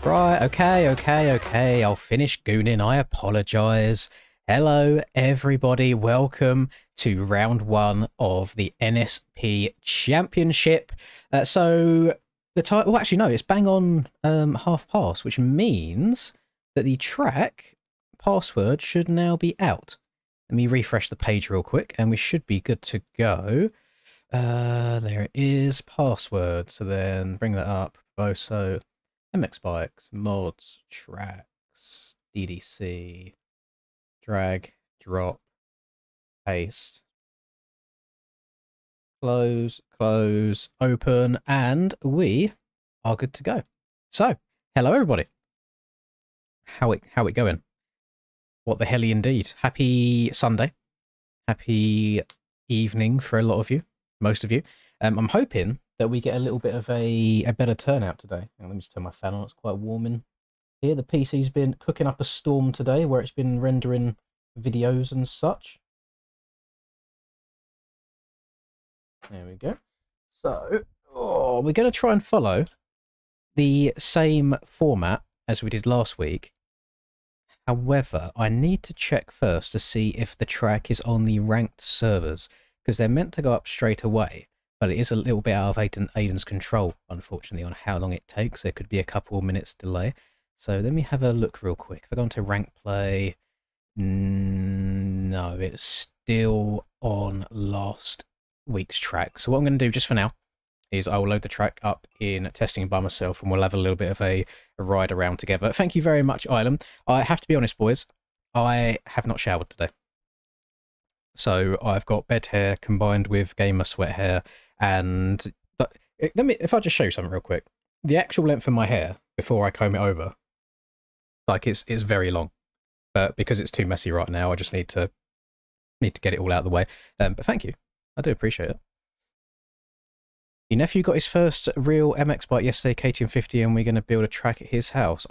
Right, okay. I'll finish gooning. I apologise. Hello, everybody. Welcome to round one of the NSP Championship. So the time, well, actually, no, it's bang on half past, which means that the track password should now be out. Let me refresh the page real quick, and we should be good to go. There it is, password. So then bring that up. So SMX bikes, mods, tracks, DDC, drag, drop, paste, close, open, and we are good to go. So, hello everybody. How it going? What the helly indeed. Happy Sunday. Happy evening for a lot of you, most of you. I'm hoping that we get a little bit of a better turnout today. Now, let me just turn my fan on. It's quite warm in here. The PC's been cooking up a storm today where it's been rendering videos and such. There we go. So, we're going to try and follow the same format as we did last week. However, I need to check first to see if the track is on the ranked servers, because they're meant to go up straight away, but it is a little bit out of Aiden's control, unfortunately, on how long it takes. There could be a couple of minutes delay. So let me have a look real quick. If I go into rank play, no, it's still on last week's track. So what I'm going to do just for now is I will load the track up in testing by myself, and we'll have a little bit of a ride around together. Thank you very much, Ilum. I have to be honest, boys, I have not showered today. So I've got bed hair combined with gamer sweat hair, and if I just show you something real quick. The actual length of my hair before I comb it over, like it's very long, but because it's too messy right now, I just need to get it all out of the way. But thank you, I do appreciate it. Your nephew got his first real MX bike yesterday, KTM 50, and we're going to build a track at his house.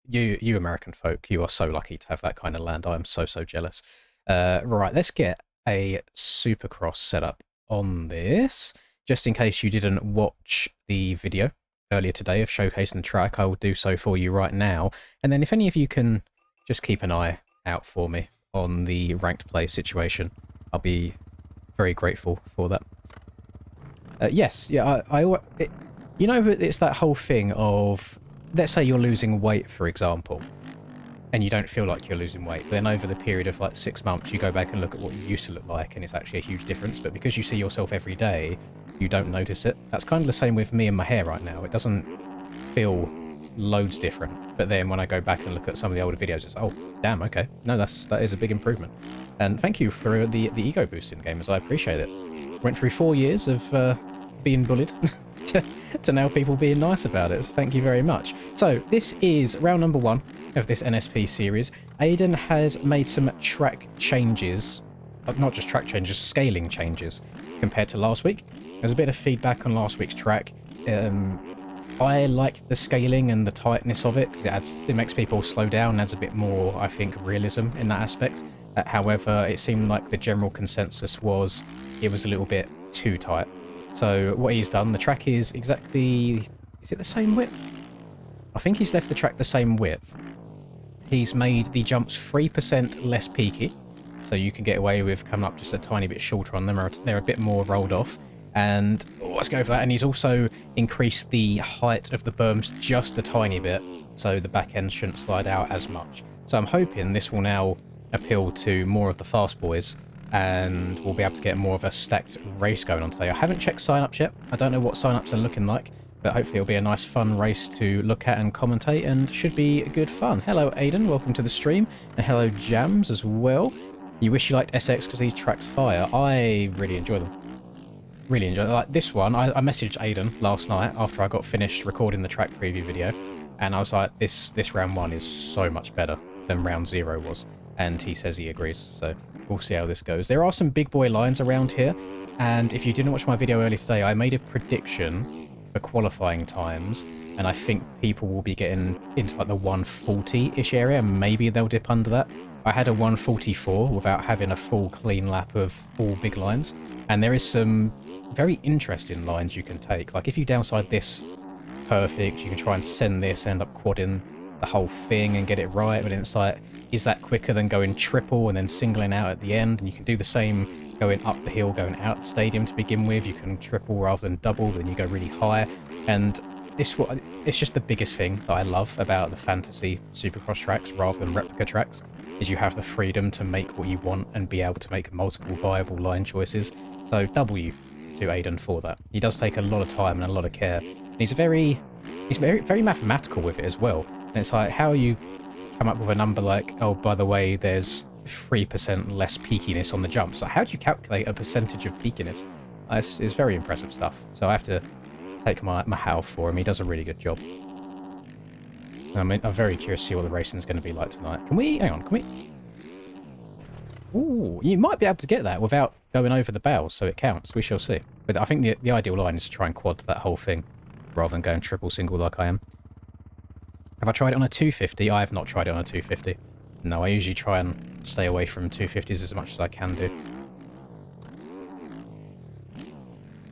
You American folk, you are so lucky to have that kind of land. I am so jealous. Right, let's get a Supercross setup on this. Just in case you didn't watch the video earlier today of showcasing the track, I will do so for you right now. And then if any of you can just keep an eye out for me on the ranked play situation, I'll be very grateful for that. Yes, yeah, you know, it's that whole thing of, let's say you're losing weight, for example, and you don't feel like you're losing weight. Then over the period of like 6 months, you go back and look at what you used to look like, and it's actually a huge difference. But because you see yourself every day, you don't notice it. That's kind of the same with me and my hair right now. It doesn't feel loads different. But then when I go back and look at some of the older videos, it's, oh, damn, okay. No, that is a big improvement. And thank you for the ego boost in gamers. I appreciate it. Went through 4 years of being bullied to now people being nice about it. So thank you very much. So this is round number 1 of this NSP series. Aiden has made some track changes, not just track changes, scaling changes compared to last week. There's a bit of feedback on last week's track. I liked the scaling and the tightness of it, because it makes people slow down, adds a bit more, I think, realism in that aspect. However, it seemed like the general consensus was it was a little bit too tight. So what he's done, the track is exactly, is it the same width? I think he's left the track the same width. He's made the jumps 3% less peaky, so you can get away with coming up just a tiny bit shorter on them, or they're a bit more rolled off. And let's go for that. And he's also increased the height of the berms just a tiny bit, so the back end shouldn't slide out as much. So I'm hoping this will now appeal to more of the fast boys, and we'll be able to get more of a stacked race going on today. I haven't checked sign-ups yet. I don't know what sign-ups are looking like, but hopefully it'll be a nice fun race to look at and commentate, and should be good fun. Hello Aiden, welcome to the stream, and hello Jams as well. You wish you liked SX because these tracks fire. I really enjoy them. Really enjoy them. Like this one, I messaged Aiden last night after I got finished recording the track preview video, and I was like, this round 1 is so much better than round 0 was, and he says he agrees, so we'll see how this goes. There are some big boy lines around here, and if you didn't watch my video earlier today, I made a prediction for qualifying times, and I think people will be getting into like the 140-ish area. Maybe they'll dip under that. I had a 144 without having a full clean lap of all big lines, and there is some very interesting lines you can take. Like if you downside this perfect. You can try and send this, end up quadding the whole thing and get it right, but then it's like, is that quicker than going triple and then singling out at the end? And you can do the same going up the hill, going out the stadium to begin with. You can triple rather than double, then you go really high. And it's just the biggest thing that I love about the fantasy supercross tracks rather than replica tracks, is you have the freedom to make what you want and be able to make multiple viable line choices. So W to Aiden for that. He does take a lot of time and a lot of care. And he's very mathematical with it as well. And it's like, how you come up with a number like, oh, by the way, there's 3% less peakiness on the jump. So how do you calculate a percentage of peakiness? It's very impressive stuff. So I have to take my hat off for him. He does a really good job. I'm very curious to see what the racing is going to be like tonight. Can we... Hang on, can we... Ooh, you might be able to get that without going over the bales, so it counts. We shall see. But I think the ideal line is to try and quad that whole thing, rather than going triple single like I am. Have I tried it on a 250? I have not tried it on a 250. No, I usually try and stay away from 250s as much as I can do.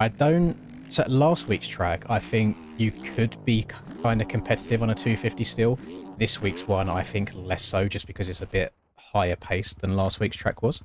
I don't... So last week's track, I think you could be kind of competitive on a 250 still. This week's one, I think less so, just because it's a bit higher paced than last week's track was.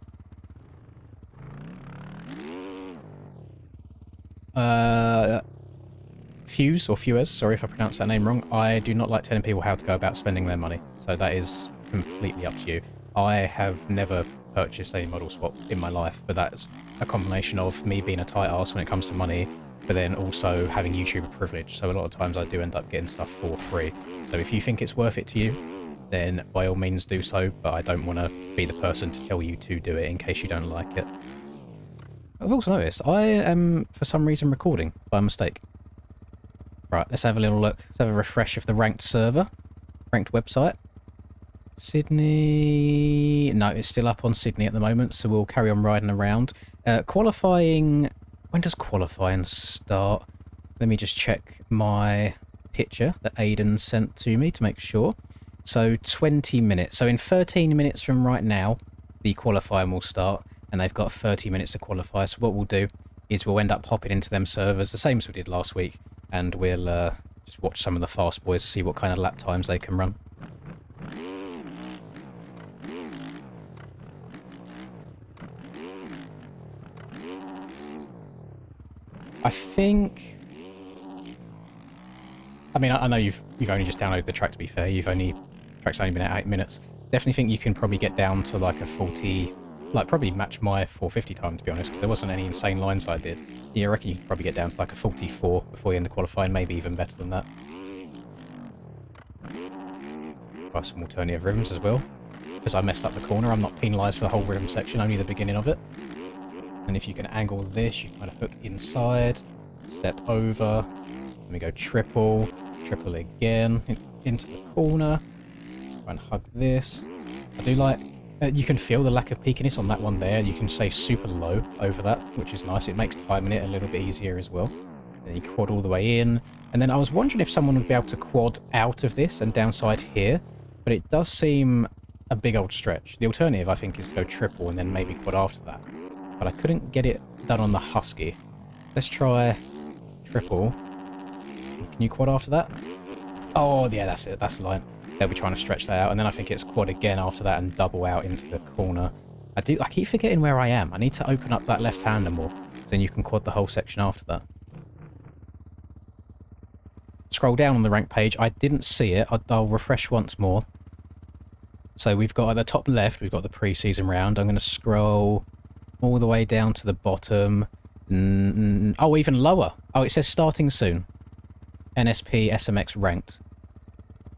Fuse, or Fuez, sorry if I pronounced that name wrong. I do not like telling people how to go about spending their money, so that is completely up to you. I have never purchased a model swap in my life, but that's a combination of me being a tight arse when it comes to money, but then also having YouTuber privilege, so a lot of times I do end up getting stuff for free. So if you think it's worth it to you, then by all means do so, but I don't want to be the person to tell you to do it in case you don't like it. I've also noticed I am, for some reason, recording by mistake. Right, let's have a little look. Let's have a refresh of the ranked server. Ranked website. Sydney... No, it's still up on Sydney at the moment, so we'll carry on riding around. Qualifying... When does qualifying start? Let me just check my picture that Aiden sent to me to make sure. So 20 minutes. So in 13 minutes from right now, the qualifying will start, and they've got 30 minutes to qualify. So what we'll do is we'll end up popping into them servers, the same as we did last week, and we'll just watch some of the fast boys, see what kind of lap times they can run. I think... I mean, I know you've only just downloaded the track, to be fair. Track's only been out 8 minutes. Definitely think you can probably get down to like a 40... Like, probably match my 450 time, to be honest, because there wasn't any insane lines I did. Yeah, I reckon you could probably get down to like a 44 before the end of qualifying, maybe even better than that. Try some alternative rims as well. Because I messed up the corner, I'm not penalised for the whole rim section, only the beginning of it. And if you can angle this, you kind of hook inside, step over, let me go triple, triple again, into the corner, try and hug this. I do like, you can feel the lack of peakiness on that one there, you can stay super low over that, which is nice, it makes timing it a little bit easier as well. Then you quad all the way in, and then I was wondering if someone would be able to quad out of this and downside here, but it does seem a big old stretch. The alternative, I think, is to go triple and then maybe quad after that. But I couldn't get it done on the Husky. Let's try triple. Can you quad after that? Oh, yeah, that's it. That's the line. They'll be trying to stretch that out. And then I think it's quad again after that and double out into the corner. I keep forgetting where I am. I need to open up that left-hander more. So then you can quad the whole section after that. Scroll down on the rank page. I didn't see it. I'll refresh once more. So we've got at the top left, we've got the pre-season round. I'm going to scroll all the way down to the bottom. Oh, even lower. Oh, it says starting soon. NSP SMX ranked.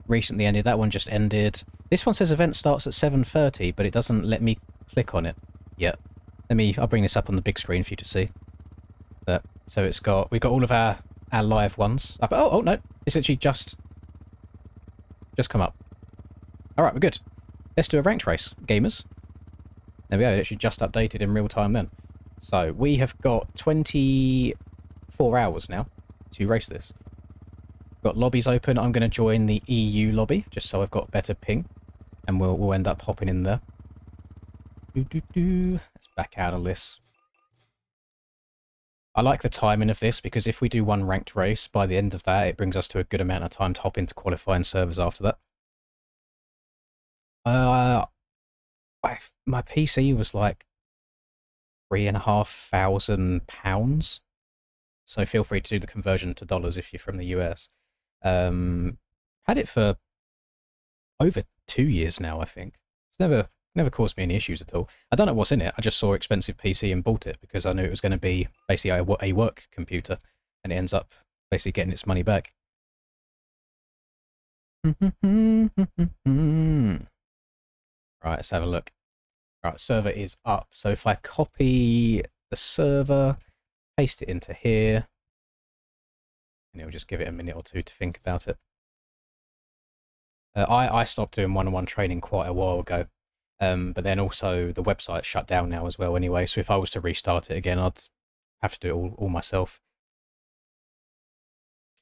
Recently ended. That one just ended. This one says event starts at 7:30, but it doesn't let me click on it yet. I'll bring this up on the big screen for you to see. So we've got all of our live ones up. Oh no, it's actually just come up. All right, we're good. Let's do a ranked race, gamers. There we go, it actually just updated in real time then. So we have got 24 hours now to race this. Got lobbies open. I'm going to join the EU lobby, just so I've got better ping. And we'll end up hopping in there. Let's back out of this. I like the timing of this because if we do one ranked race, by the end of that, it brings us to a good amount of time to hop into qualifying servers after that. My PC was like £3,500, so feel free to do the conversion to dollars if you're from the US. Had it for over 2 years now, I think. It's never caused me any issues at all. I don't know what's in it. I just saw expensive PC and bought it because I knew it was going to be basically a work computer, and it ends up basically getting its money back. Right, let's have a look. Right, server is up. So if I copy the server, paste it into here, and it'll just give it a minute or two to think about it. I stopped doing one-on-one training quite a while ago, but then also the website's shut down now as well anyway, so if I was to restart it again, I'd have to do it all myself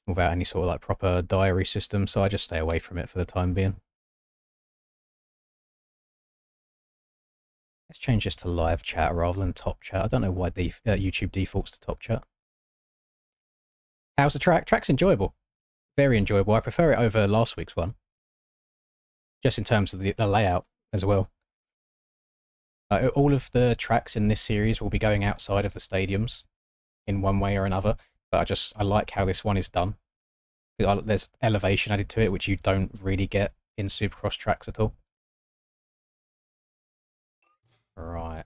without any sort of like proper diary system, so I just stay away from it for the time being. Let's change this to live chat rather than top chat. I don't know why YouTube defaults to top chat. How's the track? Track's enjoyable. Very enjoyable. I prefer it over last week's one. Just in terms of the layout as well. All of the tracks in this series will be going outside of the stadiums in one way or another, but I like how this one is done. There's elevation added to it, which you don't really get in Supercross tracks at all. Right,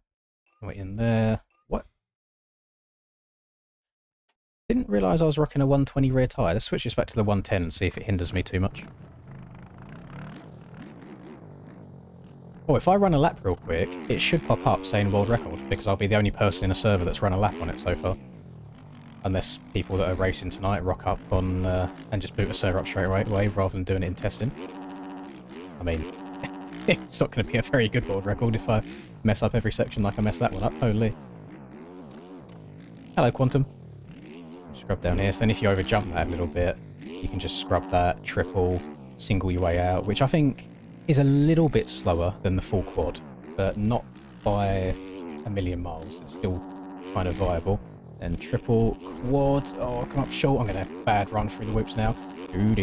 we're in there. What? Didn't realise I was rocking a 120 rear tyre. Let's switch this back to the 110 and see if it hinders me too much. Oh, if I run a lap real quick, it should pop up saying world record, because I'll be the only person in a server that's run a lap on it so far. Unless people that are racing tonight rock up on and just boot a server up straight away rather than doing it in testing. I mean, it's not going to be a very good world record if I mess up every section like I messed that one up. Holy. Hello, Quantum. Scrub down here. So then if you over jump that a little bit, you can just scrub that, triple, single your way out, which I think is a little bit slower than the full quad, but not by a million miles. It's still kind of viable. Then triple quad. Oh, come up short. I'm going to bad run through the whoops now. I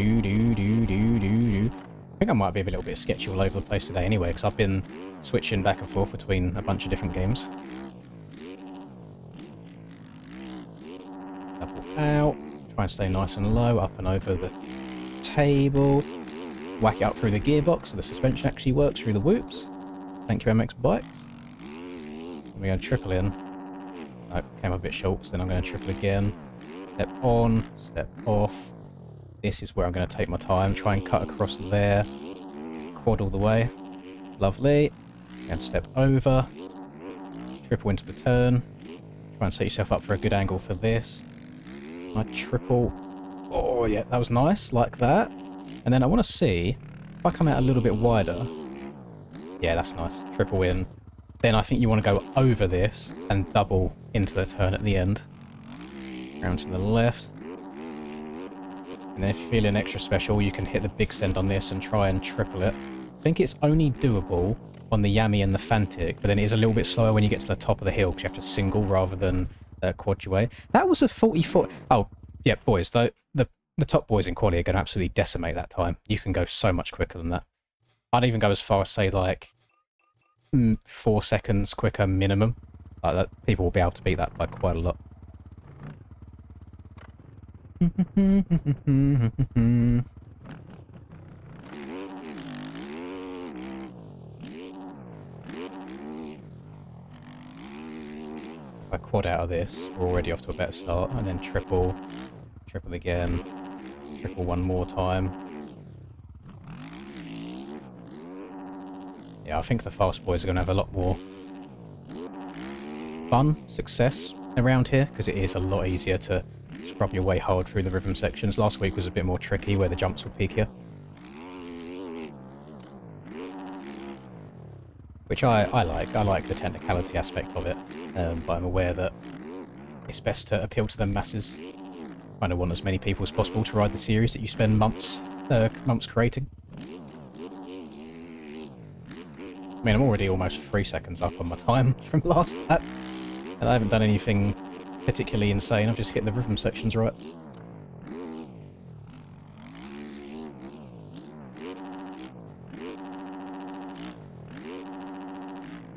think I might be a little bit sketchy all over the place today anyway, because I've been switching back and forth between a bunch of different games. Double out. Try and stay nice and low, up and over the table. Whack it up through the gearbox so the suspension actually works through the whoops. Thank you, MX Bikes. We're going to triple in. Nope, came up a bit short, so then I'm going to triple again. Step on, step off. This is where I'm going to take my time, try and cut across there. Quad all the way. Lovely. And step over. Triple into the turn. Try and set yourself up for a good angle for this. I triple. Oh, yeah, that was nice, like that. And then I want to see if I come out a little bit wider. Yeah, that's nice. Triple in. Then I think you want to go over this and double into the turn at the end. Round to the left. And then if you're feeling extra special, you can hit the big send on this and try and triple it. I think it's only doable on the Yami and the Fantic, but then it is a little bit slower when you get to the top of the hill because you have to single rather than quad your way. That was a 44. Oh, yeah, boys, though. The top boys in quali are going to absolutely decimate that time. You can go so much quicker than that. I'd even go as far as say like 4 seconds quicker minimum. Like that, people will be able to beat that by quite a lot. If I quad out of this, we're already off to a better start, and then triple again, triple one more time. Yeah, I think the fast boys are going to have a lot more fun, success around here, because it is a lot easier to scrub your way hard through the rhythm sections. Last week was a bit more tricky, where the jumps were peakier. Which I like. I like the technicality aspect of it, but I'm aware that it's best to appeal to the masses. Kind of want as many people as possible to ride the series that you spend months creating. I mean, I'm already almost 3 seconds up on my time from last lap, and I haven't done anything particularly insane. I've just hit the rhythm sections right.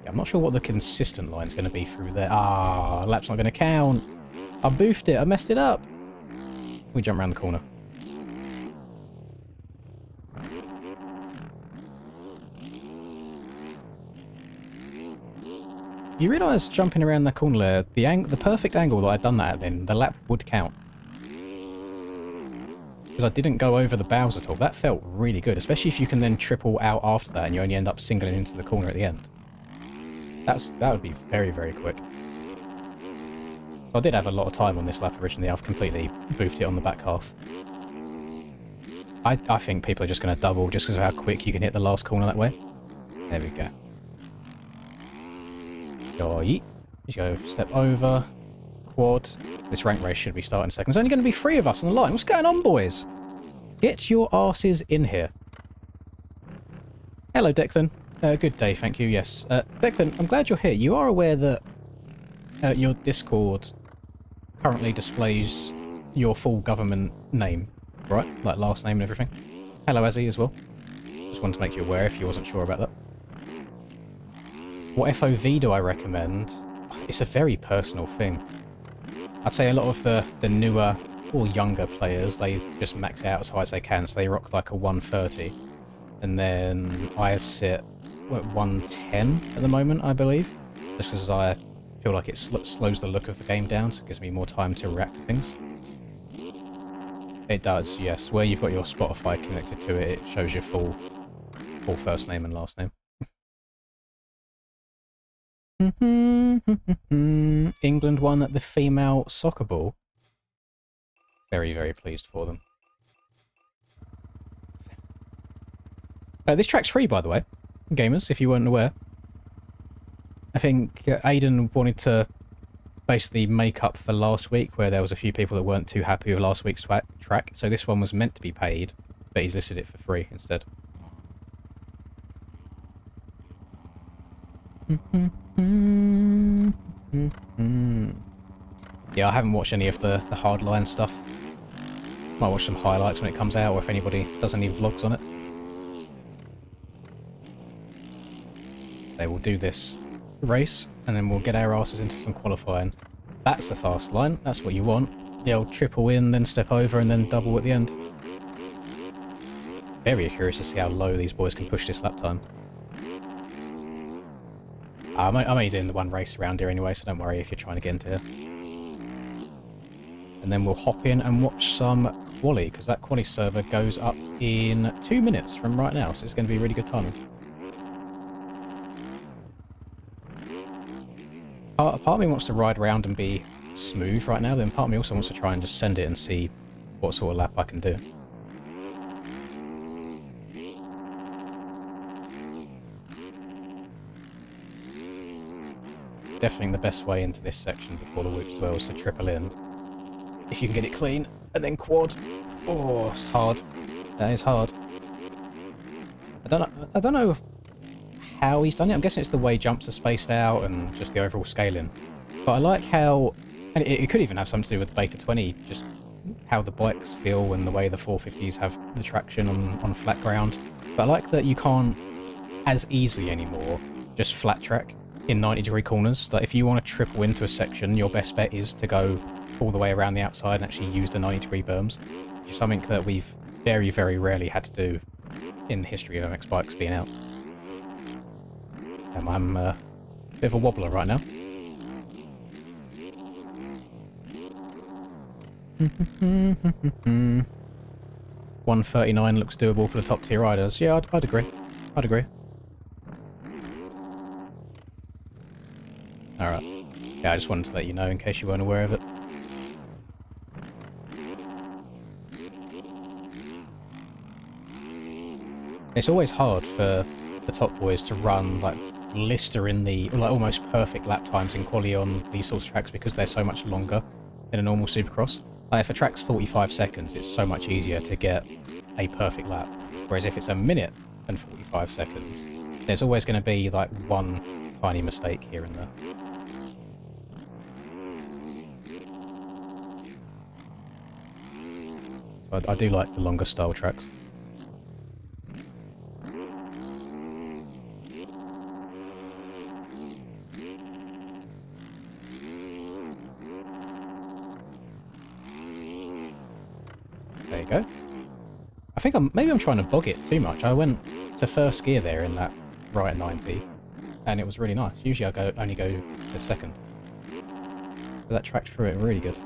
I'm not sure what the consistent line's going to be through there. Ah, lap's not going to count. I boofed it. I messed it up. We jump around the corner. You realise jumping around the corner there, the perfect angle that I'd done that at then, the lap would count. Because I didn't go over the bows at all. That felt really good, especially if you can then triple out after that and you only end up singling into the corner at the end. That would be very, very quick. So I did have a lot of time on this lap originally. I've completely boofed it on the back half. I think people are just going to double just because of how quick you can hit the last corner that way. There we go. Go yeet. Just go step over. Quad. This rank race should be starting in a second. There's only going to be 3 of us on the line. What's going on, boys? Get your asses in here. Hello, Declan. Good day, thank you, yes. Declan, I'm glad you're here. You are aware that your Discord currently displays your full government name, right? Like last name and everything. Hello, Azzy, as well. Just wanted to make you aware if you wasn't sure about that. What FOV do I recommend? It's a very personal thing. I'd say a lot of the newer or younger players, they just max out as high as they can, so they rock like a 130. And then I sit at 110 at the moment, I believe. Just because I feel like it slows the look of the game down, so it gives me more time to react to things. It does, yes. Where you've got your Spotify connected to it, it shows your full first name and last name. England won the female soccer ball. Very, very pleased for them. This track's free, by the way, gamers, if you weren't aware. I think Aiden wanted to basically make up for last week, where there was a few people that weren't too happy with last week's track, so this one was meant to be paid, but he's listed it for free instead. Yeah, I haven't watched any of the hardline stuff. Might watch some highlights when it comes out, or if anybody does any vlogs on it. So we'll do this race, and then we'll get our asses into some qualifying. That's the fast line, that's what you want. The old triple in, then step over, and then double at the end. Very curious to see how low these boys can push this lap time. I'm only doing the one race around here anyway, so don't worry if you're trying to get into here. And then we'll hop in and watch some quali, because that quali server goes up in 2 minutes from right now, so it's going to be really good timing. Part of me wants to ride around and be smooth right now, then part of me also wants to try and just send it and see what sort of lap I can do. Definitely the best way into this section before the loop as well is to triple in. If you can get it clean, and then quad. Oh, it's hard. That is hard. I don't know how he's done it. I'm guessing it's the way jumps are spaced out and just the overall scaling. But I like how, and it could even have something to do with Beta 20, just how the bikes feel and the way the 450s have the traction on flat ground. But I like that you can't, as easily anymore, just flat track in 90-degree corners. Like if you want to triple into a section, your best bet is to go all the way around the outside and actually use the 90-degree berms. Which is something that we've very, very rarely had to do in the history of MX bikes being out. I'm a bit of a wobbler right now. $139 looks doable for the top tier riders. Yeah, I'd agree. I'd agree. Alright. Yeah, I just wanted to let you know in case you weren't aware of it. It's always hard for the top boys to run like Lister in the like almost perfect lap times in quali on these sorts of tracks because they're so much longer than a normal supercross. Like if a track's 45 seconds, it's so much easier to get a perfect lap. Whereas if it's a minute and 45 seconds, there's always going to be like one tiny mistake here and there. So I do like the longer style tracks. There you go. I think maybe I'm trying to bog it too much. I went to first gear there in that right 90, and it was really nice. Usually I only go to second. But that tracked through it really good.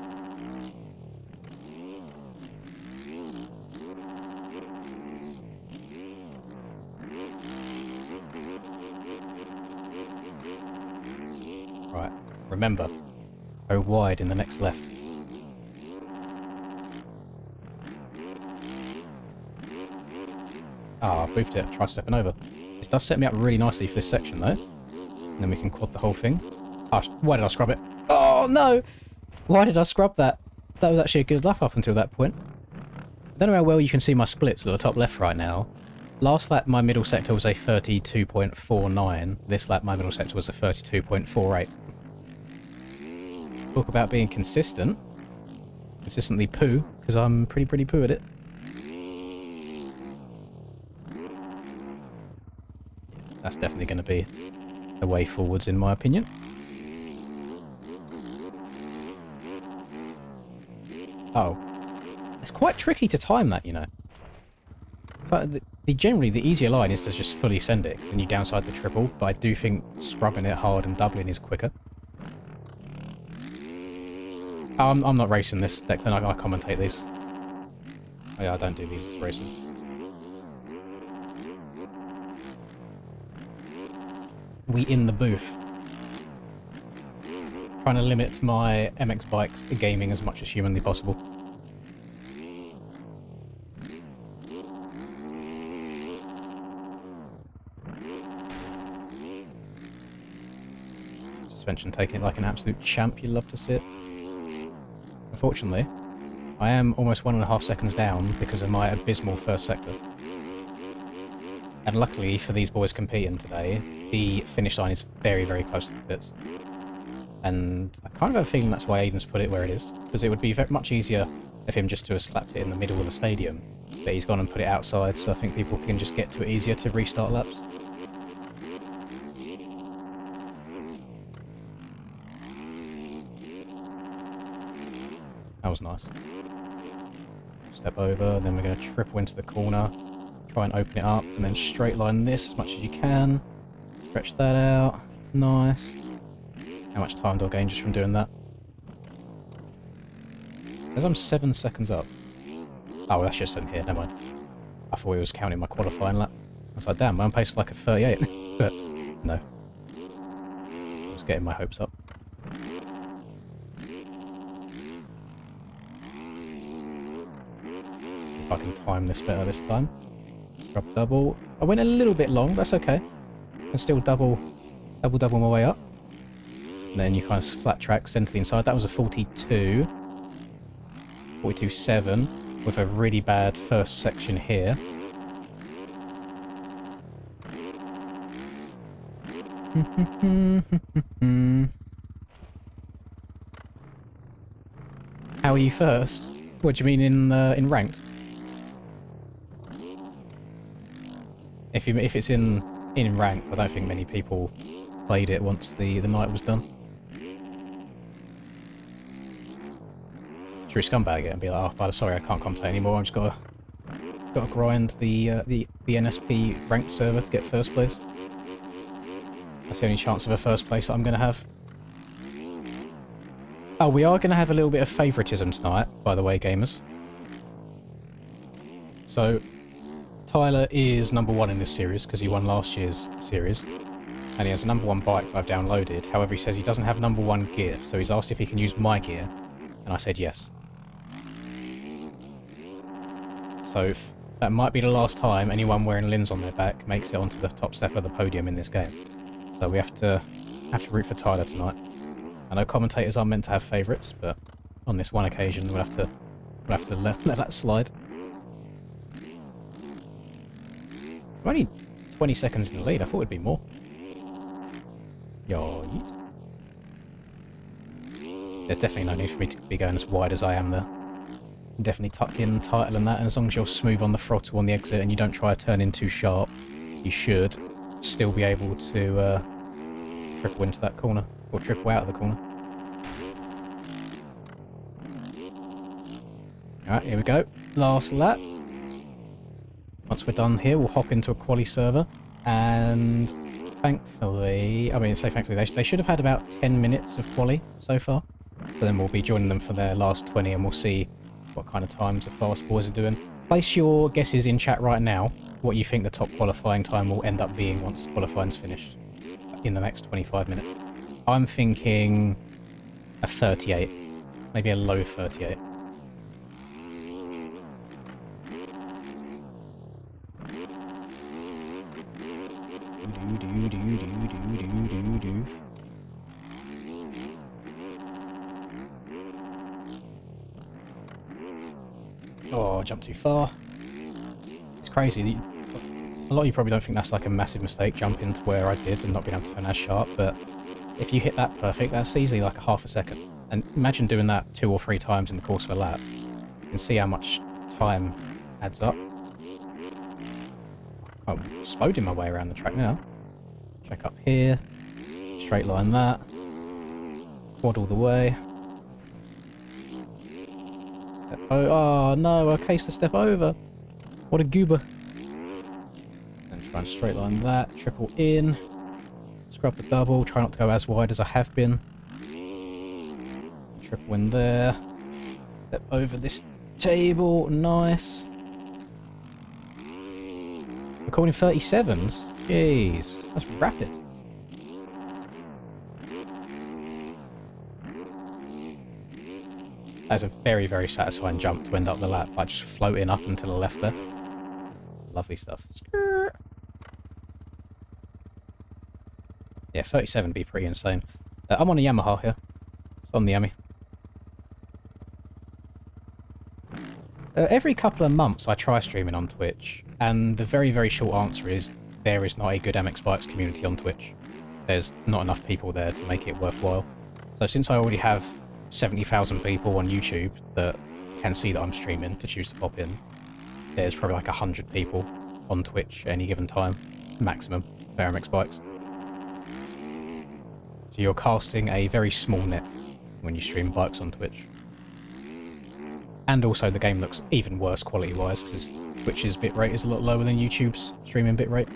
Right, remember, go wide in the next left. Ah, I boofed it. Try stepping over. This does set me up really nicely for this section, though. And then we can quad the whole thing. Oh, why did I scrub it? Oh, no! Why did I scrub that? That was actually a good lap up until that point. I don't know how well you can see my splits at the top left right now. Last lap, my middle sector was a 32.49. This lap, my middle sector was a 32.48. Talk about being consistent. Consistently poo, because I'm pretty poo at it. That's definitely going to be the way forwards, in my opinion. Oh. It's quite tricky to time that, you know. But generally, the easier line is to just fully send it, because then you downside the triple, but I do think scrubbing it hard and doubling is quicker. Oh, I'm not racing this, Declan. I commentate these. Oh, yeah, I don't do these as races. We in the booth. Trying to limit my MX bikes gaming as much as humanly possible. Suspension taking it like an absolute champ, you love to see it. Unfortunately, I am almost 1.5 seconds down because of my abysmal first sector. And luckily for these boys competing today, the finish line is very close to the pits. And I kind of have a feeling that's why Aiden's put it where it is, because it would be much easier of him just to have slapped it in the middle of the stadium. But he's gone and put it outside, so I think people can just get to it easier to restart laps. That was nice. Step over, then we're going to triple into the corner. Try and open it up, and then straight line this as much as you can. Stretch that out. Nice. How much time do I gain just from doing that? As I'm 7 seconds up. Oh, that's just in here, never mind. I thought he was counting my qualifying lap. I was like, damn, my own pace is like a 38. But, no. I was getting my hopes up. See if I can time this better this time. Drop double. I went a little bit long, but that's okay. I can still double my way up. And then you kind of flat track, center to the inside. That was a 42. 42.7 with a really bad first section here. How are you first? What do you mean in ranked? If it's in ranked, I don't think many people played it once the night was done. Should we scumbag it and be like, oh, sorry, I can't commentate anymore. I've just gotta grind the NSP ranked server to get first place. That's the only chance of a first place that I'm gonna have. Oh, we are gonna have a little bit of favouritism tonight, by the way, gamers. So, Tyler is #1 in this series because he won last year's series, and he has a #1 bike that I've downloaded. However, he says he doesn't have #1 gear, so he's asked if he can use my gear, and I said yes. So that might be the last time anyone wearing Lins on their back makes it onto the top step of the podium in this game. So we have to root for Tyler tonight. I know commentators are meant to have favourites, but on this one occasion we'll have to let that slide. I'm only 20 seconds in the lead. I thought it'd be more. Yo, yeet. There's definitely no need for me to be going as wide as I am there. Definitely tuck in tighter than that, and as long as you're smooth on the throttle on the exit and you don't try to turn in too sharp, you should still be able to triple into that corner, or triple out of the corner. Alright, here we go. Last lap. Once we're done here, we'll hop into a quali server, and thankfully, I mean, say thankfully, they should have had about 10 minutes of quali so far. So then we'll be joining them for their last 20, and we'll see what kind of times the fast boys are doing. Place your guesses in chat right now, what you think the top qualifying time will end up being once qualifying's finished in the next 25 minutes. I'm thinking a 38, maybe a low 38. Oh, I jumped too far. It's crazy. A lot of you probably don't think that's like a massive mistake, jumping to where I did and not being able to turn as sharp, but if you hit that perfect, that's easily like a half a second. And imagine doing that 2 or 3 times in the course of a lap. You can see how much time adds up. I'm spoding my way around the track now. Check up here. Straight line that. Quad all the way. Oh no, I cased the step over. What a goober. And try and straight line that. Triple in. Scrub the double. Try not to go as wide as I have been. Triple in there. Step over this table. Nice. Recording 37s? Jeez. That's rapid. That's a very, very satisfying jump to end up the lap, like just floating up and to the left there. Lovely stuff. Yeah, 37 would be pretty insane. I'm on a Yamaha here. It's on the Yami. Every couple of months I try streaming on Twitch, and the very, very short answer is there is not a good MX Bikes community on Twitch. There's not enough people there to make it worthwhile. So since I already have 70,000 people on YouTube that can see that I'm streaming to choose to pop in, there's probably like 100 people on Twitch at any given time, maximum, for MX Bikes. So you're casting a very small net when you stream bikes on Twitch. And also the game looks even worse quality-wise, because Twitch's bitrate is a lot lower than YouTube's streaming bitrate.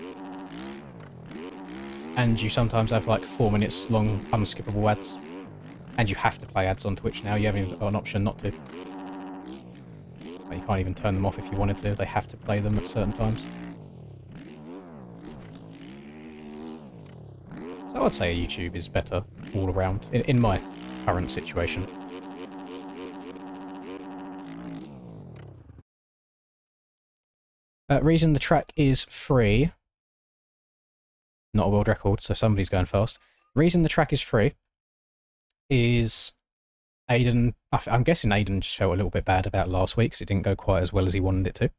And you sometimes have like 4 minutes long unskippable ads. And you have to play ads on Twitch now, you haven't even got an option not to. Like, you can't even turn them off if you wanted to, they have to play them at certain times. So I'd say YouTube is better all around, in my current situation. Reason the track is free. Not a world record, so somebody's going fast. Reason the track is free is Aiden... I'm guessing Aiden just felt a little bit bad about last week because it didn't go quite as well as he wanted it to.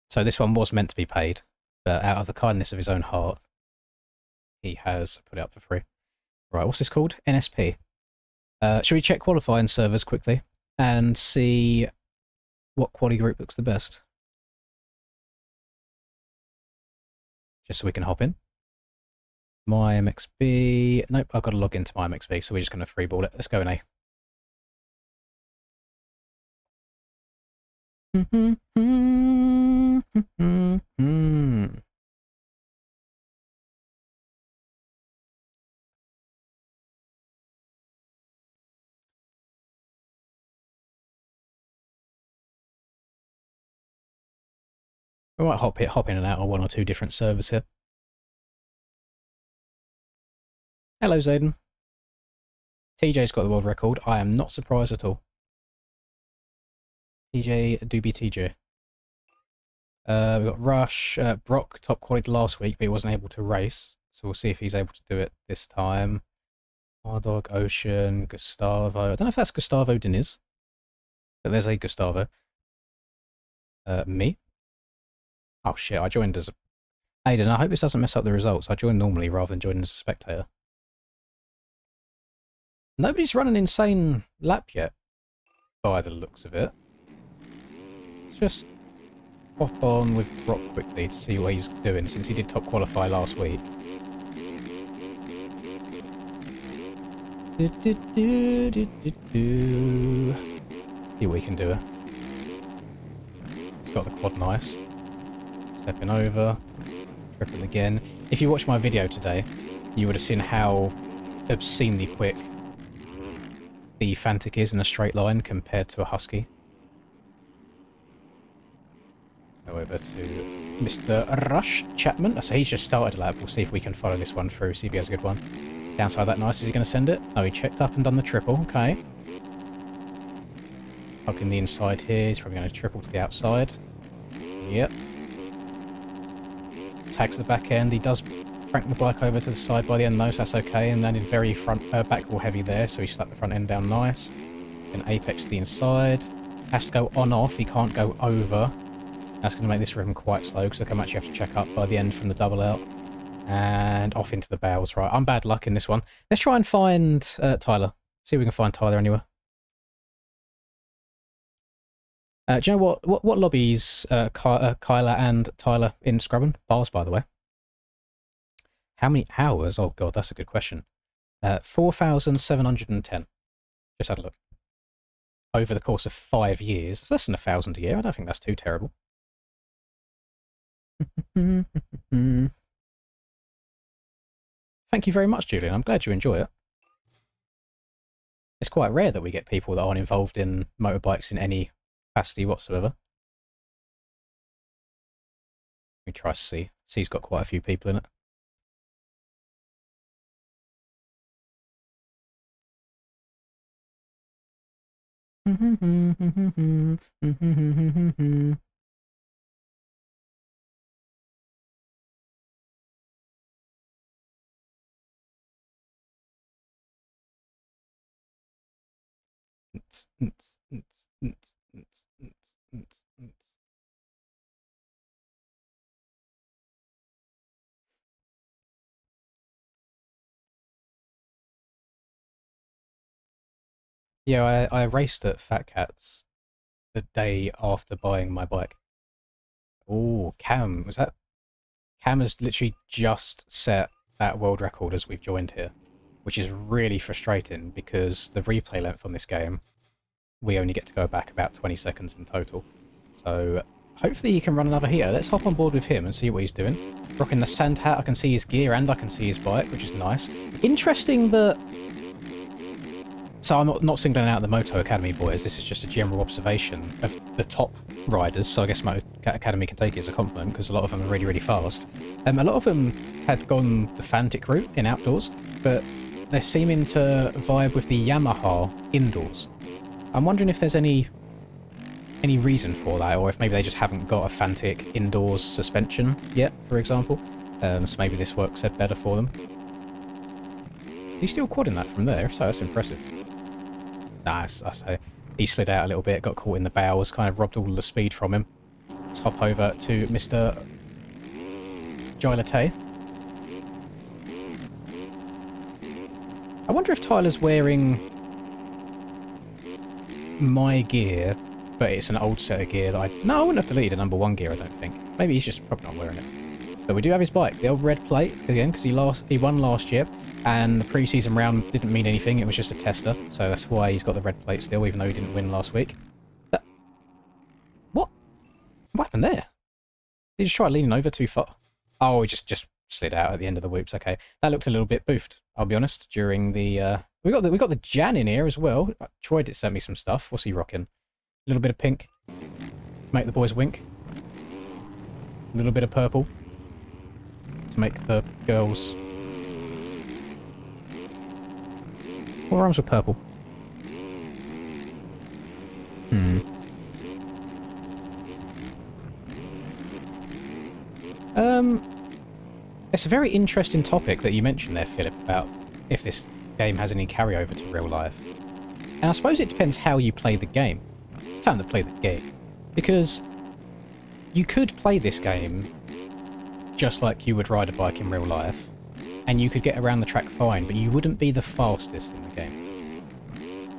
So this one was meant to be paid, but out of the kindness of his own heart, he has put it up for free. Right, what's this called? NSP. Should we check qualifying servers quickly and see what quali group looks the best? Just so we can hop in. My MXB. Nope, I've got to log into my MXB, so we're just going to freeball it. Let's go in A. We might hop in and out of 1 or 2 different servers here. Hello, Zayden. TJ's got the world record. I am not surprised at all. TJ, Doobie TJ. We've got Rush. Brock top qualified last week, but he wasn't able to race. So we'll see if he's able to do it this time. Hardog, Ocean, Gustavo. I don't know if that's Gustavo Diniz, but there's a Gustavo. Me? Oh shit, I joined as a... Aiden, I hope this doesn't mess up the results. I joined normally rather than joining as a spectator. Nobody's run an insane lap yet, by the looks of it. Let's just hop on with Brock quickly to see what he's doing, since he did top qualify last week. See what we can do. He's got the quad nice. Stepping over. Tripping again. If you watched my video today, you would have seen how obscenely quick the Fantic is in a straight line compared to a Husky. Go over to Mr. Rush Chapman. So he's just started a lap. We'll see if we can follow this one through, see if he has a good one. Downside that nice. Is he going to send it? No, he checked up and done the triple. Okay. Hugging the inside here. He's probably going to triple to the outside. Yep. Tags the back end. He does crank the bike over to the side by the end though, so that's okay. And landed very back wall heavy there, so he slapped the front end down nice. Then apex to the inside. Has to go on off. He can't go over. That's going to make this rhythm quite slow, because I can actually have to check up by the end from the double out. And off into the bows. Right, I'm bad luck in this one. Let's try and find Tyler. See if we can find Tyler anywhere. Do you know what lobbies Kyla and Tyler in Scrubbin? Bars, by the way. How many hours? Oh god, that's a good question. 4,710. Just had a look. Over the course of 5 years. It's less than 1,000 a year. I don't think that's too terrible. Thank you very much, Julian. I'm glad you enjoy it. It's quite rare that we get people that aren't involved in motorbikes in any capacity whatsoever. Let me try C. C's got quite a few people in it. Yeah, I raced at Fat Cats the day after buying my bike. Oh, Cam, was that? Cam has literally just set that world record as we've joined here, which is really frustrating because the replay length on this game, we only get to go back about 20 seconds in total. So hopefully he can run another heater. Let's hop on board with him and see what he's doing. Rocking the sand hat, I can see his gear and I can see his bike, which is nice. Interesting that... So I'm not singling out the Moto Academy boys, this is just a general observation of the top riders, so I guess Moto Academy can take it as a compliment, because a lot of them are really, really fast. A lot of them had gone the Fantic route in outdoors, but they're seeming to vibe with the Yamaha indoors. I'm wondering if there's any reason for that, or if maybe they just haven't got a Fantic indoors suspension yet, for example. So maybe this works better for them. He's still quadding that from there, so that's impressive. Nice, I say. He slid out a little bit, got caught in the bows, kind of robbed all the speed from him. Let's hop over to Mr. Gilate. I wonder if Tyler's wearing my gear, but it's an old set of gear that No, I wouldn't have deleted a number 1 gear, I don't think. Maybe he's just probably not wearing it. But we do have his bike, the old red plate, again, because he won last year. And the pre-season round didn't mean anything, it was just a tester, so that's why he's got the red plate still, even though he didn't win last week. But what? What happened there? Did he just try leaning over too far? Oh, he just slid out at the end of the whoops, okay. That looked a little bit boofed, I'll be honest, during the... We got the Jan in here as well. Troy did send me some stuff. What's he rocking? A little bit of pink to make the boys wink. A little bit of purple to make the girls... What rhymes with purple? It's a very interesting topic that you mentioned there, Philip, about if this game has any carryover to real life. And I suppose it depends how you play the game. It's time to play the game. Because you could play this game just like you would ride a bike in real life, and you could get around the track fine, but you wouldn't be the fastest in the game.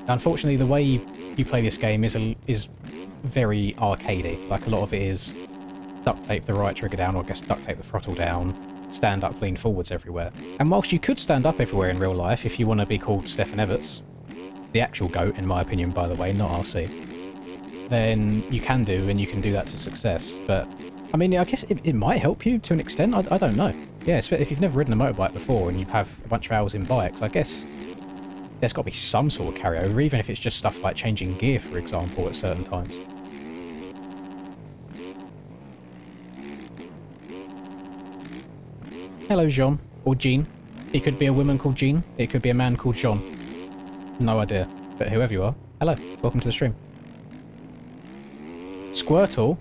Unfortunately, the way you play this game is very arcadey. Like, a lot of it is duct tape the right trigger down, or I guess duct tape the throttle down, stand up, lean forwards everywhere. And whilst you could stand up everywhere in real life if you want to be called Stefan Everts, the actual GOAT, in my opinion, by the way, not RC, then you can do, and you can do that to success. But, I mean, I guess it might help you to an extent, I don't know. Yeah, if you've never ridden a motorbike before and you have a bunch of hours in bikes, I guess there's got to be some sort of carryover, even if it's just stuff like changing gear, for example, at certain times. Hello, Jean. Or Jean. It could be a woman called Jean. It could be a man called Jean. No idea. But whoever you are, hello. Welcome to the stream. Squirtle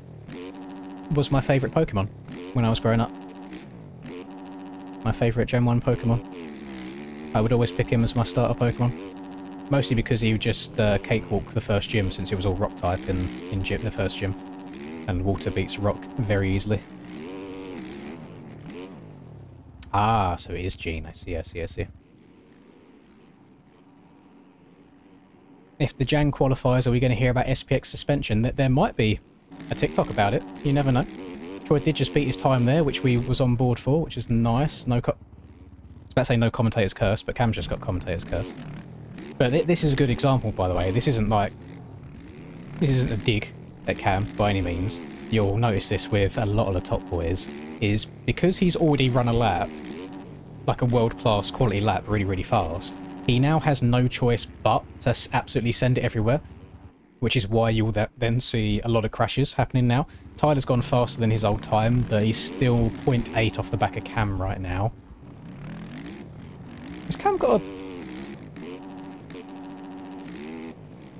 was my favourite Pokemon when I was growing up. My favourite Gen 1 Pokemon. I would always pick him as my starter Pokemon. Mostly because he would just cakewalk the first gym, since he was all rock type in the first gym. And water beats rock very easily. Ah, so it is Jean. I see. If the Jan qualifies, are we going to hear about SPX suspension? There might be a TikTok about it. You never know. Troy did just beat his time there, which we was on board for, which is nice. I was about to say no commentator's curse, but Cam's just got commentator's curse. But this is a good example, by the way. This isn't a dig at Cam by any means. You'll notice this with a lot of the top boys, is because he's already run a lap, like a world-class quality lap, really, really fast, he now has no choice but to absolutely send it everywhere, which is why you'll then see a lot of crashes happening now. Tyler's gone faster than his old time, but he's still 0.8 off the back of Cam right now. Has Cam got a...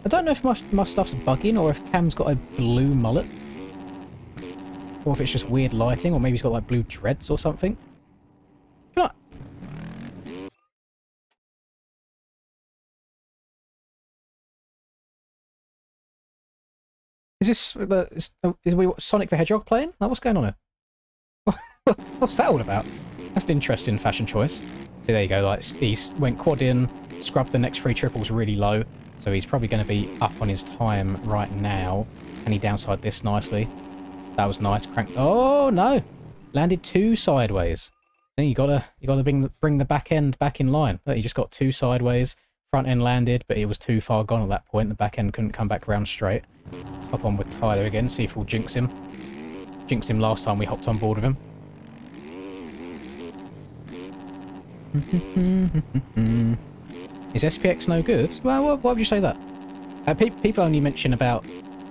I don't know if my stuff's bugging, or if Cam's got a blue mullet. Or if it's just weird lighting, or maybe he's got like blue dreads or something. Can I... Is we Sonic the Hedgehog playing? Like, what's going on here? What's that all about? That's an interesting fashion choice. So there you go, like, he went quad in, scrubbed the next 3 triples really low, so he's probably going to be up on his time right now. And he downside this nicely. That was nice. Crank. Oh no! Landed 2 sideways. Then you gotta bring the back end back in line. Look, he just got 2 sideways. Front end landed, but it was too far gone at that point. The back end couldn't come back around straight. Let's hop on with Tyler again, see if we'll jinx him. Jinxed him last time we hopped on board with him. Is SPX no good? Well, why would you say that? People only mention about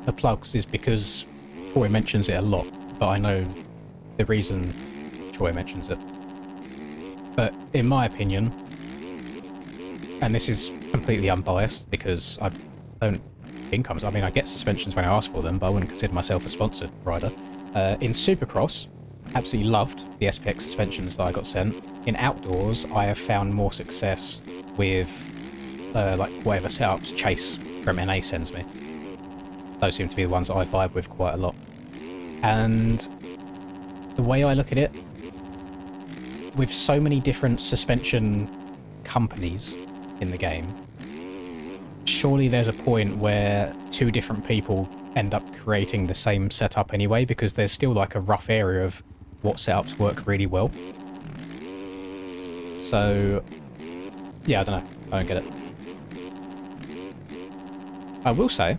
the plugs is because Troy mentions it a lot, but I know the reason Troy mentions it. But in my opinion, and this is completely unbiased because I don't incomes. I mean, I get suspensions when I ask for them, but I wouldn't consider myself a sponsored rider. In Supercross, absolutely loved the SPX suspensions that I got sent. In outdoors, I have found more success with like whatever setups Chase from NA sends me. Those seem to be the ones that I vibe with quite a lot. And the way I look at it, with so many different suspension companies in the game, surely there's a point where 2 different people end up creating the same setup anyway, because there's still like a rough area of what setups work really well. So, yeah, I don't know. I don't get it. I will say,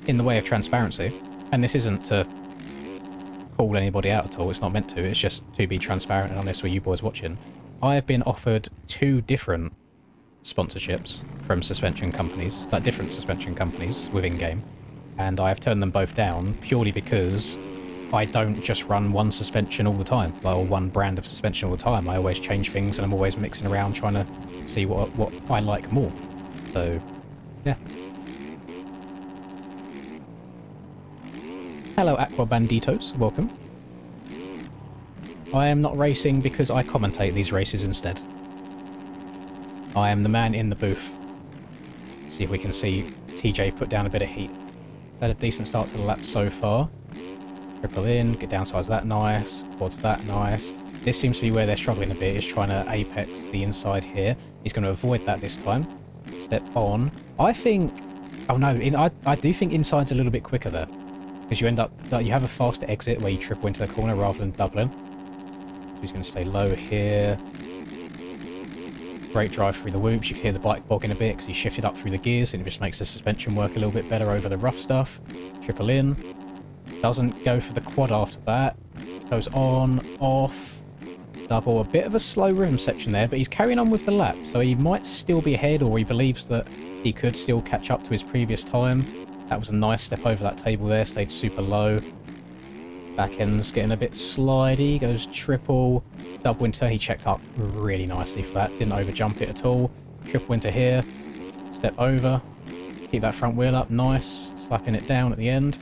in the way of transparency, and this isn't to call anybody out at all, it's not meant to, it's just to be transparent and honest with you boys watching, I have been offered 2 different sponsorships from suspension companies, like different suspension companies within game, and I have turned them both down purely because I don't just run one suspension all the time, or one brand of suspension all the time. I always change things, and I'm always mixing around trying to see what I like more. So, yeah. Hello Aqua Banditos, welcome. I am not racing because I commentate these races instead. I am the man in the booth. See if we can see TJ put down a bit of heat. Had a decent start to the lap so far. Triple in, get downsides that nice, quads that nice. This seems to be where they're struggling a bit, is trying to apex the inside here. He's going to avoid that this time. Step on. I think... Oh no, I do think inside's a little bit quicker there. Because you end up... You have a faster exit where you triple into the corner rather than doubling. So he's going to stay low here. Great drive through the whoops. You can hear the bike bogging a bit because he shifted up through the gears and it just makes the suspension work a little bit better over the rough stuff. Triple in. Doesn't go for the quad after that. Goes on, off, double. A bit of a slow rhythm section there, but he's carrying on with the lap. So he might still be ahead, or he believes that he could still catch up to his previous time. That was a nice step over that table there. Stayed super low. Back end's getting a bit slidey. Goes triple. Double into turn. He checked up really nicely for that. Didn't over jump it at all. Triple into here. Step over. Keep that front wheel up. Nice. Slapping it down at the end.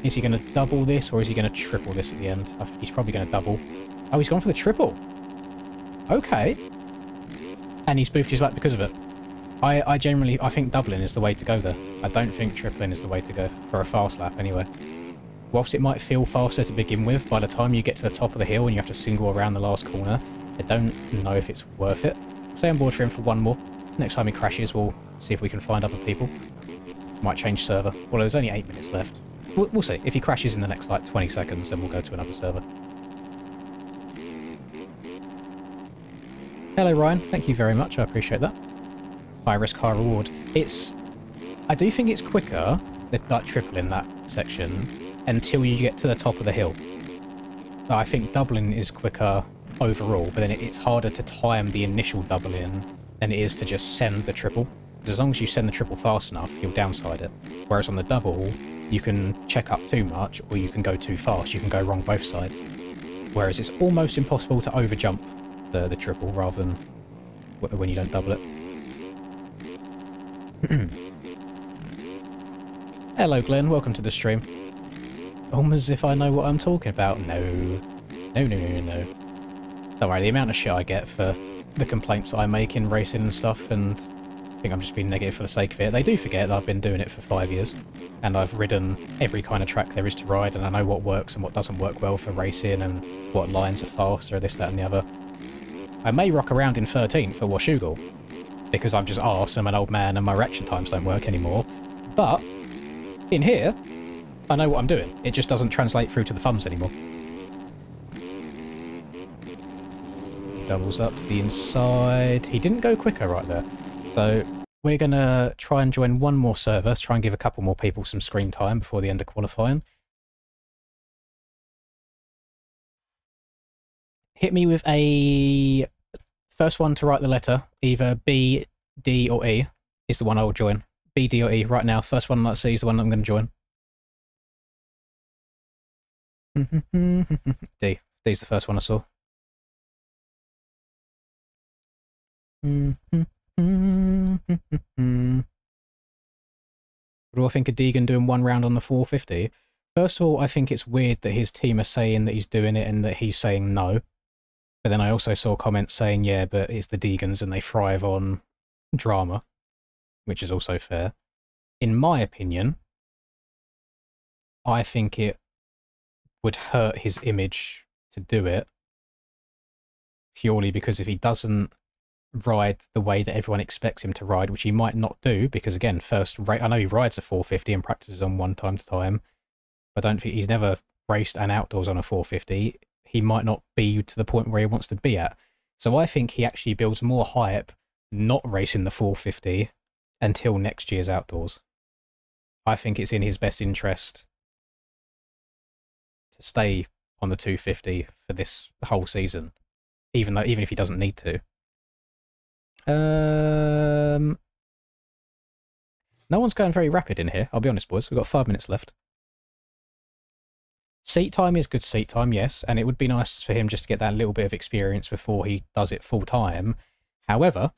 Is he going to double this or is he going to triple this at the end? He's probably going to double. Oh, he's gone for the triple. Okay. And he's boofed his lap because of it. I think doubling is the way to go there. I don't think tripling is the way to go for a fast lap anyway. Whilst it might feel faster to begin with, by the time you get to the top of the hill and you have to single around the last corner, I don't know if it's worth it. Stay on board for him for one more. Next time he crashes, we'll see if we can find other people. Might change server. Well, there's only 8 minutes left. We'll see. If he crashes in the next, like, 20 seconds, then we'll go to another server. Hello, Ryan. Thank you very much. I appreciate that. High risk, high reward. I do think it's quicker, that triple in that section, until you get to the top of the hill. I think doubling is quicker overall, but then it's harder to time the initial double in than it is to just send the triple. Because as long as you send the triple fast enough, you'll downside it. Whereas on the double, you can check up too much, or you can go too fast. You can go wrong both sides. Whereas it's almost impossible to overjump the triple rather than when you don't double it. Hello, Glenn. Welcome to the stream. Almost as if I know what I'm talking about. No. No. Don't worry, the amount of shit I get for the complaints I make in racing and stuff, and I think I'm just being negative for the sake of it. They do forget that I've been doing it for 5 years, and I've ridden every kind of track there is to ride, and I know what works and what doesn't work well for racing, and what lines are faster, this, that, and the other. I may rock around in 13th for Washougal, because I'm just arse and I'm an old man and my reaction times don't work anymore, but in here, I know what I'm doing. It just doesn't translate through to the thumbs anymore. Doubles up to the inside. He didn't go quicker right there. So we're going to try and join one more server, try and give a couple more people some screen time before the end of qualifying. Hit me with a... First one to write the letter, either B, D, or E, is the one I will join. B, D, or E right now. First one I see is the one I'm going to join. D. D's the first one I saw. What do I think of Deegan doing one round on the 450? First of all, I think it's weird that his team are saying that he's doing it and that he's saying no. But then I also saw comments saying, yeah, but it's the Deegans and they thrive on drama, which is also fair. In my opinion, I think it would hurt his image to do it, purely because if he doesn't ride the way that everyone expects him to ride, which he might not do, because again, I know he rides a 450 and practices on one time to time, but I don't think he's never raced an outdoors on a 450. He might not be to the point where he wants to be at. So I think he actually builds more hype not racing the 450 until next year's outdoors. I think it's in his best interest to stay on the 250 for this whole season, even if he doesn't need to. No one's going very rapid in here, I'll be honest, boys. We've got 5 minutes left. Seat time is good seat time, yes, and it would be nice for him just to get that little bit of experience before he does it full time. However,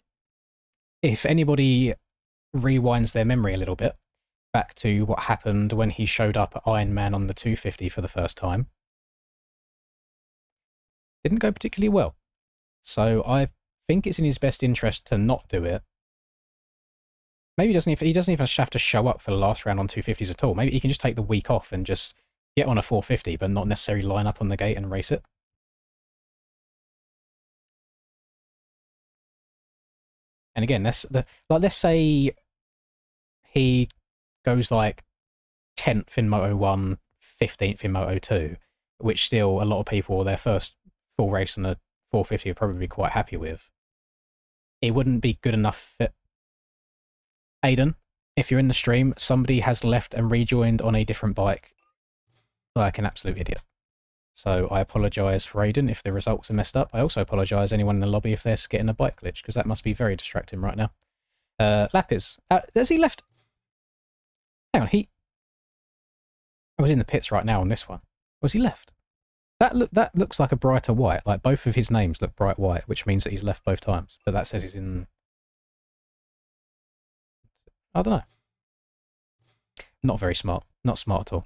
if anybody rewinds their memory a little bit back to what happened when he showed up at Ironman on the 250 for the first time, didn't go particularly well. So I think it's in his best interest to not do it. Maybe he doesn't even have to show up for the last round on 250s at all. Maybe he can just take the week off and just get on a 450, but not necessarily line up on the gate and race it. And again, let's say he goes like 10th in Moto 1, 15th in Moto 2, which still a lot of people, their first full race in the 450 are probably quite happy with. It wouldn't be good enough for Aiden. If you're in the stream, somebody has left and rejoined on a different bike, like an absolute idiot. So I apologise for Aiden if the results are messed up. I also apologise anyone in the lobby if they're getting a bike glitch, because that must be very distracting right now. Lapis, has he left? Hang on, I was in the pits right now on this one. Was he left? That looks like a brighter white. Like both of his names look bright white, which means that he's left both times. But that says he's in. I don't know. Not very smart. Not smart at all.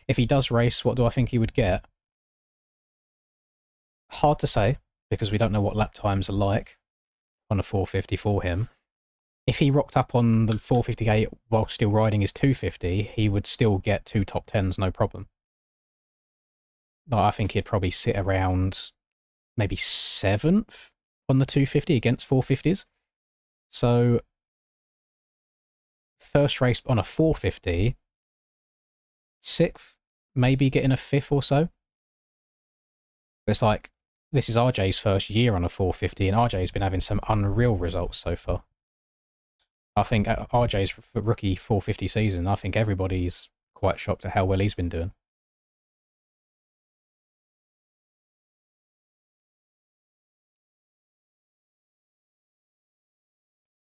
If he does race, what do I think he would get? Hard to say, because we don't know what lap times are like on a 450 for him. If he rocked up on the 458 while still riding his 250, he would still get 2 top 10s, no problem. But I think he'd probably sit around maybe 7th on the 250 against 450s. So, first race on a 450, 6th, maybe getting a 5th or so. It's like, this is RJ's first year on a 450, and RJ's been having some unreal results so far. I think RJ's rookie 450 season, I think everybody's quite shocked at how well he's been doing.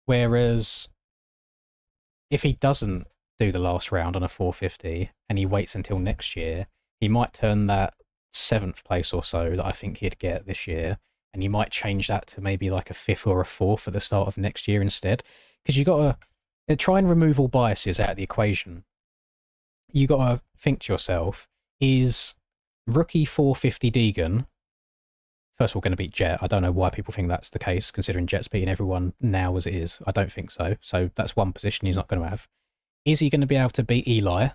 Whereas, if he doesn't do the last round on a 450 and he waits until next year, he might turn that 7th place or so that I think he'd get this year, and he might change that to maybe like a 5th or a 4th at the start of next year instead. Because you got to try and remove all biases out of the equation. You got to think to yourself, is rookie 450 Deegan first of all going to beat Jet? I don't know why people think that's the case, considering Jet's beating everyone now as it is. I don't think so. So that's one position he's not going to have. Is he going to be able to beat Eli?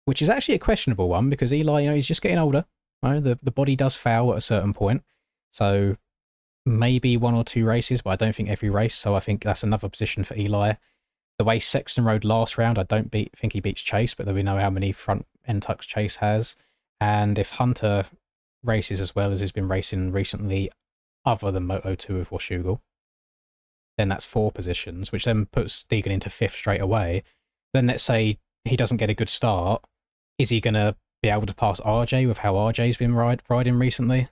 Which is actually a questionable one, because Eli, you know, he's just getting older. Right? The body does fail at a certain point. So maybe 1 or 2 races, but I don't think every race. So I think that's another position for Eli. The way Sexton rode last round, I don't think he beats Chase, but then we know how many front end tucks Chase has. And if Hunter races as well as he's been racing recently, other than Moto 2 with Washougal, then that's 4 positions, which then puts Deegan into 5th straight away. Then let's say he doesn't get a good start. Is he going to be able to pass RJ with how RJ's been riding recently?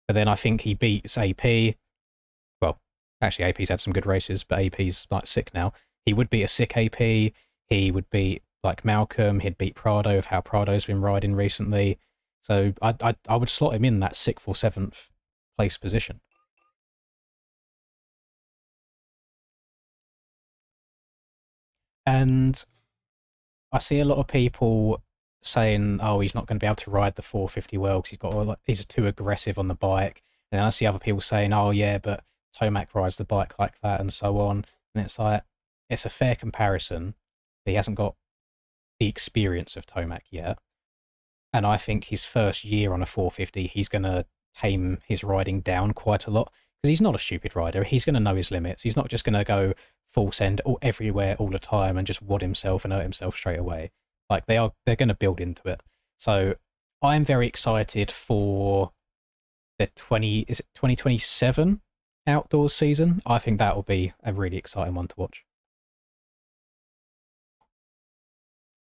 But then I think he beats AP. Well, actually AP's had some good races, but AP's like sick now. He would beat a sick AP. He would beat like Malcolm. He'd beat Prado with how Prado's been riding recently. So I would slot him in that 6th or 7th place position. And I see a lot of people saying, oh, he's not going to be able to ride the 450 well because he's too aggressive on the bike. And then I see other people saying, oh yeah, but Tomac rides the bike like that and so on. And it's like, it's a fair comparison. He hasn't got the experience of Tomac yet. And I think his first year on a 450, he's going to tame his riding down quite a lot. Because he's not a stupid rider. He's going to know his limits. He's not just going to go full send everywhere all the time and just wad himself and hurt himself straight away. Like, they're going to build into it. So I'm very excited for the 2027 outdoors season. I think that will be a really exciting one to watch.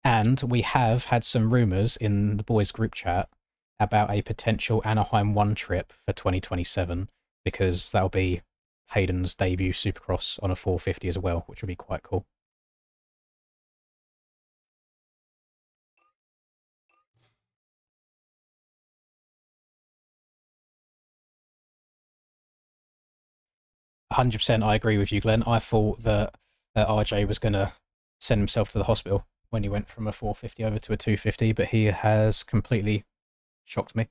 And we have had some rumours in the boys group chat about a potential Anaheim 1 trip for 2027, because that'll be Hayden's debut Supercross on a 450 as well, which would be quite cool. %, I agree with you, Glenn. I thought that RJ was going to send himself to the hospital when he went from a 450 over to a 250, but he has completely shocked me.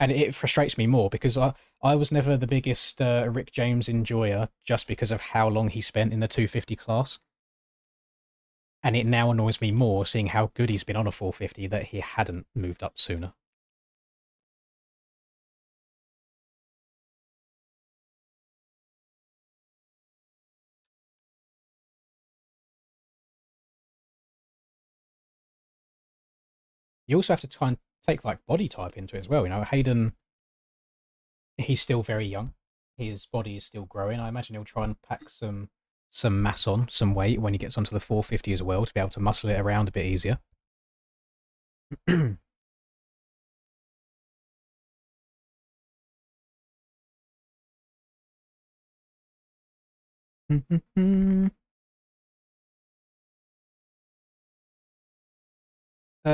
And it frustrates me more because I was never the biggest Rick James enjoyer, just because of how long he spent in the 250 class. And it now annoys me more seeing how good he's been on a 450 that he hadn't moved up sooner. You also have to try and take like body type into it as well. You know, Hayden, he's still very young. His body is still growing. I imagine he'll try and pack some mass on, some weight when he gets onto the 450 as well to be able to muscle it around a bit easier.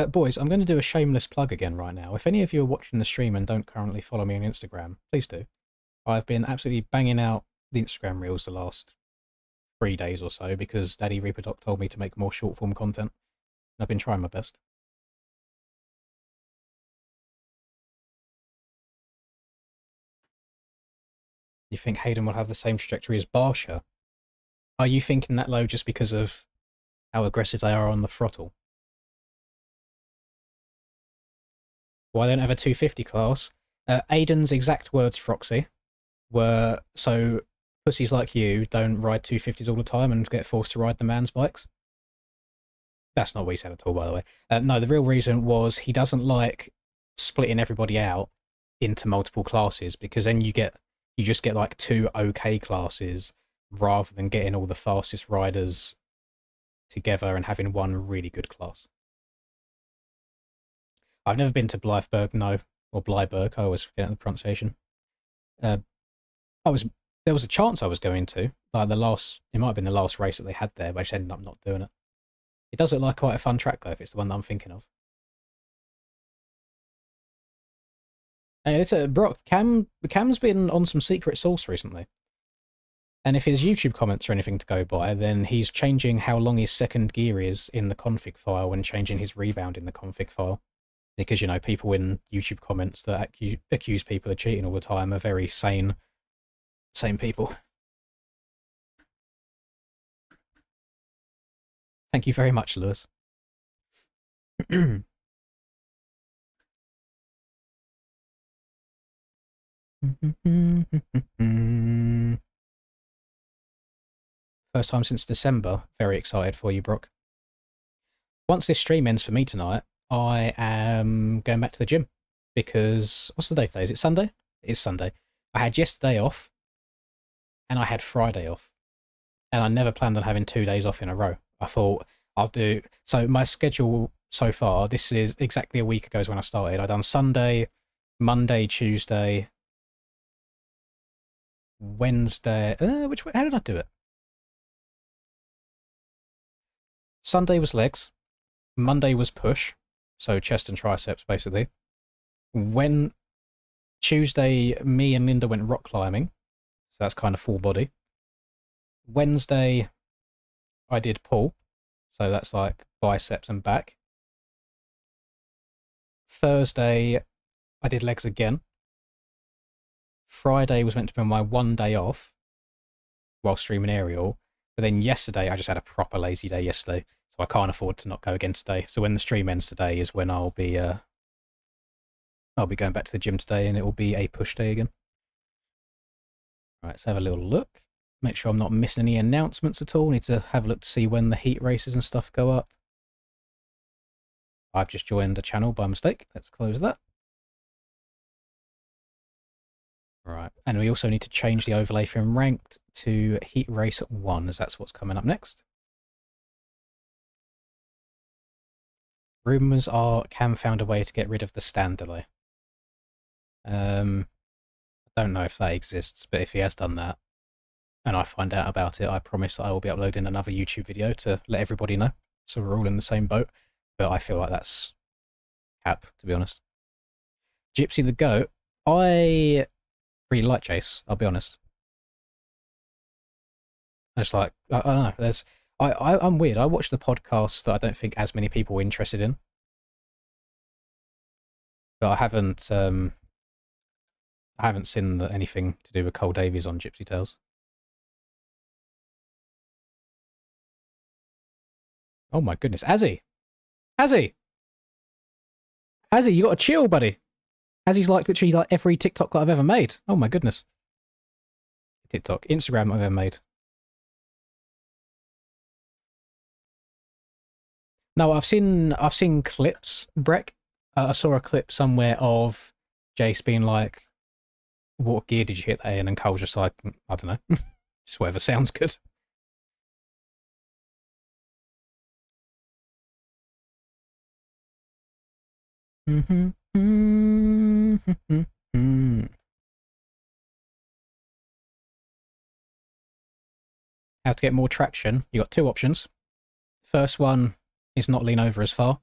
Boys, I'm going to do a shameless plug again right now. If any of you are watching the stream and don't currently follow me on Instagram, please do. I've been absolutely banging out the Instagram reels the last 3 days or so because Daddy Reaper Doc told me to make more short form content. And I've been trying my best. You think Hayden will have the same trajectory as Barsha? Are you thinking that low just because of how aggressive they are on the throttle? Well, I don't have a 250 class. Aiden's exact words, Froxy, were, so pussies like you don't ride 250s all the time and get forced to ride the man's bikes. That's not what he said at all, by the way. No, the real reason was he doesn't like splitting everybody out into multiple classes because then you just get like two okay classes rather than getting all the fastest riders together and having one really good class. I've never been to Blytheberg, no, or Blyberg. I always forget the pronunciation. Uh, there was a chance I was going to. Like it might have been the last race that they had there, but I just ended up not doing it. It does look like quite a fun track though, if it's the one that I'm thinking of. Hey, it's Brock. Cam's been on some secret sauce recently. And if his YouTube comments are anything to go by, then he's changing how long his second gear is in the config file and changing his rebound in the config file. Because, you know, people in YouTube comments that accuse people of cheating all the time are very sane people. Thank you very much, Lewis. First time since December. Very excited for you, Brock. Once this stream ends for me tonight, I am going back to the gym because what's the day today? Is it Sunday? It's Sunday. I had yesterday off and I had Friday off. And I never planned on having 2 days off in a row. I thought I'll do... So my schedule so far, this is exactly a week ago is when I started. I've done Sunday, Monday, Tuesday, Wednesday... how did I do it? Sunday was legs. Monday was push. So chest and triceps, basically. When Tuesday, me and Linda went rock climbing. So that's kind of full body. Wednesday, I did pull. So that's like biceps and back. Thursday, I did legs again. Friday was meant to be my 1 day off while streaming aerial. But then yesterday, I just had a proper lazy day yesterday. So I can't afford to not go again today. So when the stream ends today is when I'll be going back to the gym today and it will be a push day again. Right, let's have a little look. Make sure I'm not missing any announcements at all. Need to have a look to see when the heat races and stuff go up. I've just joined the channel by mistake. Let's close that. Right, and we also need to change the overlay from ranked to heat race 1, as that's what's coming up next. Rumours are Cam found a way to get rid of the stand delay. I don't know if that exists, but if he has done that, and I find out about it, I promise that I will be uploading another YouTube video to let everybody know. So we're all in the same boat. But I feel like that's cap, to be honest. Gypsy the Goat. I really like Chase, I'll be honest. It's like, I don't know, I'm weird. I watch the podcasts that I don't think as many people are interested in. But I haven't seen anything to do with Cole Davies on Gypsy Tales. Oh my goodness. Azzy! Azzy! Azzy, you gotta chill, buddy. Azzy's like literally like every TikTok that I've ever made. Oh my goodness. TikTok. Instagram I've ever made. No, I've seen clips, Breck. I saw a clip somewhere of Jace being like, what gear did you hit that in? And Cole's just like, I don't know. Just whatever sounds good. How to get more traction? You got two options. First one is not lean over as far.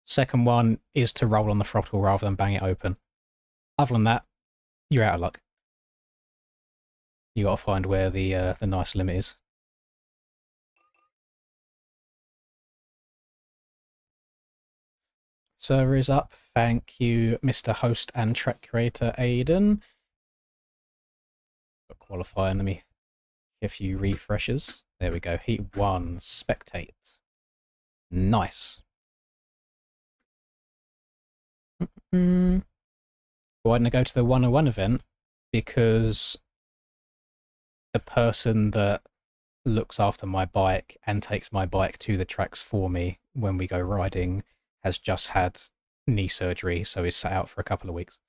Second one is to roll on the throttle rather than bang it open. Other than that, you're out of luck. You got to find where the nice limit is. Server is up. Thank you, Mr. Host and Track Creator Aiden. Got qualifying. Let me get a few refreshes. There we go. Heat 1. Spectate. Nice. Why didn't I go to the 101 event? Because the person that looks after my bike and takes my bike to the tracks for me when we go riding has just had knee surgery, so he's sat out for a couple of weeks.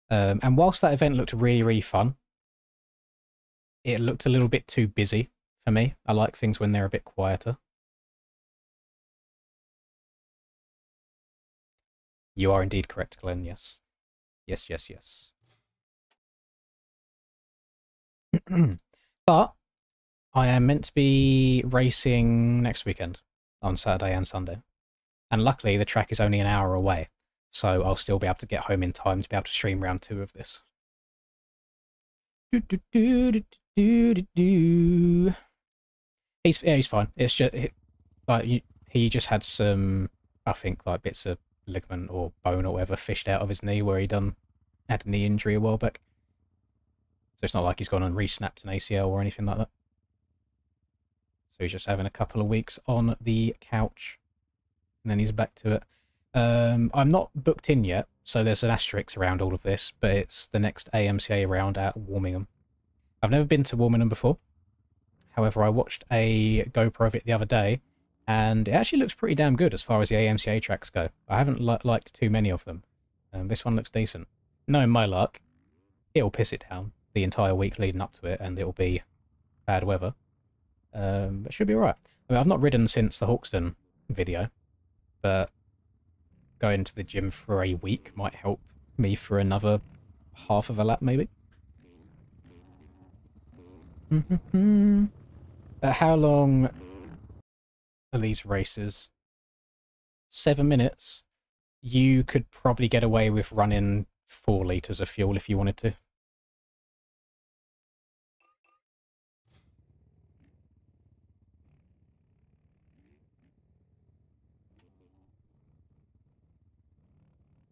And whilst that event looked really, really fun, it looked a little bit too busy for me. I like things when they're a bit quieter. You are indeed correct, Glenn, yes. Yes, yes, yes. But I am meant to be racing next weekend on Saturday and Sunday. And luckily the track is only an hour away, so I'll still be able to get home in time to be able to stream round 2 of this. He's fine. It's just like he just had some, I think, like bits of ligament or bone or whatever fished out of his knee where he had a knee injury a while back. So it's not like he's gone and re-snapped an ACL or anything like that. So he's just having a couple of weeks on the couch, and then he's back to it. I'm not booked in yet, so there's an asterisk around all of this, but it's the next AMCA round at Warmingham. I've never been to Warmingham before. However, I watched a GoPro of it the other day, and it actually looks pretty damn good as far as the AMCA tracks go. I haven't liked too many of them. This one looks decent. Knowing my luck, it'll piss it down the entire week leading up to it, and it'll be bad weather. It should be alright. I mean, I've not ridden since the Hawkston video, but going to the gym for a week might help me for another half of a lap, maybe. How long are these races? 7 minutes. You could probably get away with running 4 litres of fuel if you wanted to.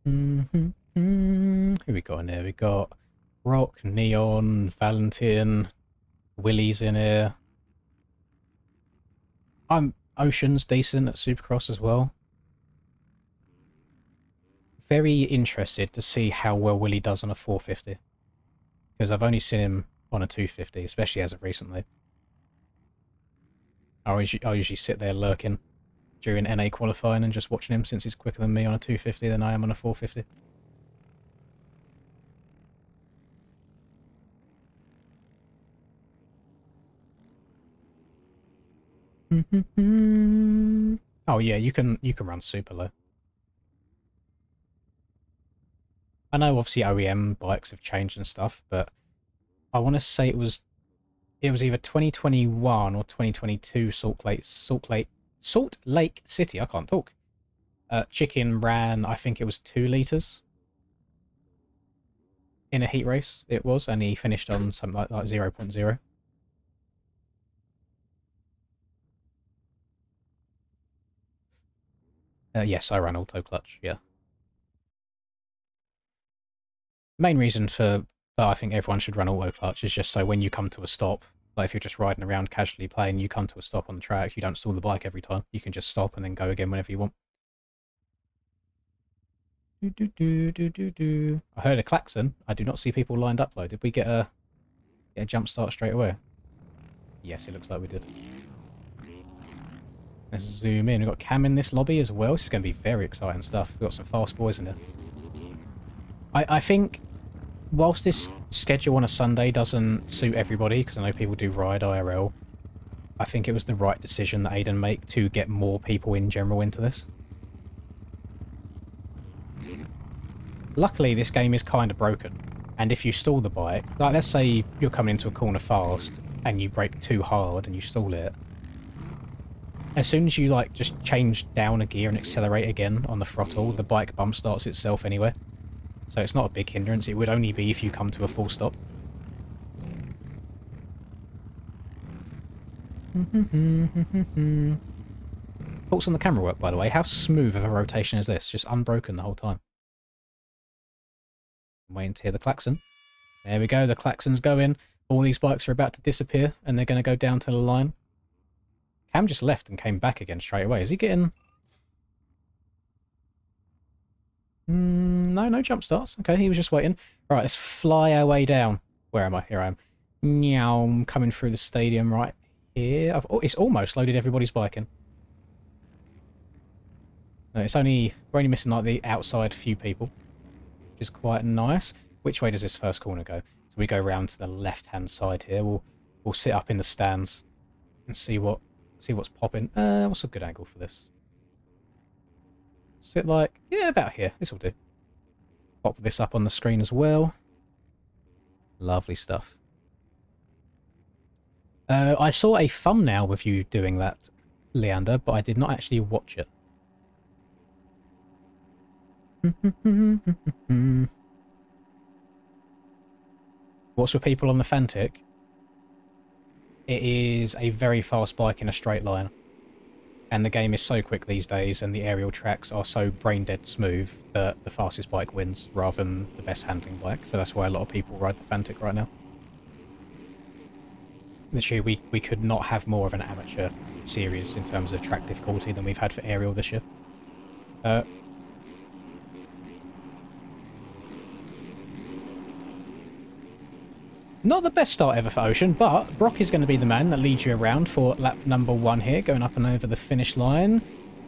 Who we got in there? We got Rock, Neon, Valentin, Willie's in here. Ocean's decent at Supercross as well. Very interested to see how well Willie does on a 450. Because I've only seen him on a 250, especially as of recently. I'll usually sit there lurking during NA qualifying and just watching him, since he's quicker than me on a 250 than I am on a 450. Oh yeah, you can run super low. I know obviously OEM bikes have changed and stuff, but I want to say it was either 2021 or 2022 Salt Lake City. I can't talk. Chicken ran, I think it was 2 litres in a heat race. It was, and he finished on something like 0.0. Yes, I ran auto clutch. Yeah. Main reason for that I think everyone should run auto clutch is just so when you come to a stop, Like if you're just riding around casually playing, you come to a stop on the track, you don't stall the bike every time. You can just stop and then go again whenever you want. I heard a klaxon. I do not see people lined up though. Did we get a jump start straight away? Yes, it looks like we did. Let's zoom in. We've got Cam in this lobby as well. This is going to be very exciting stuff. We've got some fast boys in there. I think whilst this schedule on a Sunday doesn't suit everybody, because I know people do ride IRL, I think it was the right decision that Aiden made to get more people in general into this. Luckily, this game is kind of broken, and if you stall the bike, like let's say you're coming into a corner fast and you brake too hard and you stall it, as soon as you like just change down a gear and accelerate again on the throttle, the bike bump starts itself anyway. So it's not a big hindrance. It would only be if you come to a full stop. Thoughts on the camera work, by the way. How smooth of a rotation is this? Just unbroken the whole time. I'm waiting to hear the klaxon. There we go. The klaxon's going. All these bikes are about to disappear, and they're going to go down to the line. Cam just left and came back again straight away. Is he getting... No, no jump starts. Okay, he was just waiting. Right, let's fly our way down. Where am I? Here I am. Meow, I'm coming through the stadium right here. It's almost loaded everybody's bike in. No, we're only missing like the outside few people, which is quite nice. Which way does this first corner go? So we go round to the left-hand side here. We'll sit up in the stands and see what's popping. What's a good angle for this? Sit like, yeah, about here. This will do. Pop this up on the screen as well. Lovely stuff. I saw a thumbnail with you doing that, Leander, but I did not actually watch it. What's with people on the Fantic? It is a very fast bike in a straight line. And the game is so quick these days, and the aerial tracks are so brain-dead smooth that the fastest bike wins, rather than the best handling bike. So that's why a lot of people ride the Fantic right now. Literally, we could not have more of an amateur series in terms of track difficulty than we've had for aerial this year. Not the best start ever for Ocean, but Brock is going to be the man that leads you around for lap number 1 here, going up and over the finish line.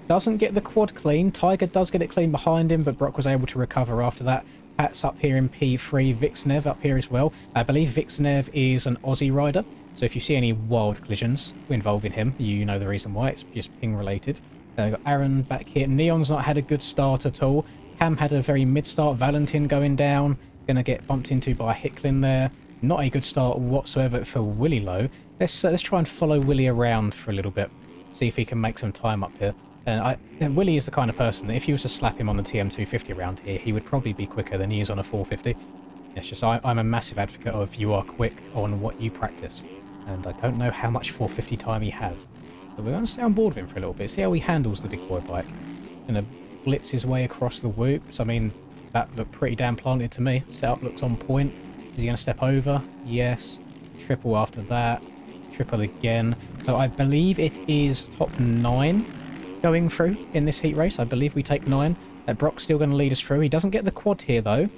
Doesn't get the quad clean. Tiger does get it clean behind him, but Brock was able to recover after that. Pat's up here in P3, Vixnev up here as well. I believe Vixnev is an Aussie rider, so if you see any wild collisions involving him, you know the reason why. It's just ping related. We've got Aaron back here. Neon's not had a good start at all. Cam had a very mid-start. Valentin going down. Going to get bumped into by Hicklin there. Not a good start whatsoever for Willie Lowe. Let's try and follow Willie around for a little bit. See if he can make some time up here. And Willie is the kind of person that if you was to slap him on the TM250 around here, he would probably be quicker than he is on a 450. It's just I'm a massive advocate of you are quick on what you practice. And I don't know how much 450 time he has. So we're going to stay on board with him for a little bit. See how he handles the big boy bike. Going to blitz his way across the whoops. I mean, that looked pretty damn planted to me. Setup looks on point. Is he going to step over? Yes. Triple after that. Triple again. So I believe it is top 9 going through in this heat race. I believe we take 9. Brock's still going to lead us through. He doesn't get the quad here, though.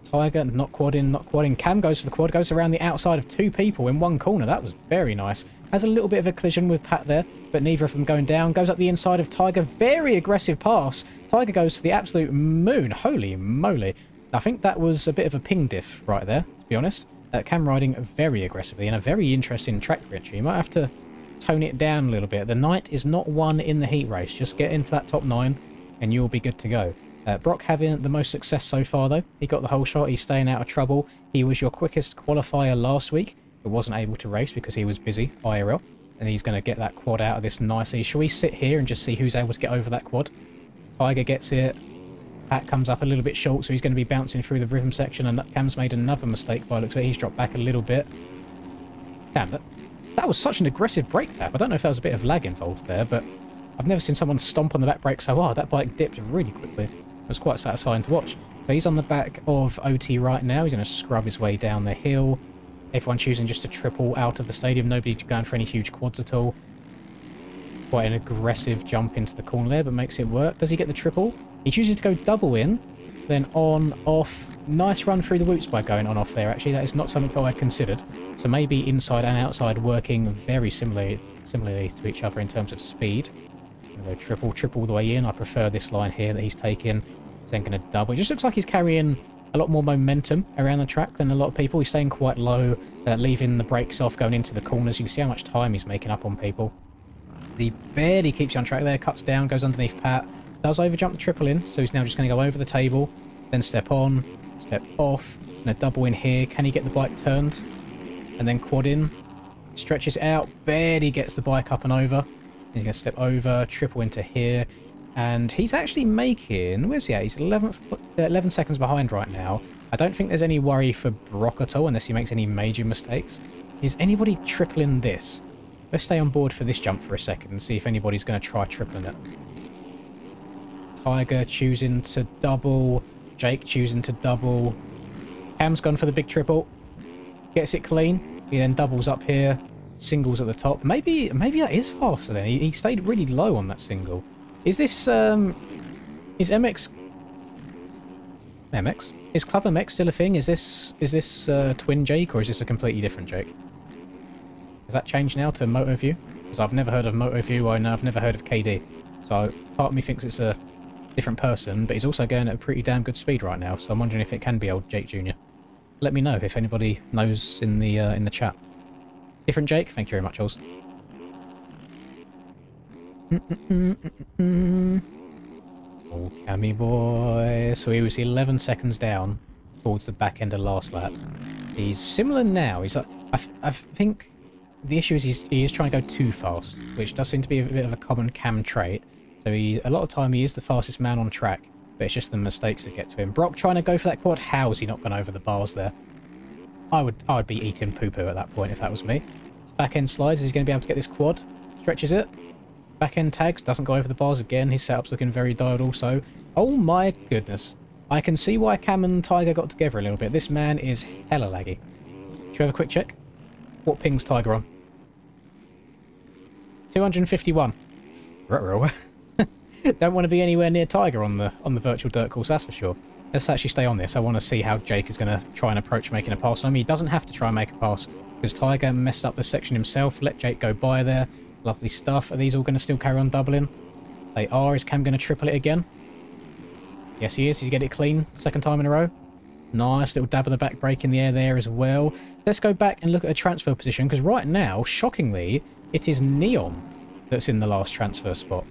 Tiger, not quadding, not quadding. Cam goes for the quad. Goes around the outside of 2 people in one corner. That was very nice. Has a little bit of a collision with Pat there, but neither of them going down. Goes up the inside of Tiger. Very aggressive pass. Tiger goes to the absolute moon. Holy moly. I think that was a bit of a ping diff right there, to be honest. Cam riding very aggressively and a very interesting track entry. You might have to tone it down a little bit. The night is not won in the heat race. Just get into that top 9 and you'll be good to go. Brock having the most success so far, though. He got the whole shot. He's staying out of trouble. He was your quickest qualifier last week, but wasn't able to race because he was busy IRL. And he's going to get that quad out of this nicely. Shall we sit here and just see who's able to get over that quad? Tiger gets it. Pat comes up a little bit short, so he's going to be bouncing through the rhythm section, and Cam's made another mistake by the looks of it. He's dropped back a little bit. Cam, that was such an aggressive brake tap. I don't know if there was a bit of lag involved there, but I've never seen someone stomp on the back brake so hard. That bike dipped really quickly. It was quite satisfying to watch. So he's on the back of OT right now. He's going to scrub his way down the hill. Everyone choosing just to triple out of the stadium. Nobody going for any huge quads at all. Quite an aggressive jump into the corner there, but makes it work. Does he get the triple? He chooses to go double in, then on, off. Nice run through the whoops by going on, off there, actually. That is not something that I'd considered. So maybe inside and outside working very similarly to each other in terms of speed. Go triple all the way in. I prefer this line here that he's taking. He's then going to double. It just looks like he's carrying a lot more momentum around the track than a lot of people. He's staying quite low, leaving the brakes off, going into the corners. You can see how much time he's making up on people. He barely keeps you on track there, cuts down, goes underneath Pat. Does overjump the triple in, so he's now just going to go over the table, then step on, step off, and a double in here. Can he get the bike turned? And then quad in. Stretches out, barely gets the bike up and over. He's going to step over, triple into here. And he's actually making... Where's he at? He's 11 seconds behind right now. I don't think there's any worry for Brock at all, unless he makes any major mistakes. Is anybody tripling this? Let's stay on board for this jump for a second and see if anybody's going to try tripling it. Tiger choosing to double. Jake choosing to double. Cam's gone for the big triple. Gets it clean. He then doubles up here. Singles at the top. Maybe that is faster then. He stayed really low on that single. Is this, is MX... MX? Is Club MX still a thing? Is this twin Jake, or is this a completely different Jake? Has that changed now to MotoView? Because I've never heard of MotoView, and I've never heard of KD. So part of me thinks it's a different person, but he's also going at a pretty damn good speed right now. So I'm wondering if it can be old Jake Jr. Let me know if anybody knows in the chat. Different Jake? Thank you very much, Oz. Oh, Cammy boy. So he was 11 seconds down towards the back end of last lap. He's similar now. He's like, I think the issue is he is trying to go too fast, which does seem to be a bit of a common Cam trait. So a lot of time he is the fastest man on track, but it's just the mistakes that get to him. Brock trying to go for that quad. How is he not gone over the bars there? I would be eating poo-poo at that point if that was me. Back end slides. Is he going to be able to get this quad? Stretches it. Back end tags. Doesn't go over the bars again. His setup's looking very dialed also. Oh my goodness. I can see why Cam and Tiger got together a little bit. This man is hella laggy. Should we have a quick check? What ping's Tiger on? 251. Ruh-roh. Don't want to be anywhere near Tiger on the virtual dirt course, that's for sure. Let's actually stay on this. I want to see how Jake is going to try and approach making a pass. I mean, he doesn't have to try and make a pass because Tiger messed up the section himself. Let Jake go by there. Lovely stuff. Are these all going to still carry on doubling? They are. Is Cam going to triple it again? Yes, he is. He's getting it clean. Second time in a row. Nice little dab of the back brake in the air there as well. Let's go back and look at a transfer position because right now, shockingly, it is Neon that's in the last transfer spot.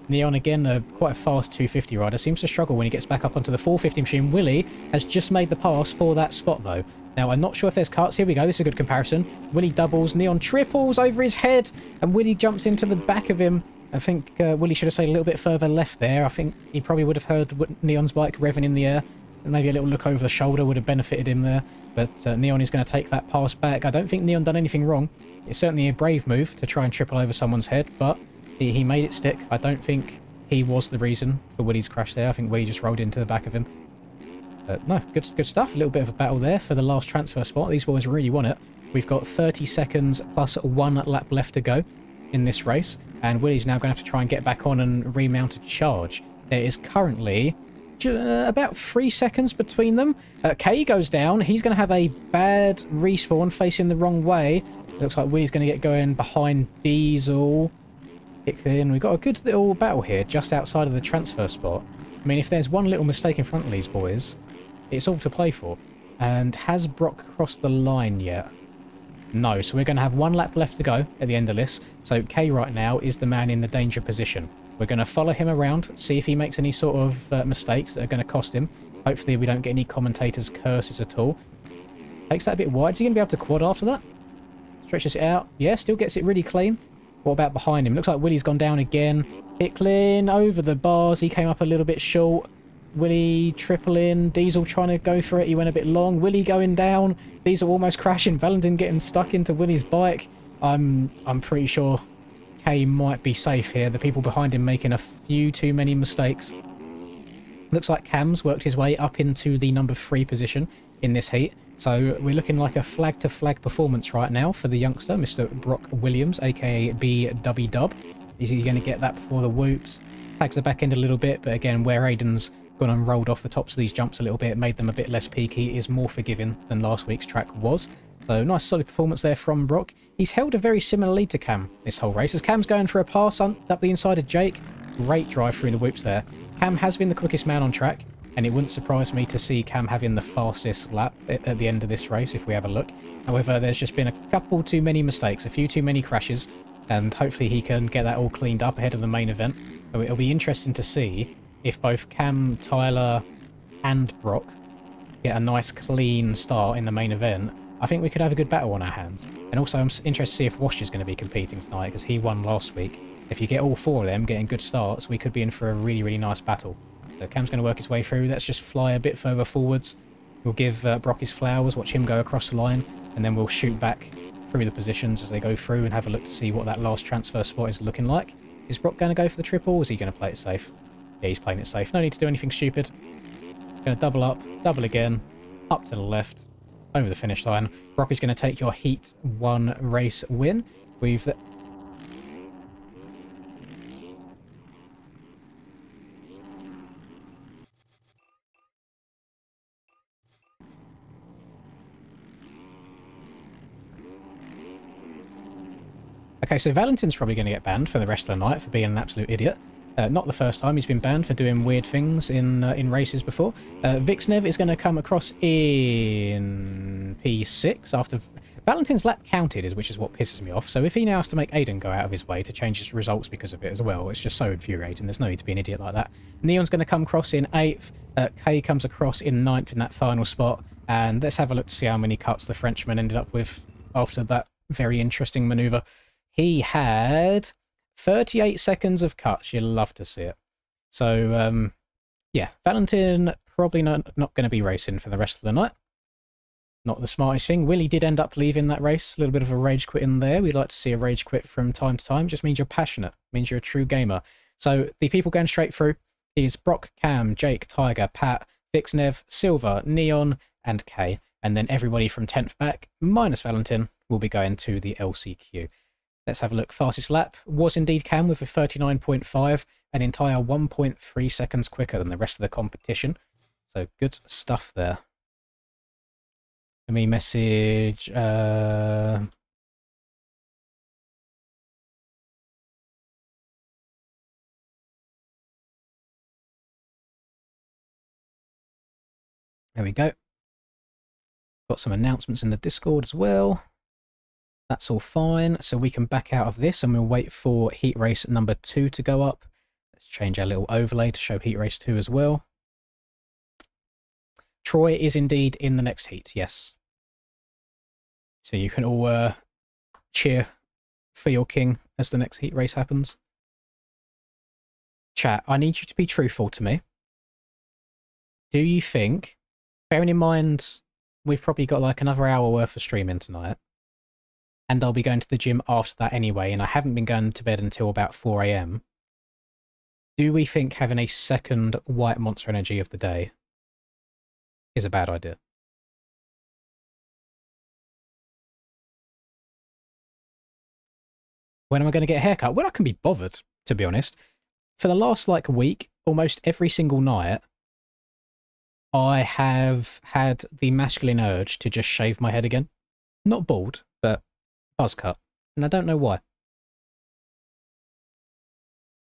Neon, again, quite a fast 250 rider, seems to struggle when he gets back up onto the 450 machine. Willie has just made the pass for that spot, though. Now, I'm not sure if there's cuts. Here we go. This is a good comparison. Willie doubles. Neon triples over his head, and Willie jumps into the back of him. I think Willie should have stayed a little bit further left there. I think he probably would have heard Neon's bike revving in the air. And maybe a little look over the shoulder would have benefited him there. But Neon is going to take that pass back. I don't think Neon done anything wrong. It's certainly a brave move to try and triple over someone's head, but he made it stick. I don't think he was the reason for Willie's crash there. I think Willie just rolled into the back of him. But no, good stuff. A little bit of a battle there for the last transfer spot. These boys really want it. We've got 30 seconds plus 1 lap left to go in this race. And Willie's now going to have to try and get back on and remount a charge. There is currently about 3 seconds between them. K goes down. He's going to have a bad respawn facing the wrong way. Looks like Willie's going to get going behind Diesel. We've got a good little battle here just outside of the transfer spot. I mean, if there's one little mistake in front of these boys, it's all to play for. And has Brock crossed the line yet? No, so we're going to have 1 lap left to go at the end of this. So K right now is the man in the danger position. We're going to follow him around, see if he makes any sort of mistakes that are going to cost him. Hopefully we don't get any commentators' curses at all. Takes that a bit wide. Is he going to be able to quad after that? Stretches it out. Yeah, still gets it really clean. What about behind him? Looks like Willie's gone down again. Hit clean over the bars. He came up a little bit short. Willie triple in. Diesel trying to go for it. He went a bit long. Willie going down. Diesel almost crashing. Valentin getting stuck into Willie's bike. I'm pretty sure K might be safe here. The people behind him making a few too many mistakes. Looks like Cam's worked his way up into the number 3 position in this heat. So we're looking like a flag-to-flag performance right now for the youngster, Mr. Brock Williams, aka BW Dub. Is he going to get that before the whoops? Tags the back end a little bit, but again, where Aiden's gone and rolled off the tops of these jumps a little bit, made them a bit less peaky, is more forgiving than last week's track was. So nice solid performance there from Brock. He's held a very similar lead to Cam this whole race, as Cam's going for a pass up the inside of Jake. Great drive through the whoops there. Cam has been the quickest man on track, and it wouldn't surprise me to see Cam having the fastest lap at the end of this race if we have a look. However, there's just been a couple too many mistakes, a few too many crashes, and hopefully he can get that all cleaned up ahead of the main event. So it'll be interesting to see if both Cam, Tyler, and Brock get a nice clean start in the main event. I think we could have a good battle on our hands. And also I'm interested to see if Wash is going to be competing tonight, because he won last week. If you get all four of them getting good starts, we could be in for a really, really nice battle. So Cam's going to work his way through. Let's just fly a bit further forwards. We'll give Brock his flowers, watch him go across the line, and then we'll shoot back through the positions as they go through and have a look to see what that last transfer spot is looking like. Is Brock going to go for the triple, or is he going to play it safe? Yeah, he's playing it safe. No need to do anything stupid. Going to double up, double again, up to the left, over the finish line. Brock is going to take your Heat 1 race win. We've... Okay, so Valentin's probably going to get banned for the rest of the night for being an absolute idiot. Not the first time he's been banned for doing weird things in races before. Vixnev is going to come across in P6 after... Valentin's lap counted, which is what pisses me off. So if he now has to make Aiden go out of his way to change his results because of it as well, it's just so infuriating. There's no need to be an idiot like that. Neon's going to come across in 8th. Kay comes across in 9th in that final spot. And let's have a look to see how many cuts the Frenchman ended up with after that very interesting manoeuvre. He had 38 seconds of cuts. You'll love to see it. So, yeah, Valentin probably not going to be racing for the rest of the night. Not the smartest thing. Willie did end up leaving that race. A little bit of a rage quit in there. We'd like to see a rage quit from time to time. Just means you're passionate. Means you're a true gamer. So the people going straight through is Brock, Cam, Jake, Tiger, Pat, Vixnev, Silver, Neon, and Kay. And then everybody from 10th back, minus Valentin, will be going to the LCQ. Let's have a look. Fastest lap was indeed Cam with a 39.5, an entire 1.3 seconds quicker than the rest of the competition. So good stuff there. Let me message... There we go. Got some announcements in the Discord as well. That's all fine. So we can back out of this and we'll wait for heat race number 2 to go up. Let's change our little overlay to show heat race 2 as well. Troy is indeed in the next heat, yes. So you can all cheer for your king as the next heat race happens. Chat, I need you to be truthful to me. Do you think, bearing in mind we've probably got like another hour worth of streaming tonight, and I'll be going to the gym after that anyway, and I haven't been going to bed until about 4 AM. Do we think having a second white Monster Energy of the day is a bad idea? When am I going to get a haircut? Well, I can be bothered, to be honest. For the last, like, week, almost every single night, I have had the masculine urge to just shave my head again. Not bald, but buzz cut. And I don't know why.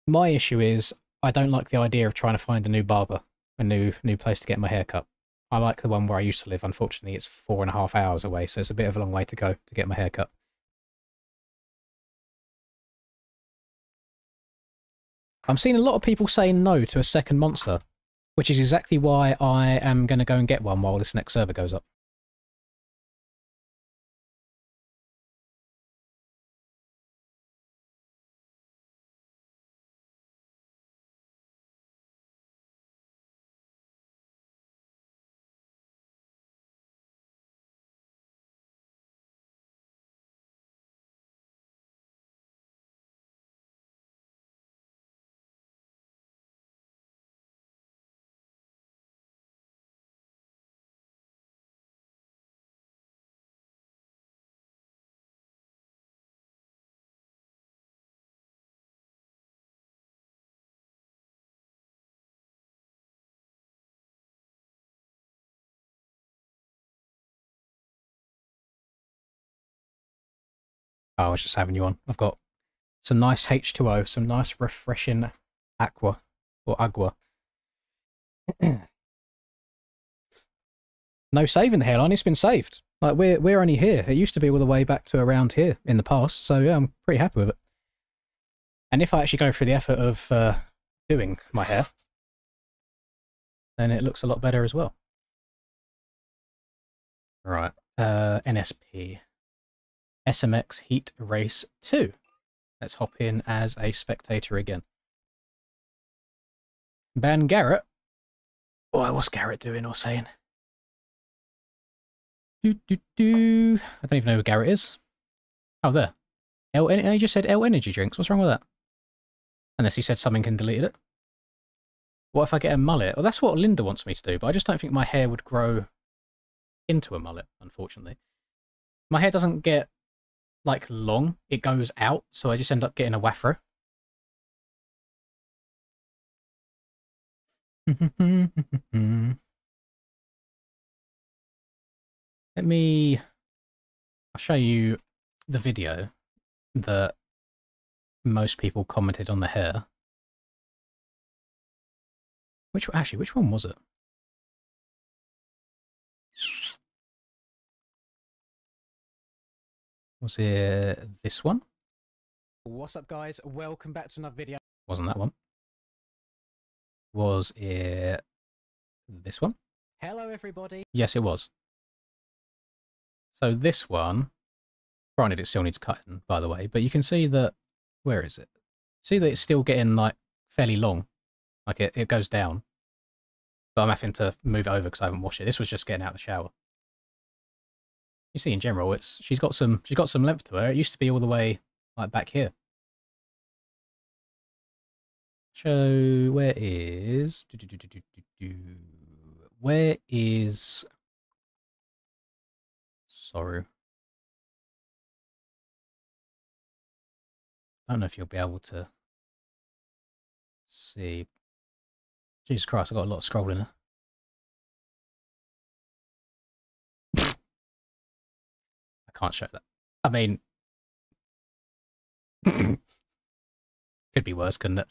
My issue is I don't like the idea of trying to find a new barber, a new place to get my hair cut. I like the one where I used to live. Unfortunately, it's 4.5 hours away, so it's a bit of a long way to go to get my hair cut. I'm seeing a lot of people saying no to a second monster, which is exactly why I am going to go and get one while this next server goes up. Oh, I was just having you on. I've got some nice H2O, some nice refreshing aqua or agua. No saving the hairline, it's been saved. Like we're only here. It used to be all the way back to around here in the past, so yeah, I'm pretty happy with it. And if I actually go through the effort of doing my hair, then it looks a lot better as well. Right, NSP. SMX Heat Race 2. Let's hop in as a spectator again. Ban Garrett. Oh, what's Garrett doing or saying? I don't even know who Garrett is. Oh, there. He just said L Energy Drinks. What's wrong with that? Unless he said something and deleted it. What if I get a mullet? Well, that's what Linda wants me to do, but I just don't think my hair would grow into a mullet, unfortunately. My hair doesn't get, like, long. It goes out, so I just end up getting a wafro. I'll show you the video that most people commented on the hair. Which one was it? Was it this one? What's up, guys? Welcome back to another video. Wasn't that one? Was it this one? Hello, everybody. Yes, it was. So this one, granted, it still needs cutting, by the way, but you can see that, where is it? See that it's still getting, like, fairly long. Like, it goes down. But I'm having to move it over because I haven't washed it. This was just getting out of the shower. You see, in general, she's got some length to her. It used to be all the way, like, back here. So, where is... Where is... Sorry. I don't know if you'll be able to see. Jesus Christ, I've got a lot of scrolling there. I can't show that. I mean, could be worse, couldn't it?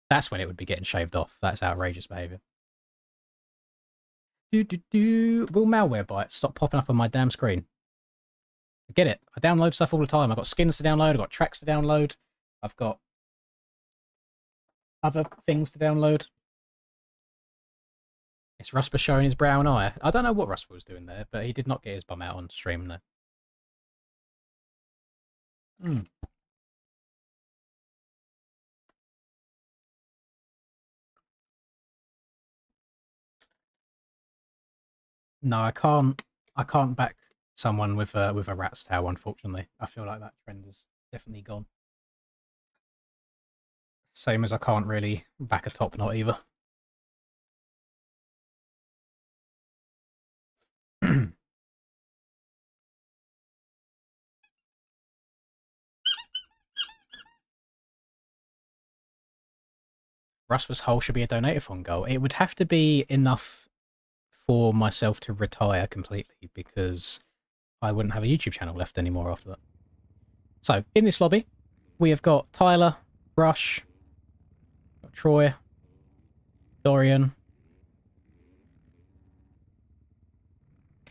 That's when it would be getting shaved off. That's outrageous behaviour. Will malware bites stop popping up on my damn screen? I get it. I download stuff all the time. I've got skins to download. I've got tracks to download. I've got other things to download. It's Rusper showing his brown eye. I don't know what Rusper was doing there, but he did not get his bum out on stream there. No, I can't back someone with a rat's tail, unfortunately. I feel like that trend is definitely gone. Same as I can't really back a top knot either. Rusper's hole should be a donator-thon goal. It would have to be enough for myself to retire completely because I wouldn't have a YouTube channel left anymore after that. So, in this lobby, we have got Tyler, Rush, got Troy, Dorian,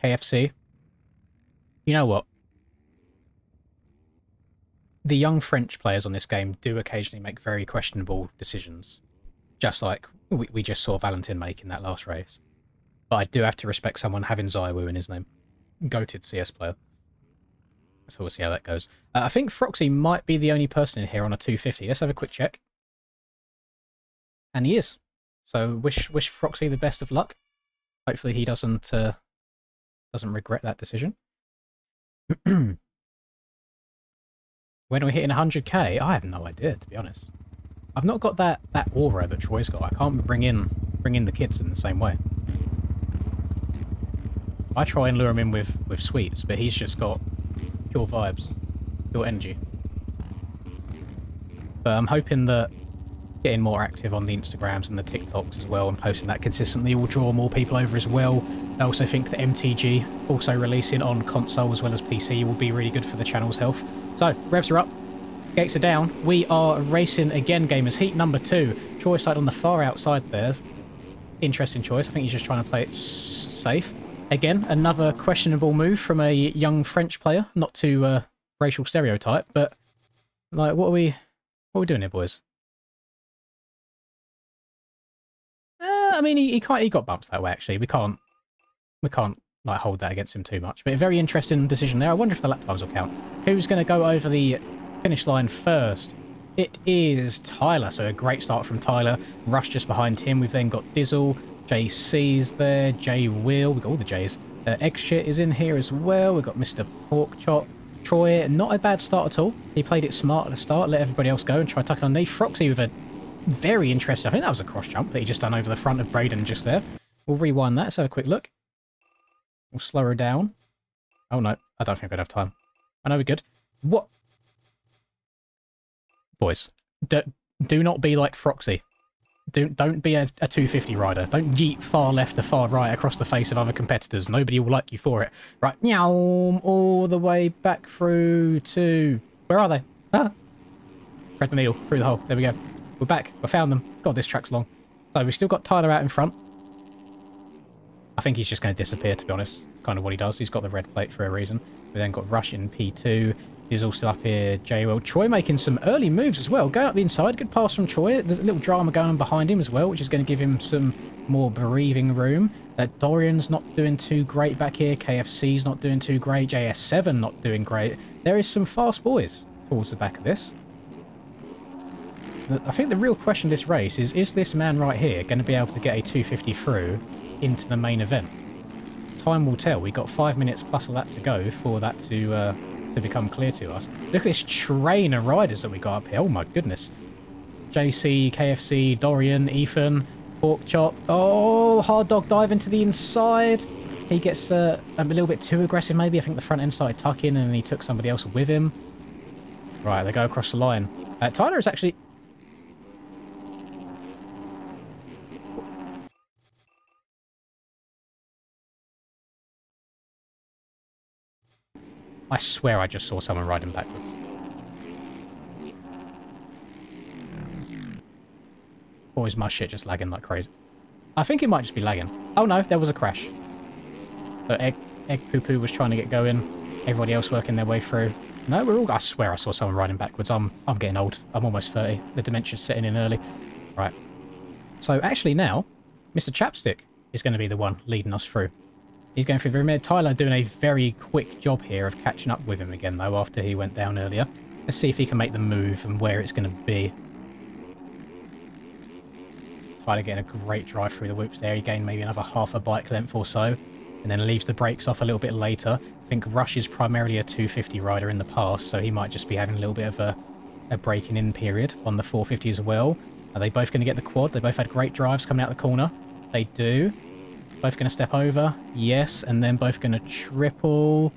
KFC. You know what? The young French players on this game do occasionally make very questionable decisions. Just like we just saw Valentin make in that last race. But I do have to respect someone having Zywoo in his name. Goated CS player. So we'll see how that goes. I think Froxy might be the only person in here on a 250. Let's have a quick check. And he is. So wish Froxy the best of luck. Hopefully he doesn't regret that decision. When are we hitting 100k? I have no idea, to be honest. I've not got that aura that Troy's got. I can't bring in the kids in the same way. I try and lure him in with sweets, but he's just got pure vibes, pure energy. But I'm hoping that getting more active on the Instagrams and the TikToks as well, and posting that consistently will draw more people over as well. I also think that MTG also releasing on console as well as PC will be really good for the channel's health. So, revs are up, gates are down. We are racing again, gamers. Heat number 2. Troy side on the far outside there. Interesting choice. I think he's just trying to play it safe. Again, another questionable move from a young French player. Not to racial stereotype, but like, what are we doing here, boys? I mean, he got bumps that way. Actually, we can't like hold that against him too much. But a very interesting decision there. I wonder if the lap times will count. Who's going to go over the finish line first? It is Tyler. So a great start from Tyler. Rush just behind him. We've then got Dizzle. JC's there. J Will. We've got all the J's. X-Shit is in here as well. We've got Mr. Porkchop. Troy, not a bad start at all. He played it smart at the start, let everybody else go and try to tuck it underneath. Froxy with a very interesting, I think that was a cross jump that he just done over the front of Braden just there. We'll rewind that, let's have a quick look. We'll slow her down. Oh no, I don't think I'm going to have time. I know we're good. What? Boys, do not be like Froxy. Don't be a 250 rider. Don't yeet far left to far right across the face of other competitors. Nobody will like you for it. Right, meow, all the way back through to... Where are they? Ah! Thread the needle through the hole. There we go. We're back. We found them. God, this track's long. So we've still got Tyler out in front. I think he's just going to disappear, to be honest. It's kind of what he does. He's got the red plate for a reason. We then got Rush in P2. Dizzle still up here. J-Will. Troy making some early moves as well. Going up the inside. Good pass from Troy. There's a little drama going on behind him as well, which is going to give him some more breathing room. Dorian's not doing too great back here. KFC's not doing too great. JS7 not doing great. There is some fast boys towards the back of this. I think the real question of this race is this man right here going to be able to get a 250 through into the main event? Time will tell. We've got 5 minutes plus a lap to go for that to become clear to us. Look at this train of riders that we got up here. Oh my goodness. JC, KFC, Dorian, Ethan, Porkchop. Oh, hard dog dive into the inside. He gets a little bit too aggressive maybe. I think the front end started tucking and he took somebody else with him. Right, they go across the line. Tyler is actually... I swear I just saw someone riding backwards. Or is my shit just lagging like crazy? I think it might just be lagging. Oh no, there was a crash. So Egg Poo Poo was trying to get going. Everybody else working their way through. No, we're all... I swear I saw someone riding backwards. I'm getting old. I'm almost 30. The dementia's setting in early. Right. So actually now, Mr. Chapstick is going to be the one leading us through. He's going through the room. Tyler doing a very quick job here of catching up with him again, though, after he went down earlier. Let's see if he can make the move and where it's going to be. Tyler getting a great drive through the whoops there. He gained maybe another half a bike length or so, and then leaves the brakes off a little bit later. I think Rush is primarily a 250 rider in the past, so he might just be having a little bit of a breaking in period on the 450 as well. Are they both going to get the quad? They both had great drives coming out the corner. They do. Both going to step over. Yes. And then both going to triple.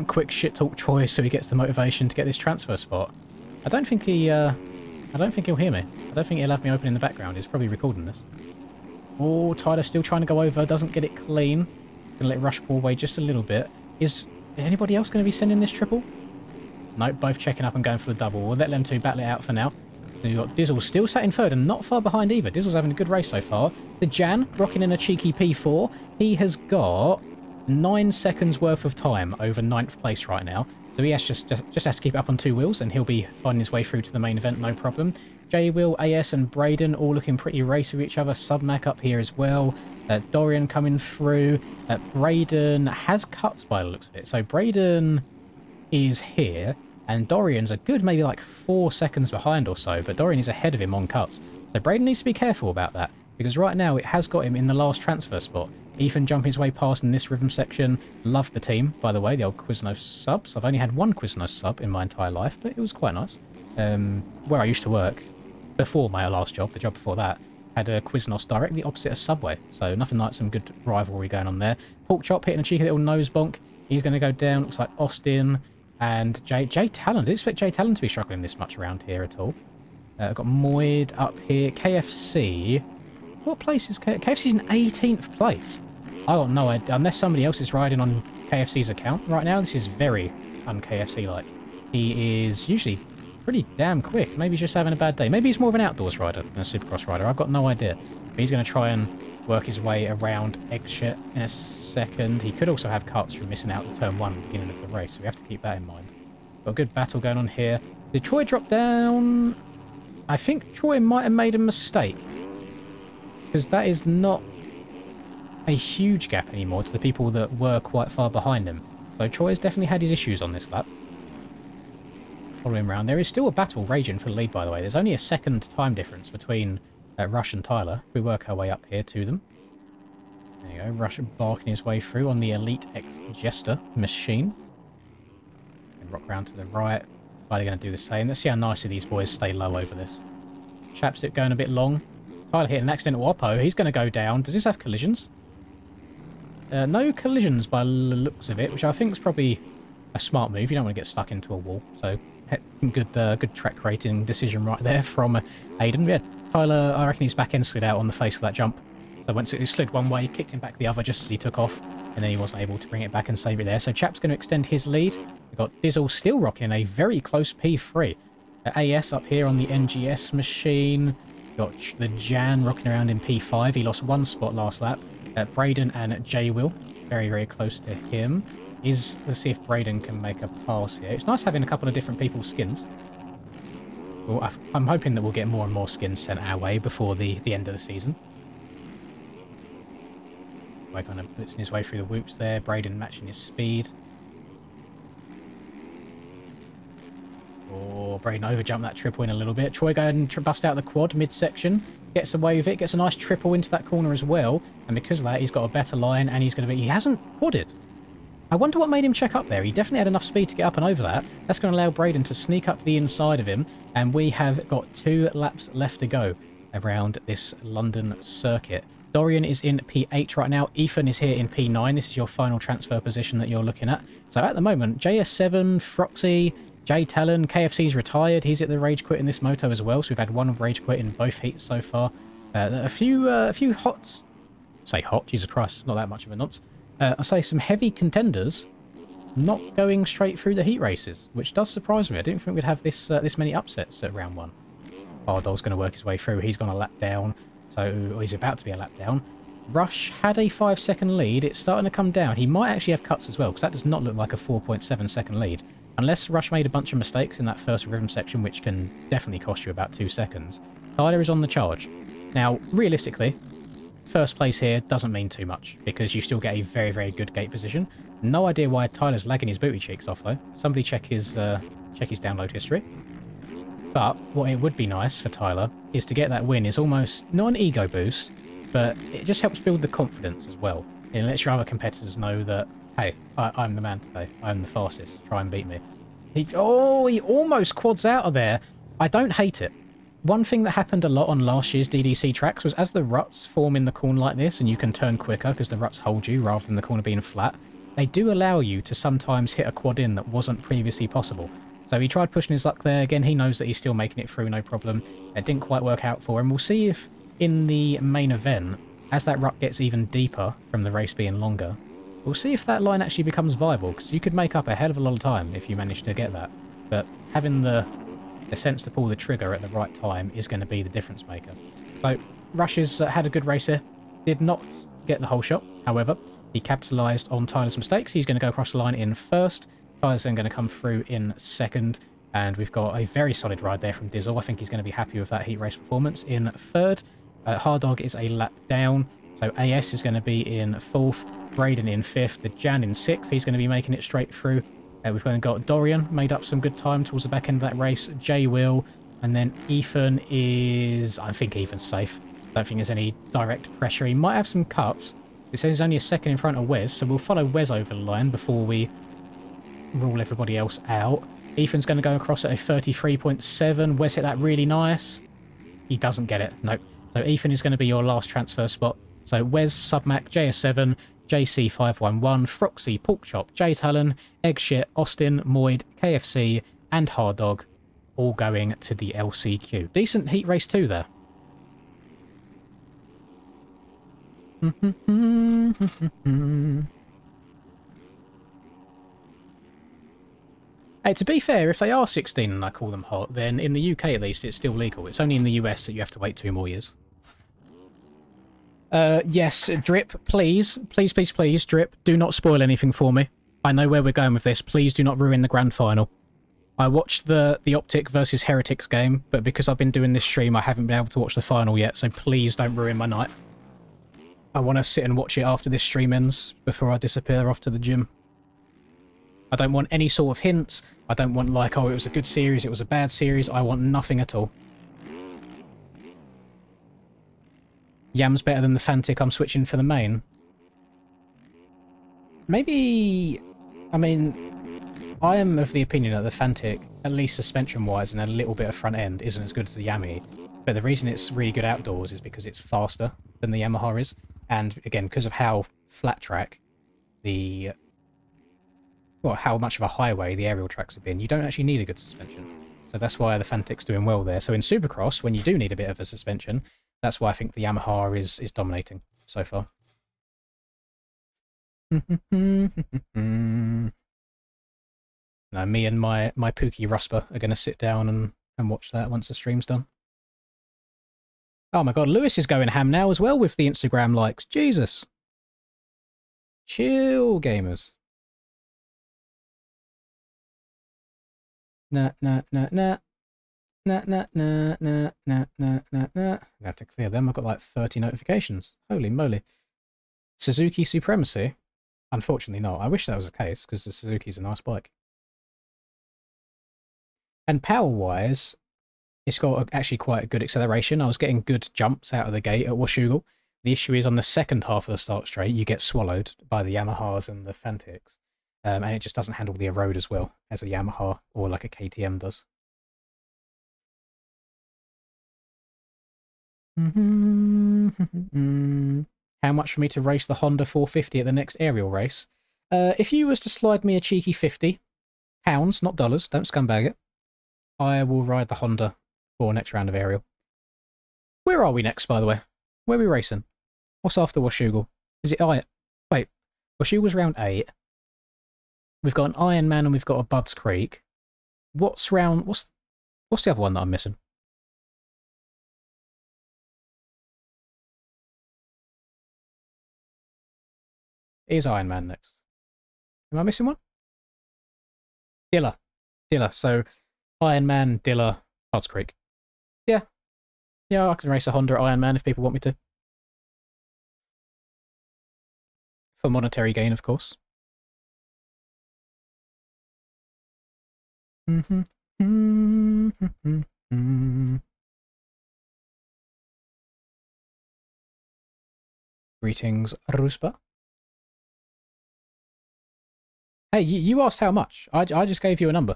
Quick shit talk Troy so he gets the motivation to get this transfer spot. I don't think he... I don't think he'll hear me. I don't think he'll have me open in the background. He's probably recording this. Oh, Tyler still trying to go over. Doesn't get it clean. He's going to let Rush pull away just a little bit. Is anybody else going to be sending this triple? Nope, both checking up and going for the double. We'll let them two battle it out for now. So you've got Dizzle still sat in third and not far behind either. Dizzle's having a good race so far. The Jan rocking in a cheeky P4. He has got 9 seconds worth of time over 9th place right now. So he has just has to keep it up on 2 wheels and he'll be finding his way through to the main event, no problem. J Will, AS and Braden all looking pretty racy with each other. Submac up here as well. Dorian coming through. Braden has cuts by the looks of it. So Braden is here. And Dorian's a good maybe like 4 seconds behind or so, but Dorian is ahead of him on cuts. So Braden needs to be careful about that, because right now it has got him in the last transfer spot. Ethan jumping his way past in this rhythm section. Love the team, by the way, the old Quiznos subs. I've only had 1 Quiznos sub in my entire life, but it was quite nice. Where I used to work, before my last job, the job before that, had a Quiznos directly opposite a Subway. So nothing like some good rivalry going on there. Porkchop hitting a cheeky little nose bonk. He's going to go down. Looks like Austin... And Jay Talon. I didn't expect Jay Talon to be struggling this much around here at all. I've got Moyd up here. KFC. What place is KFC's in 18th place? I got no idea. Unless somebody else is riding on KFC's account right now. This is very un-KFC-like. He is usually pretty damn quick. Maybe he's just having a bad day. Maybe he's more of an outdoors rider than a supercross rider. I've got no idea. But he's going to try and work his way around Eggshit in a second. He could also have cuts from missing out in turn 1 at the beginning of the race, so we have to keep that in mind. Got a good battle going on here. Did Troy drop down? I think Troy might have made a mistake, because that is not a huge gap anymore to the people that were quite far behind him. So Troy has definitely had his issues on this lap. Following around. There is still a battle raging for the lead, by the way. There's only a second time difference between Rush and Tyler. If we work our way up here to them. There you go. Rush barking his way through on the Elite X Jester machine. And rock round to the right. Are they going to do the same? Let's see how nicely these boys stay low over this. Chapstick going a bit long. Tyler hit an accidental oppo. He's going to go down. Does this have collisions? No collisions by the looks of it, which I think is probably a smart move. You don't want to get stuck into a wall. So good track rating decision right there from Aiden. Yeah, Tyler, I reckon his back end slid out on the face of that jump. So once it slid one way, kicked him back the other just as he took off, and then he wasn't able to bring it back and save it there. So Chap's going to extend his lead. We've got Dizzle still rocking a very close P3. AS up here on the NGS machine. Got the Jan rocking around in P5. He lost one spot last lap. Braden and J Will, very, very close to him. Let's see if Braden can make a pass here. It's nice having a couple of different people's skins. Well, I'm hoping that we'll get more and more skins sent our way before the end of the season. We're kind of blitzing his way through the whoops there. Braden matching his speed. Oh, Braden overjumped that triple in a little bit. Troy going to bust out the quad midsection. Gets away with it. Gets a nice triple into that corner as well. And because of that, he's got a better line and he's going to be... He hasn't quadded. I wonder what made him check up there. He definitely had enough speed to get up and over that. That's going to allow Braden to sneak up the inside of him. And we have got 2 laps left to go around this London circuit. Dorian is in P8 right now. Ethan is here in P9. This is your final transfer position that you're looking at. So at the moment, JS7, Froxy, Jay Talon, KFC's retired. He's at the rage quit in this moto as well. So we've had one rage quit in both heats so far. A few hot... Say hot, Jesus Christ, not that much of a nonce. I say some heavy contenders not going straight through the heat races, which does surprise me. I didn't think we'd have this many upsets at round 1. Bardol's going to work his way through. He's gone a lap down, so he's about to be a lap down. Rush had a 5-second lead. It's starting to come down. He might actually have cuts as well, because that does not look like a 4.7-second lead. Unless Rush made a bunch of mistakes in that first rhythm section, which can definitely cost you about 2 seconds. Tyler is on the charge. Now, realistically, first place here doesn't mean too much, because you still get a very, very good gate position. No idea why Tyler's lagging his booty cheeks off, though. Somebody check his download history. But what it would be nice for Tyler is to get that win is almost not an ego boost, but it just helps build the confidence as well. It lets your other competitors know that, hey, I'm the man today. I'm the fastest. Try and beat me. He almost quads out of there. I don't hate it. One thing that happened a lot on last year's DDC tracks was as the ruts form in the corner like this, and you can turn quicker because the ruts hold you rather than the corner being flat, they do allow you to sometimes hit a quad in that wasn't previously possible. So he tried pushing his luck there. Again, he knows that he's still making it through, no problem. It didn't quite work out for him. We'll see if in the main event, as that rut gets even deeper from the race being longer, we'll see if that line actually becomes viable, because you could make up a hell of a lot of time if you manage to get that. But having the sense to pull the trigger at the right time is going to be the difference maker. So Rush has had a good race here. Did not get the whole shot, however. He capitalised on Tyler's mistakes. He's going to go across the line in first. Tyler's then going to come through in second. And we've got a very solid ride there from Dizzle. I think he's going to be happy with that heat race performance. In third, Hard Dog is a lap down. So AS is going to be in fourth. Braden in fifth. The Jan in sixth. He's going to be making it straight through. We've got Dorian, made up some good time towards the back end of that race. Jay Will. And then Ethan is... I think Ethan's safe. Don't think there's any direct pressure. He might have some cuts. It says he's only a second in front of Wes, so we'll follow Wes over the line before we rule everybody else out. Ethan's going to go across at a 33.7. Wes hit that really nice. He doesn't get it. Nope. So Ethan is going to be your last transfer spot. So Wes, Submac, JS7, JC511, Froxy, Porkchop, J Talon, Eggshit, Austin, Moyd, KFC, and Hard Dog, all going to the LCQ. Decent heat race too there. Hey, to be fair, if they are 16 and I call them hot, then in the UK at least it's still legal. It's only in the US that you have to wait 2 more years. Yes, Drip, please. Please, please, please, Drip, do not spoil anything for me. I know where we're going with this. Please do not ruin the grand final. I watched the Optic versus Heretics game, but because I've been doing this stream, I haven't been able to watch the final yet, so please don't ruin my night. I want to sit and watch it after this stream ends, before I disappear off to the gym. I don't want any sort of hints. I don't want like, oh, it was a good series, it was a bad series. I want nothing at all. Yam's better than the Fantic. I'm switching for the main. Maybe... I mean, I am of the opinion that the Fantic, at least suspension-wise and a little bit of front end, isn't as good as the Yami. But the reason it's really good outdoors is because it's faster than the Yamaha is. And again, because of how flat track the... well, how much of a highway the aerial tracks have been, you don't actually need a good suspension. So that's why the Fantic's doing well there. So in Supercross, when you do need a bit of a suspension, that's why I think the Yamaha is dominating so far. Now, me and my Pookie Rusper are going to sit down and watch that once the stream's done. Oh my god, Lewis is going ham now as well with the Instagram likes. Jesus. Chill, gamers. Nah. I have to clear them. I've got like 30 notifications. Holy moly. Suzuki Supremacy? Unfortunately not. I wish that was the case, because the Suzuki's a nice bike. And power-wise, it's got actually quite a good acceleration. I was getting good jumps out of the gate at Washougal. The issue is on the second half of the start straight, you get swallowed by the Yamahas and the Fantics. And it just doesn't handle the erode as well as a Yamaha or like a KTM does. How much for me to race the Honda 450 at the next aerial race? If you was to slide me a cheeky £50, not dollars, don't scumbag it, I will ride the Honda for next round of aerial. Where are we next, by the way? Where are we racing? What's after Washougal? Is it wait, Washougal's round 8. We've got an Ironman and we've got a Budds Creek. What's the other one that I'm missing? Is Ironman next? Am I missing one? Dilla. So Ironman, Dilla, Budds Creek. Yeah. Yeah, I can race a Honda at Ironman if people want me to. For monetary gain, of course. Greetings, Ruspa. Hey, you asked how much. I just gave you a number.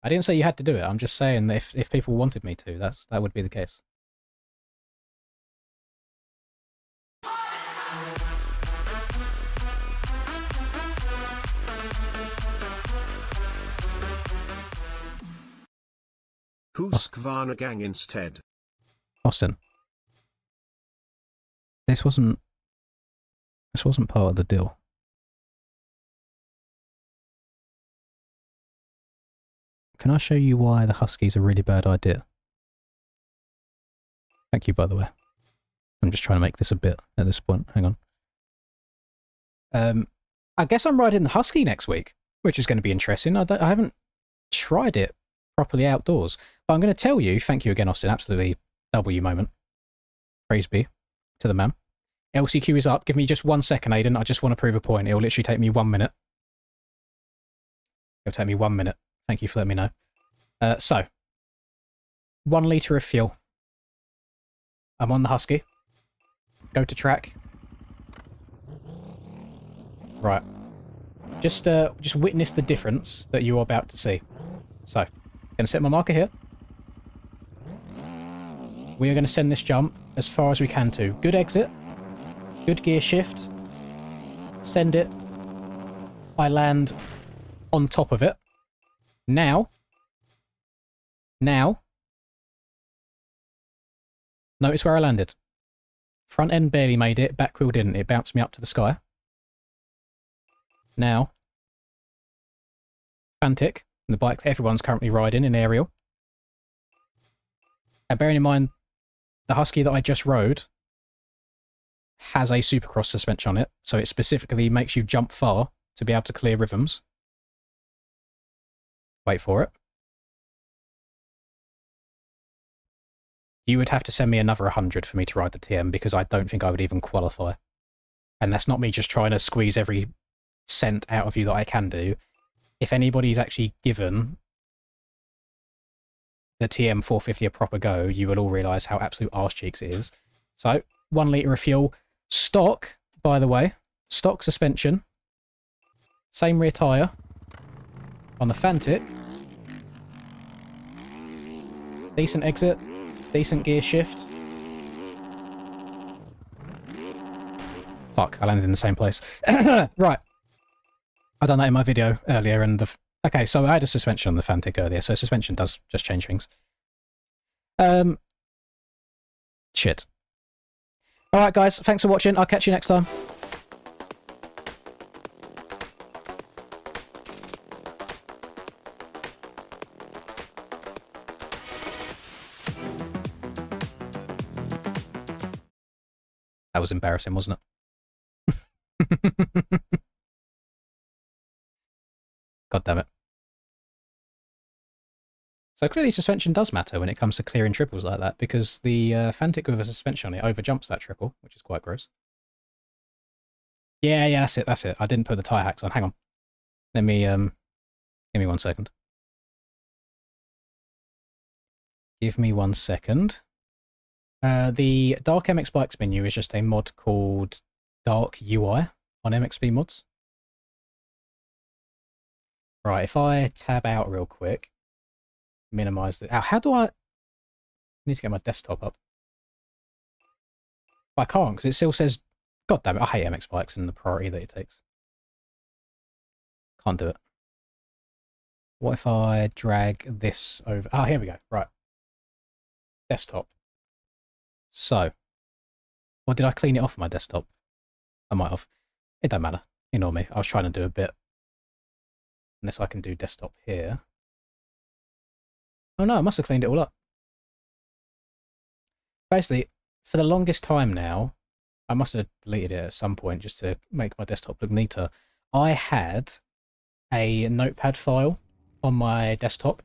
I didn't say you had to do it. I'm just saying that if people wanted me to, that would be the case. Husqvarna gang instead. Austin. This wasn't part of the deal. Can I show you why the Husky's a really bad idea? Thank you, by the way. I'm just trying to make this a bit at this point. Hang on. I guess I'm riding the Husky next week, which is going to be interesting. I haven't tried it properly outdoors, but I'm going to tell you, thank you again, Austin, absolutely W moment. Praise be to the man. LCQ is up. Give me just 1 second, Aiden. I just want to prove a point. It'll literally take me 1 minute. It'll take me 1 minute. Thank you for letting me know. So, 1 litre of fuel. I'm on the Husky. Go to track. Right. Just witness the difference that you're about to see. So, going to set my marker here. We are going to send this jump as far as we can to. Good exit. Good gear shift. Send it. I land on top of it. Now. Notice where I landed. Front end barely made it, back wheel didn't. It bounced me up to the sky. Now. Fantic, the bike that everyone's currently riding in aerial. And bearing in mind, the Husky that I just rode has a Supercross suspension on it, so it specifically makes you jump far to be able to clear rhythms. Wait for it. You would have to send me another 100 for me to ride the TM, because I don't think I would even qualify. And that's not me just trying to squeeze every cent out of you that I can do. If anybody's actually given the TM 450 a proper go, you will all realise how absolute arse cheeks it is. So, 1 litre of fuel. Stock, by the way. Stock suspension. Same rear tyre. On the Fantic. Decent exit. Decent gear shift. Fuck, I landed in the same place. Right. I done that in my video earlier, and the... Okay, so I had a suspension on the Fantic earlier, so suspension does just change things. Shit. Alright guys, thanks for watching. I'll catch you next time. That was embarrassing, wasn't it? God damn it. So clearly suspension does matter when it comes to clearing triples like that, because the Fantic with a suspension on it overjumps that triple, which is quite gross. Yeah, that's it. I didn't put the tyre hacks on. Hang on. Let me, give me 1 second. Give me 1 second. The Dark MX Bikes menu is just a mod called Dark UI on MXB mods. Right, if I tab out real quick, minimize the... How do I need to get my desktop up? I can't, because it still says... God damn it, I hate MX Bikes and the priority that it takes. Can't do it. What if I drag this over... Ah, here we go. Right. Desktop. So. Or did I clean it off my desktop? I might have. It don't matter. Ignore me. I was trying to do a bit. Unless I can do desktop here. Oh no, I must have cleaned it all up. Basically, for the longest time now, I must have deleted it at some point just to make my desktop look neater. I had a notepad file on my desktop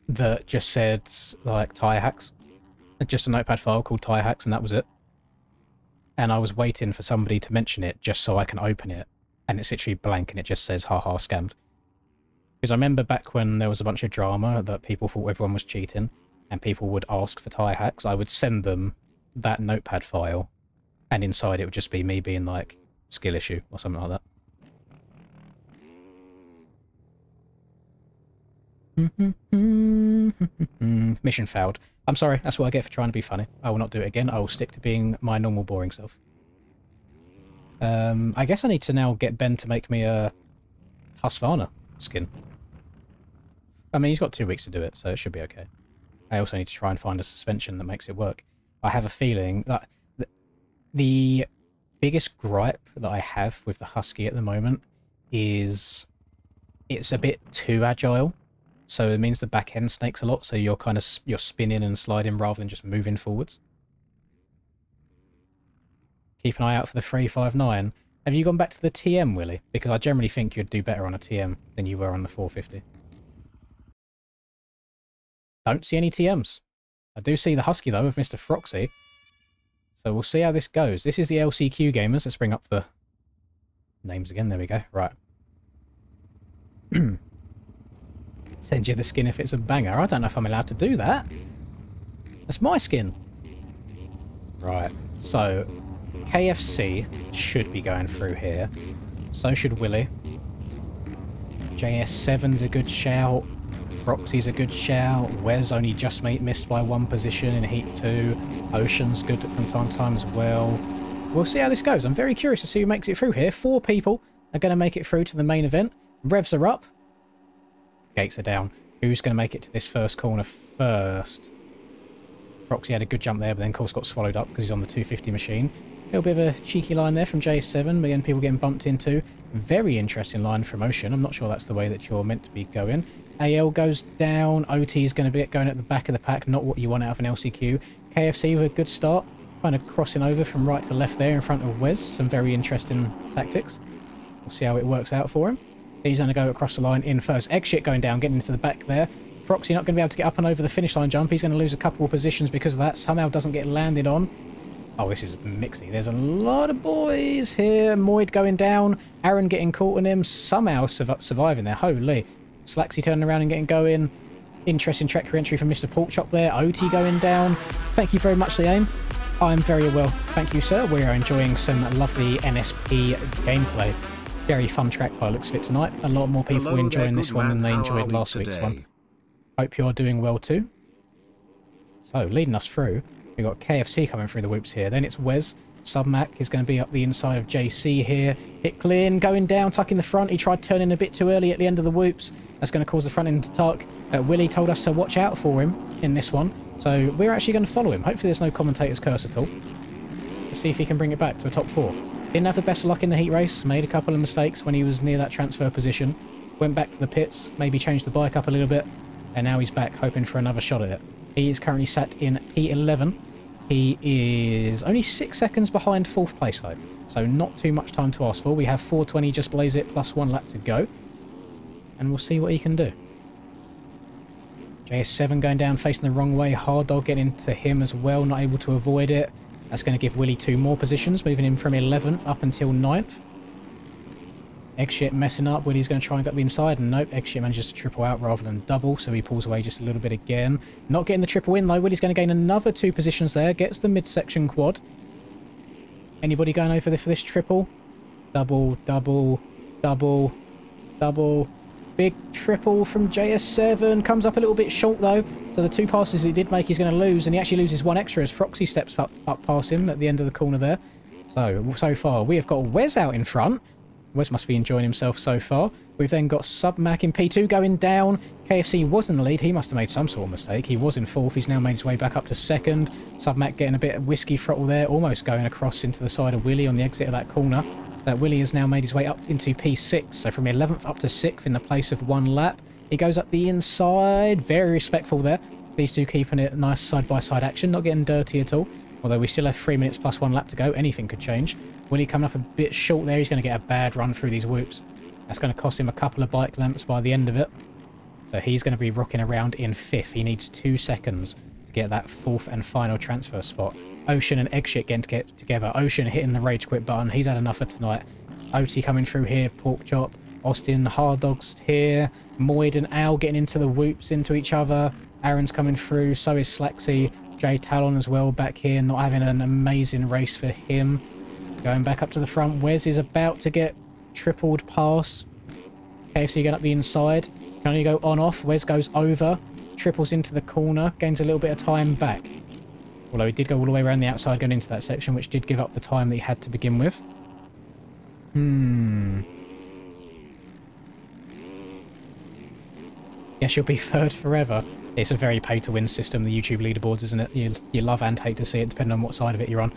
that just said, like, tyre hacks. Just a notepad file called tyre hacks, and that was it. And I was waiting for somebody to mention it just so I can open it. And it's literally blank and it just says, haha, scammed. Because I remember back when there was a bunch of drama that people thought everyone was cheating and people would ask for tyre hacks, I would send them that notepad file and inside it would just be me being like, skill issue or something like that. Mission failed. I'm sorry, that's what I get for trying to be funny. I will not do it again. I will stick to being my normal boring self. I guess I need to now get Ben to make me a Husqvarna skin. I mean, he's got 2 weeks to do it, so it should be okay. I also need to try and find a suspension that makes it work. I have a feeling that the biggest gripe that I have with the Husky at the moment is it's a bit too agile. So it means the back end snakes a lot, so you're kind of spinning and sliding rather than just moving forwards. Keep an eye out for the 359. Have you gone back to the TM, Willie? Because I generally think you'd do better on a TM than you were on the 450. Don't see any TMs. I do see the Husky, though, with Mr. Froxy. So we'll see how this goes. This is the LCQ gamers. Let's bring up the names again. There we go. Right. Send you the skin if it's a banger. I don't know if I'm allowed to do that. That's my skin. Right. So, KFC should be going through here. So should Willie. JS7's a good shout. Froxy's a good shout. Wes only just missed by 1 position in Heat 2. Ocean's good from time to time as well. We'll see how this goes. I'm very curious to see who makes it through here. 4 people are going to make it through to the main event. Revs are up. Gates are down. Who's going to make it to this first corner first? Froxy had a good jump there, but then of course got swallowed up because he's on the 250 machine. A little bit of a cheeky line there from JS7, but again, people getting bumped into. Very interesting line from Ocean. I'm not sure that's the way that you're meant to be going. AL goes down. OT is going to be going at the back of the pack, not what you want out of an LCQ. KFC with a good start, kind of crossing over from right to left there in front of Wes. Some very interesting tactics. We'll see how it works out for him. He's going to go across the line in first. Eggshit going down, getting into the back there. Froxy not going to be able to get up and over the finish line jump. He's going to lose a couple of positions because of that. Somehow doesn't get landed on. Oh, this is mixy. There's a lot of boys here. Moid going down. Aaron getting caught in him. Somehow surviving there. Holy. Slaxy turning around and getting going. Interesting track entry from Mr. Porkchop there. OT going down. Thank you very much, the aim. I'm very well. Thank you, sir. We are enjoying some lovely NSP gameplay. Very fun track by the looks of it tonight. A lot more people enjoying this one than they enjoyed last week's one. Hope you're doing well too. So, leading us through, we've got KFC coming through the whoops here. Then it's Wes. Submac is going to be up the inside of JC here. Hit clean, going down, tucking the front. He tried turning a bit too early at the end of the whoops. That's going to cause the front end to tuck. Willie told us to watch out for him in this one. So we're actually going to follow him. Hopefully there's no commentator's curse at all. Let's see if he can bring it back to a top 4. Didn't have the best of luck in the heat race. Made a couple of mistakes when he was near that transfer position. Went back to the pits. Maybe changed the bike up a little bit. And now he's back hoping for another shot at it. He is currently sat in P11. He is only 6 seconds behind 4th place though. So not too much time to ask for. We have 4:20 just blaze it plus 1 lap to go. And we'll see what he can do. JS7 going down facing the wrong way. Hard Dog getting into him as well. Not able to avoid it. That's going to give Willie 2 more positions. Moving him from 11th up until 9th. Eggshit messing up. Willie's going to try and get the inside. And nope, Eggshit manages to triple out rather than double. So he pulls away just a little bit again. Not getting the triple in though. Willie's going to gain another 2 positions there. Gets the midsection quad. Anybody going over for this triple? Double, double, double, double. Big triple from JS7. Comes up a little bit short though. So the 2 passes he did make he's going to lose. And he actually loses 1 extra as Froxy steps up past him at the end of the corner there. So far we have got Wes out in front. Wes must be enjoying himself so far. We've then got Submac in P2 going down. KFC was in the lead. He must have made some sort of mistake. He was in 4th. He's now made his way back up to 2nd. Submac getting a bit of whiskey throttle there. Almost going across into the side of Willie on the exit of that corner. Willie has now made his way up into P6. So from 11th up to 6th in the place of 1 lap. He goes up the inside. Very respectful there. These two keeping it nice side-by-side action. Not getting dirty at all. Although we still have 3 minutes plus 1 lap to go. Anything could change. Willie coming up a bit short there. He's going to get a bad run through these whoops. That's going to cost him a couple of bike lamps by the end of it. So he's going to be rocking around in 5th. He needs 2 seconds to get that 4th and final transfer spot. Ocean and Eggshit getting to get together. Ocean hitting the rage quit button. He's had enough for tonight. OT coming through here. Porkchop. Austin, Hard Dogs here. Moid and Al getting into the whoops into each other. Aaron's coming through. So is Slaxy. Jay Talon as well back here. Not having an amazing race for him. Going back up to the front. Wes is about to get tripled past. KFC going up the inside. Can only go on-off. Wes goes over. Triples into the corner. Gains a little bit of time back. Although he did go all the way around the outside going into that section, which did give up the time that he had to begin with. Guess you'll be 3rd forever. It's a very pay-to-win system, the YouTube leaderboards, isn't it? You love and hate to see it, depending on what side of it you're on.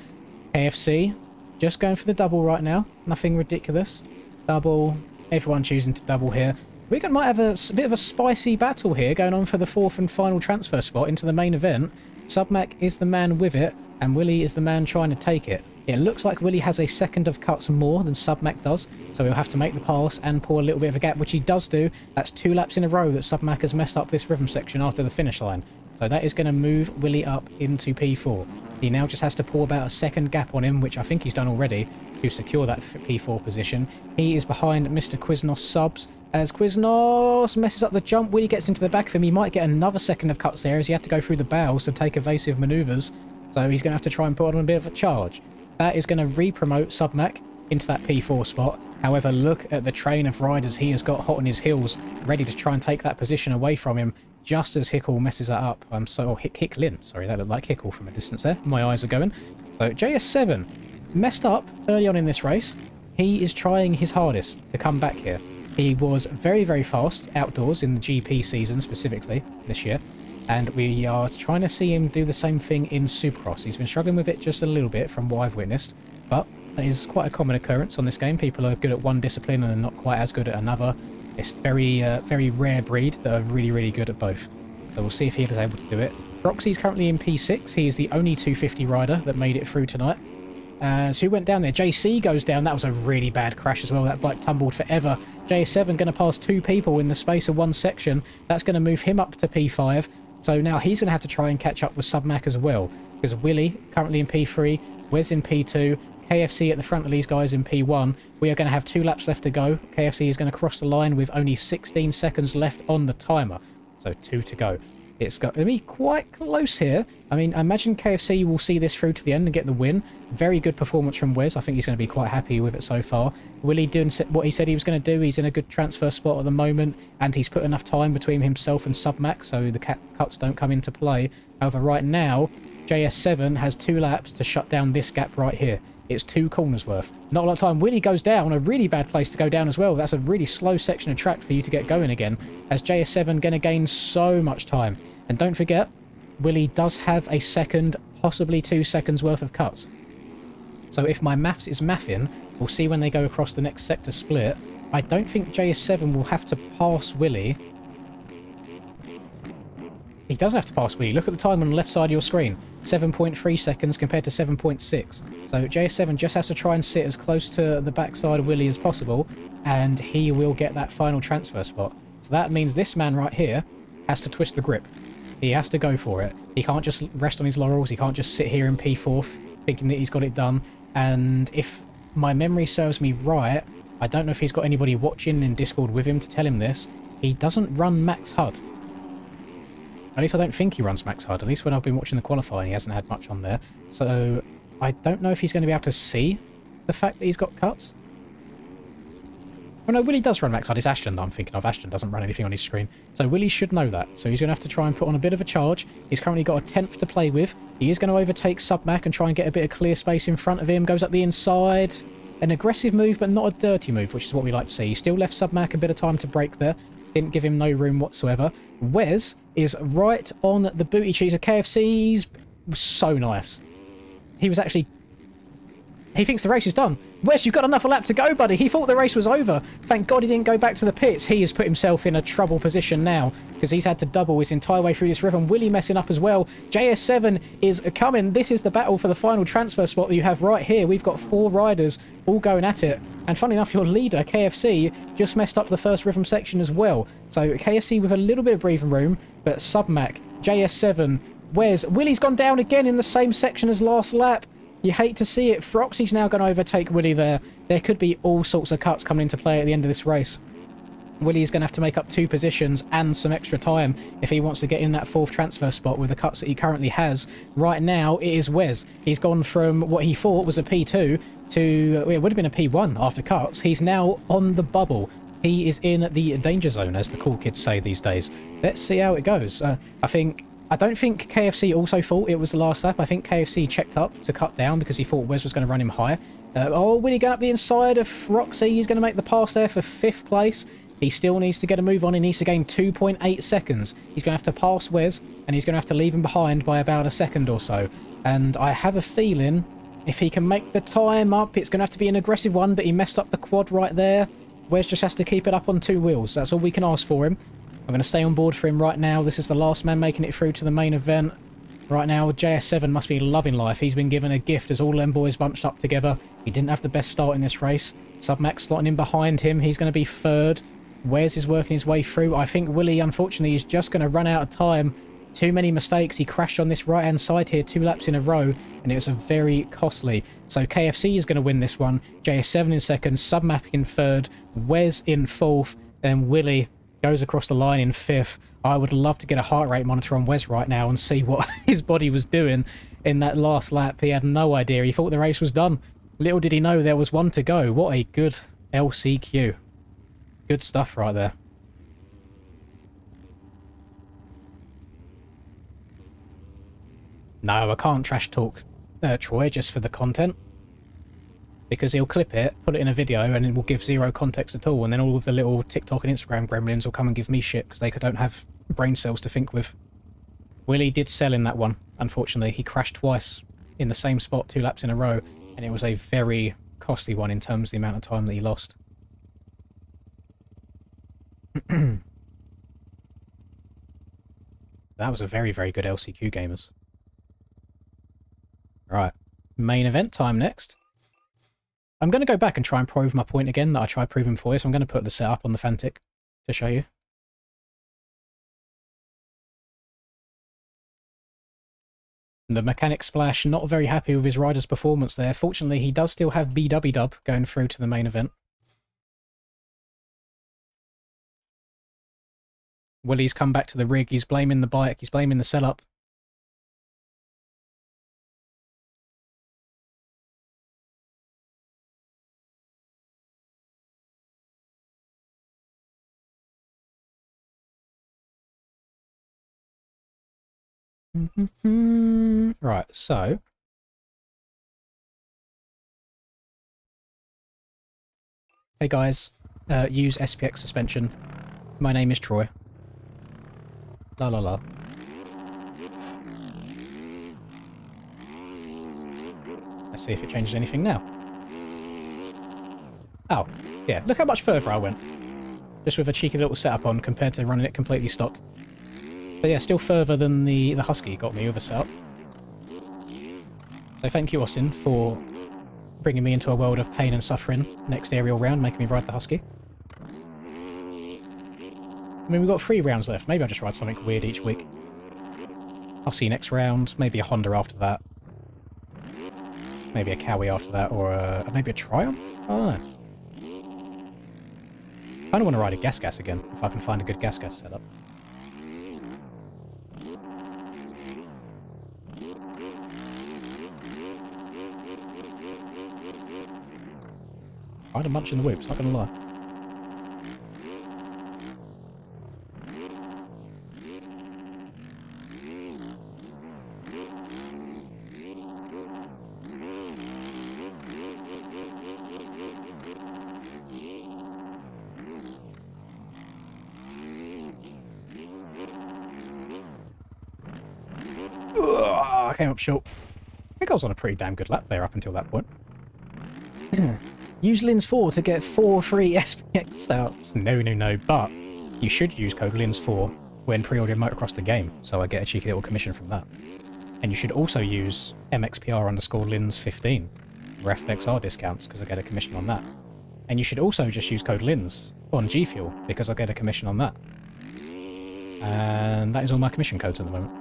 KFC, just going for the double right now. Nothing ridiculous. Double. Everyone choosing to double here. We might have a bit of a spicy battle here going on for the 4th and final transfer spot into the main event. Submac is the man with it, and Willie is the man trying to take it. It looks like Willie has a second of cuts more than Submac does, so he'll have to make the pass and pull a little bit of a gap, which he does do. That's 2 laps in a row that Submac has messed up this rhythm section after the finish line. So that is going to move Willie up into P4. He now just has to pull about a 2nd gap on him, which I think he's done already, to secure that P4 position. He is behind Mr. Quiznos Subs. As Quiznos messes up the jump, Willie gets into the back of him. He might get another second of cuts there as he had to go through the bows to take evasive manoeuvres. So he's going to have to try and put on a bit of a charge. That is going to re-promote Submac into that P4 spot. However, look at the train of riders he has got hot on his heels, ready to try and take that position away from him, just as Hickle messes that up. Hicklin, sorry, that looked like Hickle from a distance there. My eyes are going. So JS7 messed up early on in this race. He is trying his hardest to come back here. He was very, very fast outdoors in the GP season specifically this year, and we are trying to see him do the same thing in Supercross. He's been struggling with it just a little bit from what I've witnessed, but that is quite a common occurrence on this game. People are good at one discipline and are not quite as good at another. It's very, very rare breed that are really, really good at both. So we'll see if he is able to do it. Froxy's currently in P6. He is the only 250 rider that made it through tonight. So who went down there? JC goes down. That was a really bad crash as well. That bike tumbled forever. JS7 going to pass 2 people in the space of 1 section. That's going to move him up to P5. So now he's going to have to try and catch up with Submac as well. Because Willie, currently in P3, Wes in P2, KFC at the front of these guys in P1. We are going to have 2 laps left to go. KFC is going to cross the line with only 16 seconds left on the timer. So 2 to go. It's got to be quite close here. I mean, I imagine KFC will see this through to the end and get the win. Very good performance from Wes. I think he's going to be quite happy with it so far. Willie doing what he said he was going to do. He's in a good transfer spot at the moment, and he's put enough time between himself and Submac so the cuts don't come into play. However, right now, JS7 has 2 laps to shut down this gap right here. It's 2 corners worth. Not a lot of time. Willie goes down. A really bad place to go down as well. That's a really slow section of track for you to get going again, as JS7 going to gain so much time. And don't forget, Willie does have a second, possibly 2 seconds worth of cuts. So if my maths is mathing, we'll see when they go across the next sector split. I don't think JS7 will have to pass Willie. He doesn't have to pass Willie. Look at the time on the left side of your screen. 7.3 seconds compared to 7.6. So JS7 just has to try and sit as close to the backside of Willie as possible, and he will get that final transfer spot. So that means this man right here has to twist the grip. He has to go for it. He can't just rest on his laurels. He can't just sit here in P4th thinking that he's got it done. And if my memory serves me right, I don't know if he's got anybody watching in Discord with him to tell him this, he doesn't run max HUD. At least I don't think he runs max HUD. At least when I've been watching the qualifying, he hasn't had much on there. So I don't know if he's going to be able to see the fact that he's got cuts. Well, no, Willie does run max HUD. It's Ashton that I'm thinking of. Ashton doesn't run anything on his screen. So Willie should know that. So he's going to have to try and put on a bit of a charge. He's currently got a 10th to play with. He is going to overtake Submac and try and get a bit of clear space in front of him. Goes up the inside. An aggressive move, but not a dirty move, which is what we like to see. He still left Submac a bit of time to break there. Didn't give him no room whatsoever. Wes is right on the booty cheese of KFC's. So nice. He was actually... He thinks the race is done. Wes, you've got another lap to go, buddy. He thought the race was over. Thank God he didn't go back to the pits. He has put himself in a trouble position now because he's had to double his entire way through this rhythm. Willie messing up as well. JS7 is coming. This is the battle for the final transfer spot that you have right here. We've got 4 riders all going at it. And funny enough, your leader, KFC, just messed up the first rhythm section as well. So KFC with a little bit of breathing room, but Submac, JS7, Wes. Willie's gone down again in the same section as last lap. You hate to see it. Froxy's now going to overtake Willie there. There could be all sorts of cuts coming into play at the end of this race. Willie's going to have to make up 2 positions and some extra time if he wants to get in that 4th transfer spot with the cuts that he currently has. Right now, it is Wes. He's gone from what he thought was a P2 to... Well, it would have been a P1 after cuts. He's now on the bubble. He is in the danger zone, as the cool kids say these days. Let's see how it goes. I don't think KFC also thought it was the last lap. I think KFC checked up to cut down because he thought Wes was going to run him high. Willie going up the inside of Roxy. He's going to make the pass there for 5th place. He still needs to get a move on. He needs to gain 2.8 seconds. He's going to have to pass Wes, and he's going to have to leave him behind by about a second or so. And I have a feeling if he can make the time up, it's going to have to be an aggressive one, but he messed up the quad right there. Wes just has to keep it up on 2 wheels. That's all we can ask for him. I'm going to stay on board for him right now. This is the last man making it through to the main event. Right now, JS7 must be loving life. He's been given a gift as all them boys bunched up together. He didn't have the best start in this race. Submac slotting in behind him. He's going to be 3rd. Wes is working his way through. I think Willie, unfortunately, is just going to run out of time. Too many mistakes. He crashed on this right-hand side here 2 laps in a row, and it was very costly. So KFC is going to win this one. JS7 in 2nd, Submac in 3rd, Wes in 4th, and Willie goes across the line in 5th. I would love to get a heart rate monitor on Wes right now and see what his body was doing in that last lap. He had no idea. He thought the race was done. Little did he know there was one to go. What a good LCQ. Good stuff right there. No, I can't trash talk Troy just for the content. Because he'll clip it, put it in a video, and it will give zero context at all. And then all of the little TikTok and Instagram gremlins will come and give me shit because they don't have brain cells to think with. Willie did sell in that one, unfortunately. He crashed twice in the same spot 2 laps in a row, and it was a very costly one in terms of the amount of time that he lost. That was a very, very good LCQ, gamers. Right, main event time next. I'm going to go back and try and prove my point again that I tried proving for you, so I'm going to put the setup on the Fantic to show you. The mechanic Splash not very happy with his rider's performance there. Fortunately, he does still have BW Dub going through to the main event. Willie's come back to the rig. He's blaming the bike. He's blaming the setup. Right, so hey guys, use SPX suspension. My name is Troy. La la la. Let's see if it changes anything now. Oh, yeah, look how much further I went. Just with a cheeky little setup on compared to running it completely stock. But yeah, still further than the Husky got me with a setup. So thank you, Austin, for bringing me into a world of pain and suffering next aerial round, making me ride the Husky. I mean, we've got 3 rounds left. Maybe I'll just ride something weird each week. I'll see next round. Maybe a Honda after that. Maybe a Cowie after that, or maybe a Triumph? I don't know. I kind of want to ride a Gas again, if I can find a good Gas setup. Ride a munch in the whips, not gonna lie. I came up short. I think I was on a pretty damn good lap there up until that point. Use Lins 4 to get 4 free SPX sales. No, but you should use code Lins 4 when pre-ordering Motocross the game, so I get a cheeky little commission from that. And you should also use MXPR_Lins 15 for FXR discounts, because I get a commission on that. And you should also just use code Lins on G Fuel, because I get a commission on that. And that is all my commission codes at the moment.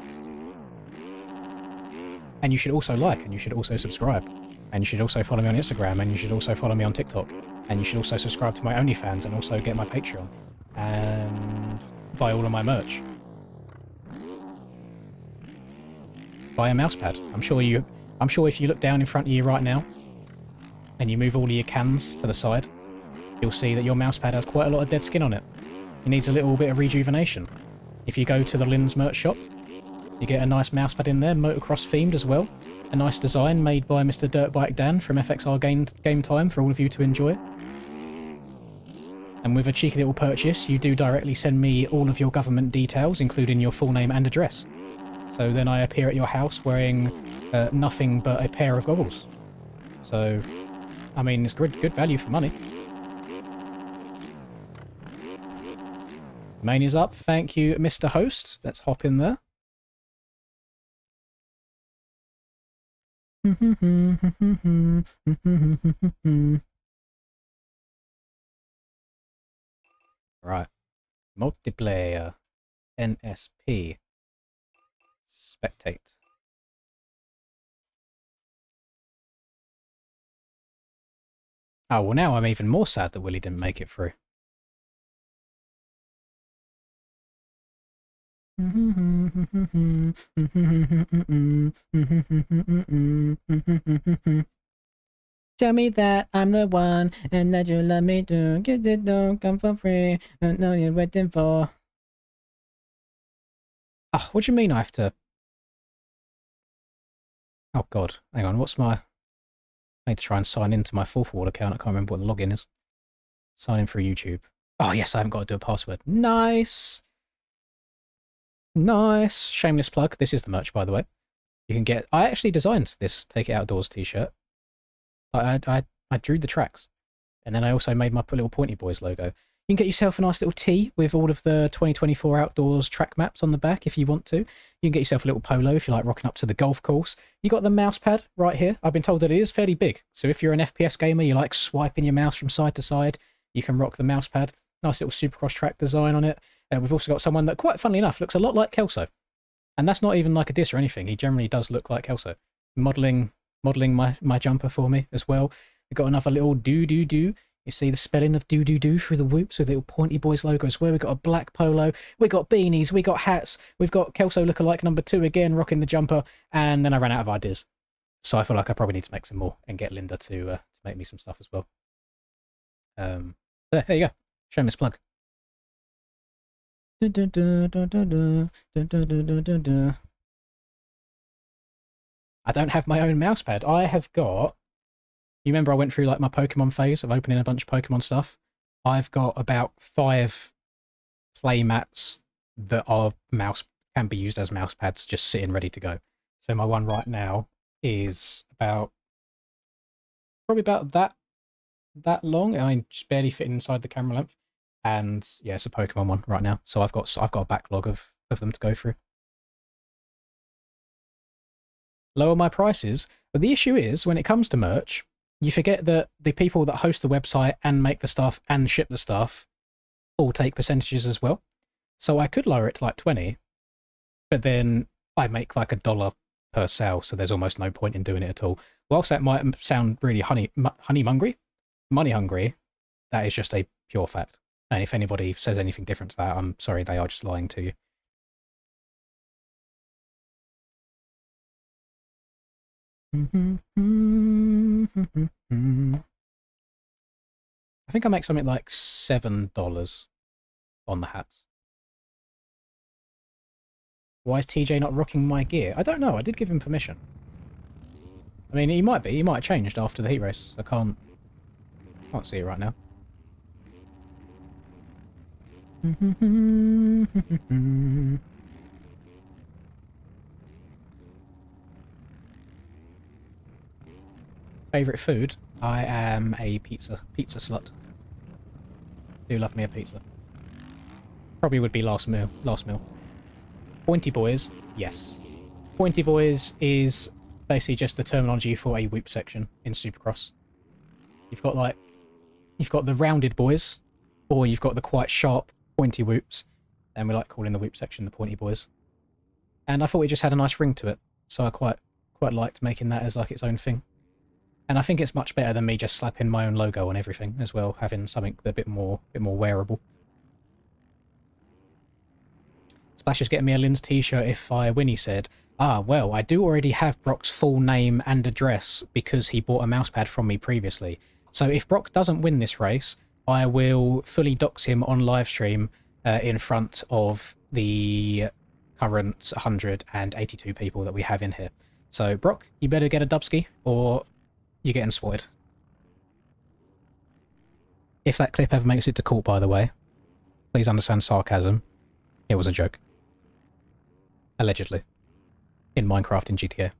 And you should also like, and you should also subscribe. And you should also follow me on Instagram, and you should also follow me on TikTok. And you should also subscribe to my OnlyFans, and also get my Patreon. And buy all of my merch. Buy a mousepad. I'm sure if you look down in front of you right now, and you move all of your cans to the side, you'll see that your mousepad has quite a lot of dead skin on it. It needs a little bit of rejuvenation. If you go to the Lins merch shop, you get a nice mousepad in there, motocross themed as well. A nice design made by Mr. Dirtbike Dan from FXR Game Time for all of you to enjoy. And with a cheeky little purchase, you do directly send me all of your government details, including your full name and address. So then I appear at your house wearing nothing but a pair of goggles. So, I mean, it's good value for money. Main is up. Thank you, Mr. Host. Let's hop in there. Right. Multiplayer. NSP. Spectate. Oh, well now I'm even more sad that Willie didn't make it through. Tell me that I'm the one and that you love me too. Get it, don't come for free. I know you're waiting for. Oh, what do you mean I have to? Oh God, hang on. What's my? I need to try and sign into my fourth wall account. I can't remember what the login is. Sign in for YouTube. Oh yes, I haven't got to do a password. Nice, nice. Shameless plug. This is the merch, by the way. You can get. I actually designed this "Take It Outdoors" T-shirt. I drew the tracks, and then I also made my little Pointy Boys logo. You can get yourself a nice little tee with all of the 2024 outdoors track maps on the back if you want to. You can get yourself a little polo if you like rocking up to the golf course. You got the mouse pad right here. I've been told that it is fairly big. So if you're an FPS gamer, you like swiping your mouse from side to side, you can rock the mouse pad. Nice little Supercross track design on it. We've also got someone that, quite funnily enough, looks a lot like Kelso. And that's not even like a diss or anything. He generally does look like Kelso. Modelling my jumper for me as well. We've got another little do-do-do. You see the spelling of do-do-do through the whoops with the little Pointy Boys logo as well. We've got a black polo. We've got beanies. We've got hats. We've got Kelso lookalike number 2 again, rocking the jumper. And then I ran out of ideas. So I feel like I probably need to make some more and get Linda to make me some stuff as well. There you go. Shameless plug. I don't have my own mousepad. I have got... You remember I went through like my Pokemon phase of opening a bunch of Pokemon stuff? I've got about 5 play mats that can be used as mouse pads just sitting ready to go. So my one right now is probably about that long. I mean, just barely fitting inside the camera length. And yeah, it's a Pokemon one right now. So I've got a backlog of them to go through. Lower my prices, but the issue is when it comes to merch, you forget that the people that host the website and make the stuff and ship the stuff all take percentages as well. So I could lower it to like 20, but then I make like $1 per sale, so there's almost no point in doing it at all. Whilst that might sound really money hungry, that is just a pure fact. And if anybody says anything different to that, I'm sorry, they are just lying to you. I think I make something like $7 on the hats. Why is TJ not rocking my gear? I don't know. I did give him permission. I mean, he might be. He might have changed after the heat race. I can't see it right now. Favourite food? I am a pizza slut. Do love me a pizza. Probably would be last meal. Pointy Boys, yes. Pointy Boys is basically just the terminology for a whoop section in Supercross. You've got the rounded boys, or you've got the quite sharp pointy whoops, and we like calling the whoop section the Pointy Boys. And I thought it just had a nice ring to it, so I quite liked making that as like its own thing. And I think it's much better than me just slapping my own logo on everything as well, having something a bit more wearable. Splash is getting me a Lynn's t-shirt if I win, he said. Ah, well, I do already have Brock's full name and address because he bought a mousepad from me previously. So if Brock doesn't win this race, I will fully dox him on live stream in front of the current 182 people that we have in here. So, Brock, you better get a dubski or you're getting swatted. If that clip ever makes it to court, by the way, please understand sarcasm. It was a joke. Allegedly. In Minecraft in GTA.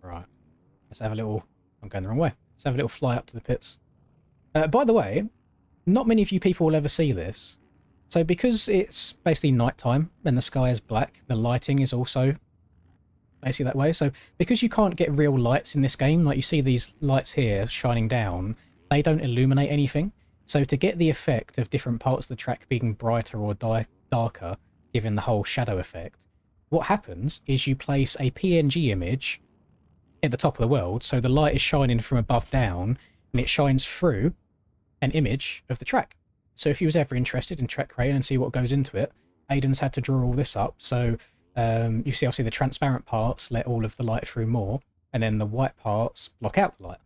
Right. Let's have a little... I'm going the wrong way. Let's have a little fly up to the pits. By the way, not many of you people will ever see this. So because it's basically nighttime and the sky is black, the lighting is also basically that way. So because you can't get real lights in this game, like you see these lights here shining down, they don't illuminate anything. So to get the effect of different parts of the track being brighter or darker, given the whole shadow effect, what happens is you place a PNG image at the top of the world, so the light is shining from above down, and it shines through an image of the track. So if you was ever interested in track creating and see what goes into it, Aiden's had to draw all this up. So you see, obviously, the transparent parts let all of the light through more, and then the white parts block out the light.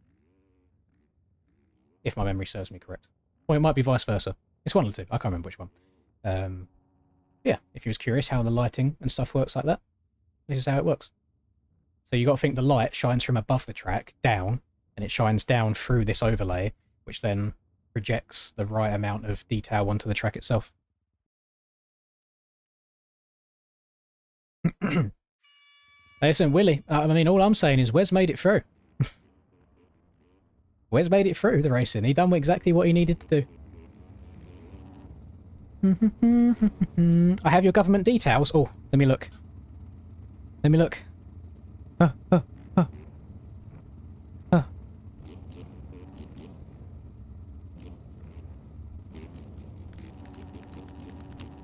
If my memory serves me correct. Or it might be vice versa. It's one of the two. I can't remember which one. Yeah, if you was curious how the lighting and stuff works like that, this is how it works. So you got to think the light shines from above the track down, and it shines down through this overlay, which then projects the right amount of detail onto the track itself. Listen, Willie, I mean, all I'm saying is Wes made it through. Wes made it through the racing. He done exactly what he needed to do. I have your government details. Oh, let me look. Let me look.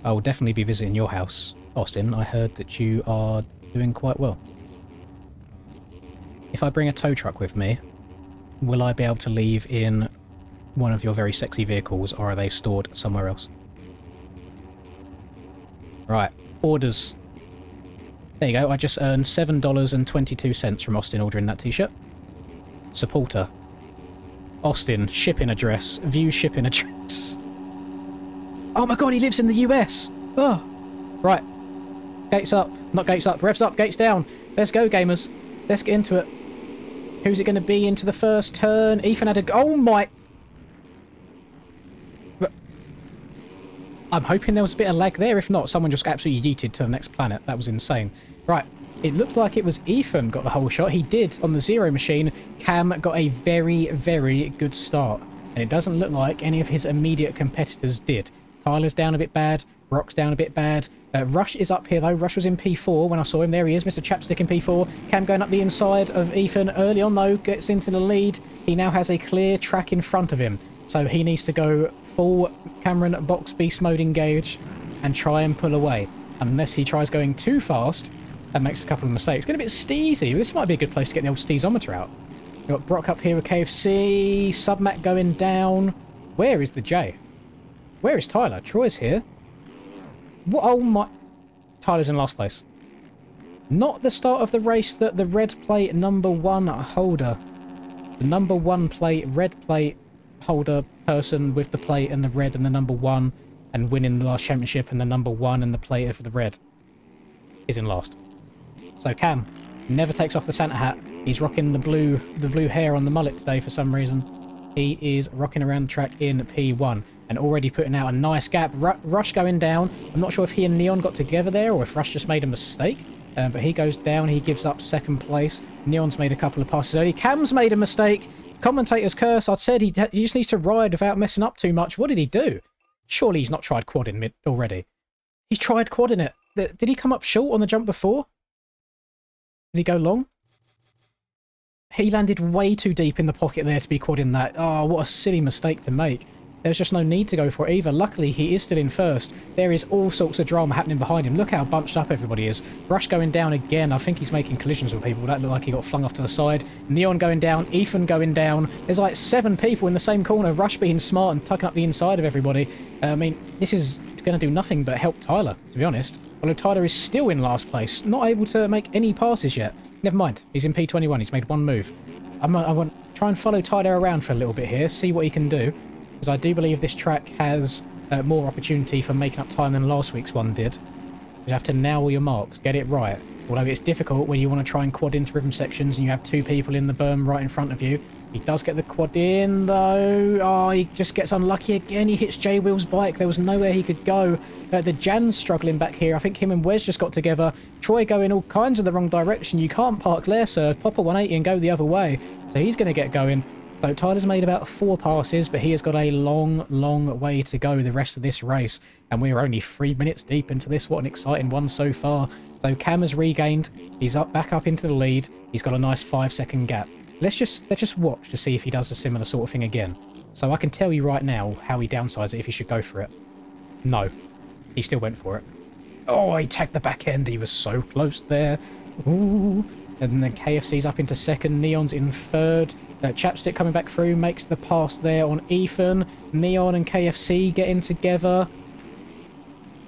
I will definitely be visiting your house, Austin. I heard that you are doing quite well. If I bring a tow truck with me, will I be able to leave in one of your very sexy vehicles, or are they stored somewhere else? Right, orders. There you go, I just earned $7.22 from Austin ordering that t-shirt. Supporter. Austin, shipping address. View shipping address. Oh my god, he lives in the US! Oh! Right. Gates up. Not gates up. Revs up, gates down. Let's go, gamers. Let's get into it. Who's it going to be into the first turn? Ethan had a... Oh my... I'm hoping there was a bit of lag there. If not, someone just absolutely yeeted to the next planet. That was insane. Right. It looked like it was Ethan got the whole shot. He did on the zero machine. Cam got a very, very good start. And it doesn't look like any of his immediate competitors did. Tyler's down a bit bad. Brock's down a bit bad. Rush is up here, though. Rush was in P4 when I saw him. There he is, Mr. Chapstick in P4. Cam going up the inside of Ethan early on, though. Gets into the lead. He now has a clear track in front of him. So he needs to go full Cameron box beast mode engage and try and pull away. Unless he tries going too fast and makes a couple of mistakes. It's going to be a bit steezy. This might be a good place to get the old steezometer out. We've got Brock up here with KFC. Submac going down. Where is the J? Where is Tyler? Troy's here. What? Oh my... Tyler's in last place. Not the start of the race that the red plate #1 holder. The #1 plate, red plate holder person with the plate and the red and the #1 and winning the last championship and the #1 and the plate of the red is in last. So Cam never takes off the Santa hat. He's rocking the blue hair on the mullet today for some reason. He is rocking around the track in P1 and already putting out a nice gap. Rush going down. I'm not sure if he and Neon got together there or if Rush just made a mistake. But he goes down. He gives up second place. Neon's made a couple of passes early. Cam's made a mistake. Commentator's curse. I said he just needs to ride without messing up too much. What did he do? Surely he's not tried quadding mid already. He tried quadding it. Did he come up short on the jump before? Did he go long? He landed way too deep in the pocket there to be quadding that. Oh, what a silly mistake to make. There's just no need to go for it either. Luckily, he is still in first. There is all sorts of drama happening behind him. Look how bunched up everybody is. Rush going down again. I think he's making collisions with people. That looked like he got flung off to the side. Neon going down. Ethan going down. There's like 7 people in the same corner. Rush being smart and tucking up the inside of everybody. I mean, this is going to do nothing but help Tyler, to be honest. Although Tyler is still in last place. Not able to make any passes yet. Never mind. He's in P21. He's made 1 move. I want to try and follow Tyler around for a little bit here. See what he can do. Because I do believe this track has more opportunity for making up time than last week's one did. You have to nail your marks, get it right. Although it's difficult when you want to try and quad into rhythm sections and you have 2 people in the berm right in front of you. He does get the quad in, though. Oh, he just gets unlucky again. He hits J Will's bike. There was nowhere he could go. The Jan's struggling back here. I think him and Wes just got together. Troy going all kinds of the wrong direction. You can't park there, sir. Pop a 180 and go the other way. So he's going to get going. So Tyler's made about 4 passes, but he has got a long, long way to go the rest of this race. And we're only 3 minutes deep into this. What an exciting one so far. So Cam has regained. He's back up into the lead. He's got a nice 5-second gap. Let's just watch to see if he does a similar sort of thing again. So I can tell you right now how he downsides it if he should go for it. No. He still went for it. Oh, he tagged the back end. He was so close there. Ooh. And then KFC's up into second. Neon's in third. Chapstick coming back through, makes the pass there on Ethan. Neon and KFC getting together.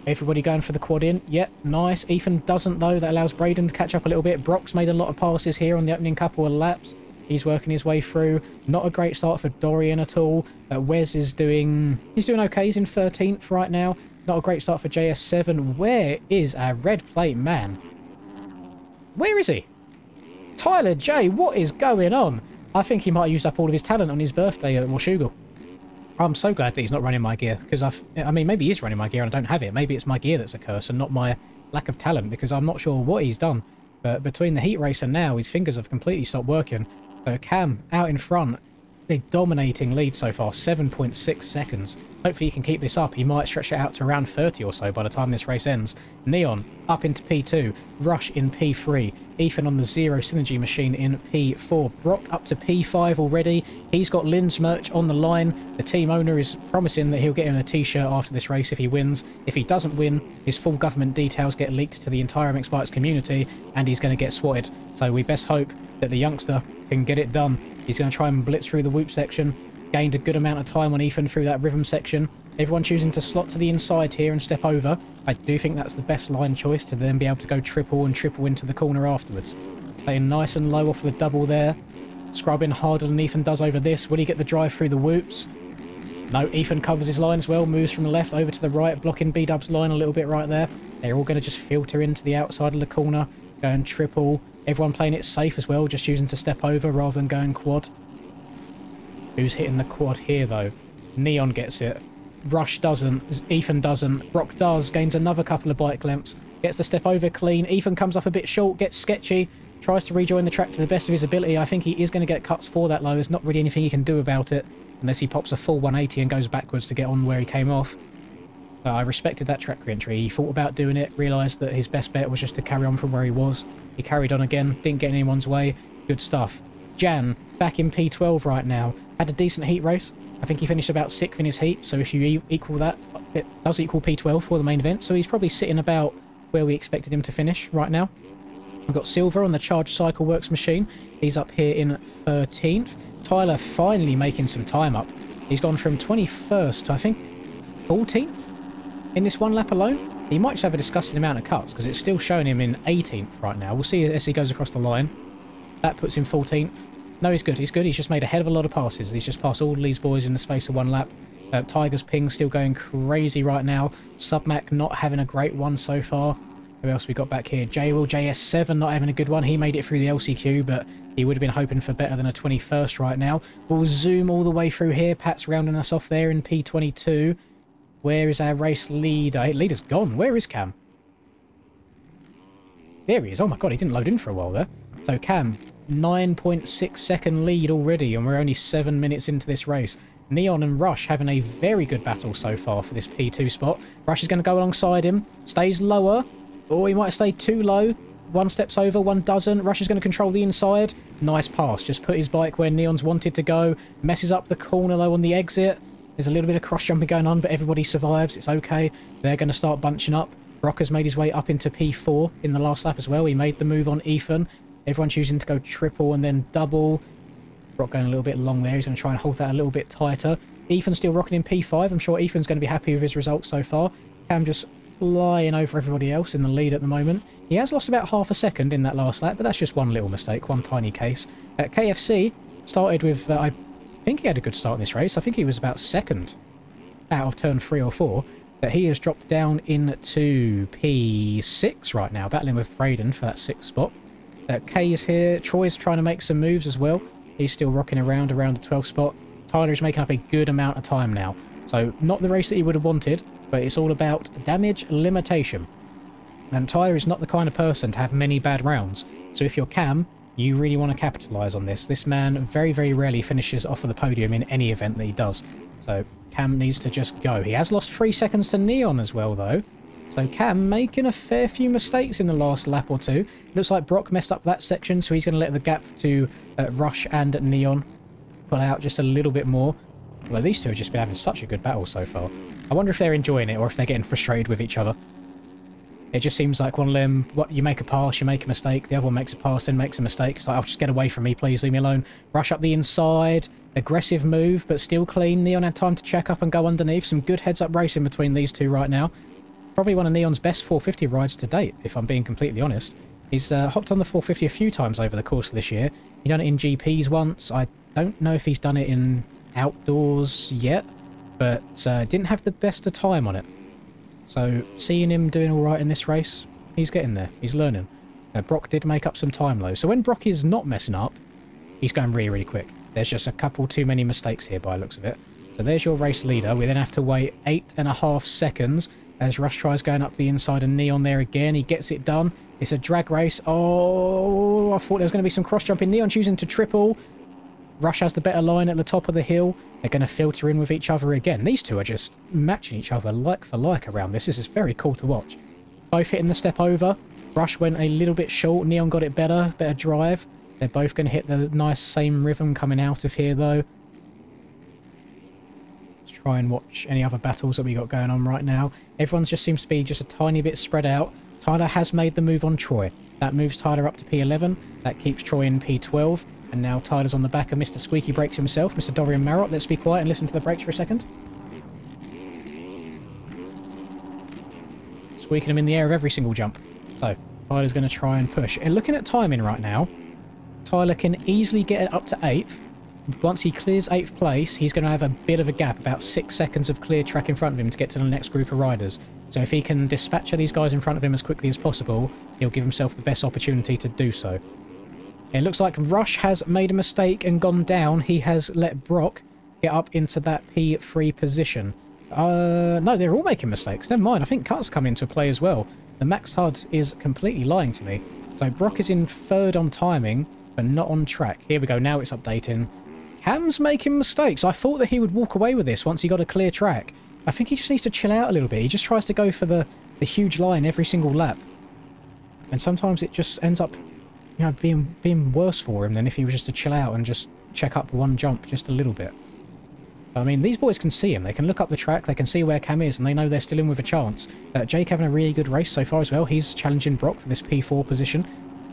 Everybody going for the quad in. Yep, nice. Ethan doesn't, though. That allows Braden to catch up a little bit. Brock's made a lot of passes here on the opening couple of laps. He's working his way through. Not a great start for Dorian at all. Wes is doing... He's doing okay. He's in 13th right now. Not a great start for JS7. Where is our red plate man? Where is he? Tyler J, what is going on? I think he might have used up all of his talent on his birthday at Washougal. I'm so glad that he's not running my gear, because I mean, maybe he is running my gear and I don't have it. Maybe it's my gear that's a curse and not my lack of talent, because I'm not sure what he's done. But between the heat race and now, his fingers have completely stopped working. So Cam out in front, a dominating lead so far, 7.6 seconds. Hopefully he can keep this up. He might stretch it out to around 30 or so by the time this race ends. Neon up into P2, Rush in P3, Ethan on the Zero Synergy machine in P4, Brock up to P5 already. He's got Lynn's merch on the line. The team owner is promising that he'll get him a t-shirt after this race if he wins. If he doesn't win, his full government details get leaked to the entire MX Bikes community and he's going to get swatted. So we best hope that the youngster can get it done. He's going to try and blitz through the whoop section. Gained a good amount of time on Ethan through that rhythm section. Everyone choosing to slot to the inside here and step over. I do think that's the best line choice to then be able to go triple and triple into the corner afterwards. Playing nice and low off the double there. Scrubbing harder than Ethan does over this. Will he get the drive through the whoops? No, Ethan covers his line as well. Moves from the left over to the right, blocking B-Dub's line a little bit right there. They're all going to just filter into the outside of the corner. Going triple. Everyone playing it safe as well, just choosing to step over rather than going quad. Who's hitting the quad here, though? Neon gets it. Rush doesn't. Ethan doesn't. Brock does. Gains another couple of bike lengths. Gets the step over clean. Ethan comes up a bit short. Gets sketchy. Tries to rejoin the track to the best of his ability. I think he is going to get cuts for that low. There's not really anything he can do about it. Unless he pops a full 180 and goes backwards to get on where he came off. I respected that track re-entry. He thought about doing it. Realised that his best bet was just to carry on from where he was. He carried on again. Didn't get in anyone's way. Good stuff. Jan, back in P12 right now. Had a decent heat race. I think he finished about 6th in his heat, so if you equal that, it does equal P12 for the main event, so he's probably sitting about where we expected him to finish right now. We've got Silver on the Charged Cycle Works machine. He's up here in 13th. Tyler finally making some time up. He's gone from 21st to, I think, 14th in this one lap alone. He might just have a disgusting amount of cuts, because it's still showing him in 18th right now. We'll see as he goes across the line. That puts him 14th. No, he's good. He's good. He's just made a hell of a lot of passes. He's just passed all these boys in the space of one lap. Tiger's ping still going crazy right now. Submac not having a great one so far. Who else we got back here? J-Will, JS7 not having a good one. He made it through the LCQ, but he would have been hoping for better than a 21st right now. We'll zoom all the way through here. Pat's rounding us off there in P22. Where is our race leader? Leader's gone. Where is Cam? There he is. Oh my god, he didn't load in for a while there. So Cam, 9.6 second lead already, and we're only 7 minutes into this race. Neon and Rush having a very good battle so far for this P2 spot. Rush is going to go alongside him. Stays lower. Or he might have stayed too low. One steps over, one doesn't. Rush is going to control the inside. Nice pass. Just put his bike where Neon's wanted to go. Messes up the corner, though, on the exit. There's a little bit of cross-jumping going on, but everybody survives. It's okay. They're going to start bunching up. Brock has made his way up into P4 in the last lap as well. He made the move on Ethan. Everyone choosing to go triple and then double. Brock going a little bit long there. He's going to try and hold that a little bit tighter. Ethan's still rocking in P5. I'm sure Ethan's going to be happy with his results so far. Cam just flying over everybody else in the lead at the moment. He has lost about half a second in that last lap, but that's just one little mistake, one tiny case. KFC started with, I think he had a good start in this race. I think he was about second out of turn 3 or 4. But he has dropped down into P6 right now, battling with Braden for that 6th spot. Kay is here. Troy's trying to make some moves as well. He's still rocking around the 12th spot. Tyler is making up a good amount of time now. So not the race that he would have wanted, but it's all about damage limitation. And Tyler is not the kind of person to have many bad rounds. So if you're Cam, you really want to capitalise on this. This man very, very rarely finishes off of the podium in any event that he does. So Cam needs to just go. He has lost 3 seconds to Neon as well, though. So Cam making a fair few mistakes in the last lap or two. Looks like Brock messed up that section, so he's going to let the gap to Rush and Neon pull out just a little bit more. Well, these two have just been having such a good battle so far. I wonder if they're enjoying it or if they're getting frustrated with each other. It just seems like one of them, what, you make a pass, you make a mistake, the other one makes a pass, then makes a mistake. It's like, oh, just get away from me, please, leave me alone. Rush up the inside, aggressive move, but still clean. Neon had time to check up and go underneath. Some good heads-up racing between these two right now. Probably one of Neon's best 450 rides to date, if I'm being completely honest. He's hopped on the 450 a few times over the course of this year. He's done it in GPs once. I don't know if he's done it in outdoors yet, but didn't have the best of time on it. So seeing him doing all right in this race, he's getting there. He's learning. Brock did make up some time though. So when Brock is not messing up, he's going really, really quick. There's just a couple too many mistakes here by the looks of it. So there's your race leader. We then have to wait 8.5 seconds as Rush tries going up the inside and Neon there again. He gets it done. It's a drag race. Oh, I thought there was going to be some cross jumping. Neon choosing to triple. Rush has the better line at the top of the hill. They're going to filter in with each other again. These two are just matching each other like for like around this. This is very cool to watch. Both hitting the step over. Rush went a little bit short. Neon got it better drive. They're both going to hit the nice same rhythm coming out of here though. Let's try and watch any other battles that we got going on right now. Everyone's just seems to be just a tiny bit spread out. Tyler has made the move on Troy. That moves Tyler up to P11. That keeps Troy in P12. And now Tyler's on the back of Mr. Squeaky Brakes himself, Mr. Dorian Marrott. Let's be quiet and listen to the brakes for a second. Squeaking them in the air of every single jump. So, Tyler's going to try and push. And looking at timing right now, Tyler can easily get it up to 8th. Once he clears 8th place, he's going to have a bit of a gap, about 6 seconds of clear track in front of him to get to the next group of riders. So if he can dispatch these guys in front of him as quickly as possible, he'll give himself the best opportunity to do so. It looks like Rush has made a mistake and gone down. He has let Brock get up into that P3 position. No, they're all making mistakes. Never mind. I think Cut's come into play as well. The max HUD is completely lying to me. So Brock is in 3rd on timing, but not on track. Here we go. Now it's updating. Cam's making mistakes. I thought that he would walk away with this once he got a clear track. I think he just needs to chill out a little bit. He just tries to go for the huge line every single lap. And sometimes it just ends up, you know, being worse for him than if he was just to chill out and just check up one jump just a little bit. So, I mean, these boys can see him. They can look up the track. They can see where Cam is, and they know they're still in with a chance. Jake having a really good race so far as well. He's challenging Brock for this P4 position.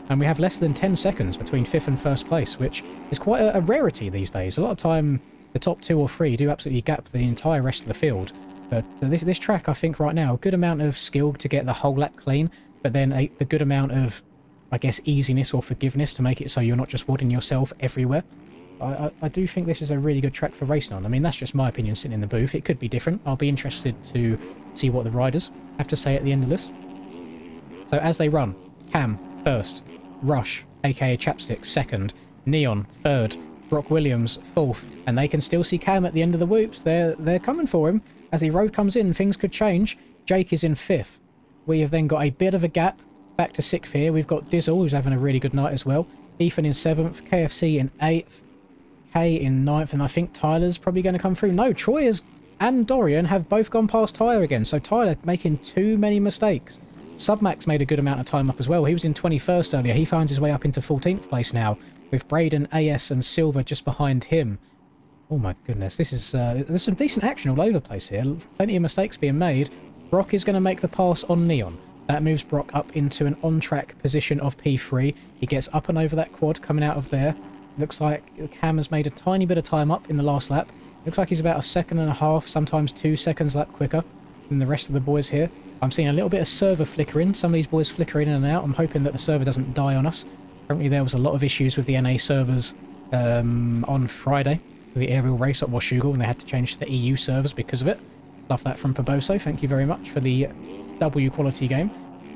And we have less than 10 seconds between 5th and 1st place, which is quite a rarity these days. A lot of time, the top 2 or 3 do absolutely gap the entire rest of the field. But this track, I think right now, a good amount of skill to get the whole lap clean, but then the good amount of, I guess, easiness or forgiveness to make it so you're not just wadding yourself everywhere. I do think this is a really good track for racing on. I mean, that's just my opinion sitting in the booth. It could be different. I'll be interested to see what the riders have to say at the end of this. So as they run, Cam, 1st. Rush, aka Chapstick, 2nd. Neon, 3rd. Brock Williams, 4th. And they can still see Cam at the end of the whoops. They're coming for him. As the road comes in, things could change. Jake is in 5th. We have then got a bit of a gap back to 6th here. We've got Dizzle, who's having a really good night as well. Ethan in 7th. KFC in 8th. Kay in 9th. And I think Tyler's probably going to come through. No, Troy and Dorian have both gone past Tyler again. So Tyler making too many mistakes. Submax made a good amount of time up as well. He was in 21st earlier. He finds his way up into 14th place now, with Braden, AS and Silver just behind him. Oh my goodness, this is there's some decent action all over the place here. Plenty of mistakes being made. Brock is going to make the pass on Neon. That moves Brock up into an on-track position of P3. He gets up and over that quad coming out of there. Looks like Cam has made a tiny bit of time up in the last lap. Looks like he's about 1.5 seconds, sometimes 2 seconds lap quicker than the rest of the boys here. I'm seeing a little bit of server flickering. Some of these boys flicker in and out. I'm hoping that the server doesn't die on us. Apparently there was a lot of issues with the NA servers on Friday for the aerial race at Washougal, and they had to change to the EU servers because of it. Love that from Paboso. Thank you very much for the W quality game.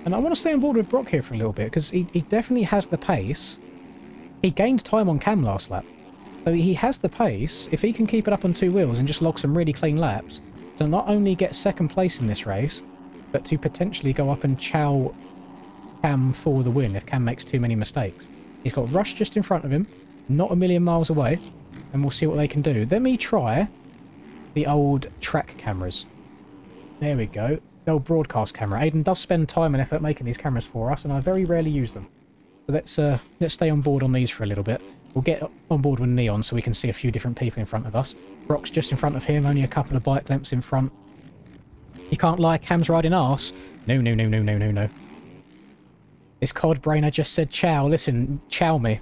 And I want to stay on board with Brock here for a little bit, because he definitely has the pace. He gained time on Cam last lap. So he has the pace. If he can keep it up on 2 wheels and just log some really clean laps, to not only get 2nd place in this race, but to potentially go up and chow Cam for the win if Cam makes too many mistakes. He's got Rush just in front of him, not a million miles away, and we'll see what they can do. Let me try the old track cameras. There we go. The old broadcast camera. Aiden does spend time and effort making these cameras for us, and I very rarely use them. So let's stay on board on these for a little bit. We'll get on board with Neon so we can see a few different people in front of us. Brock's just in front of him, only a couple of bike lengths in front. You can't lie, Cam's riding arse. No, no, no, no, no, no, no. This cod brainer just said chow. Listen, chow me.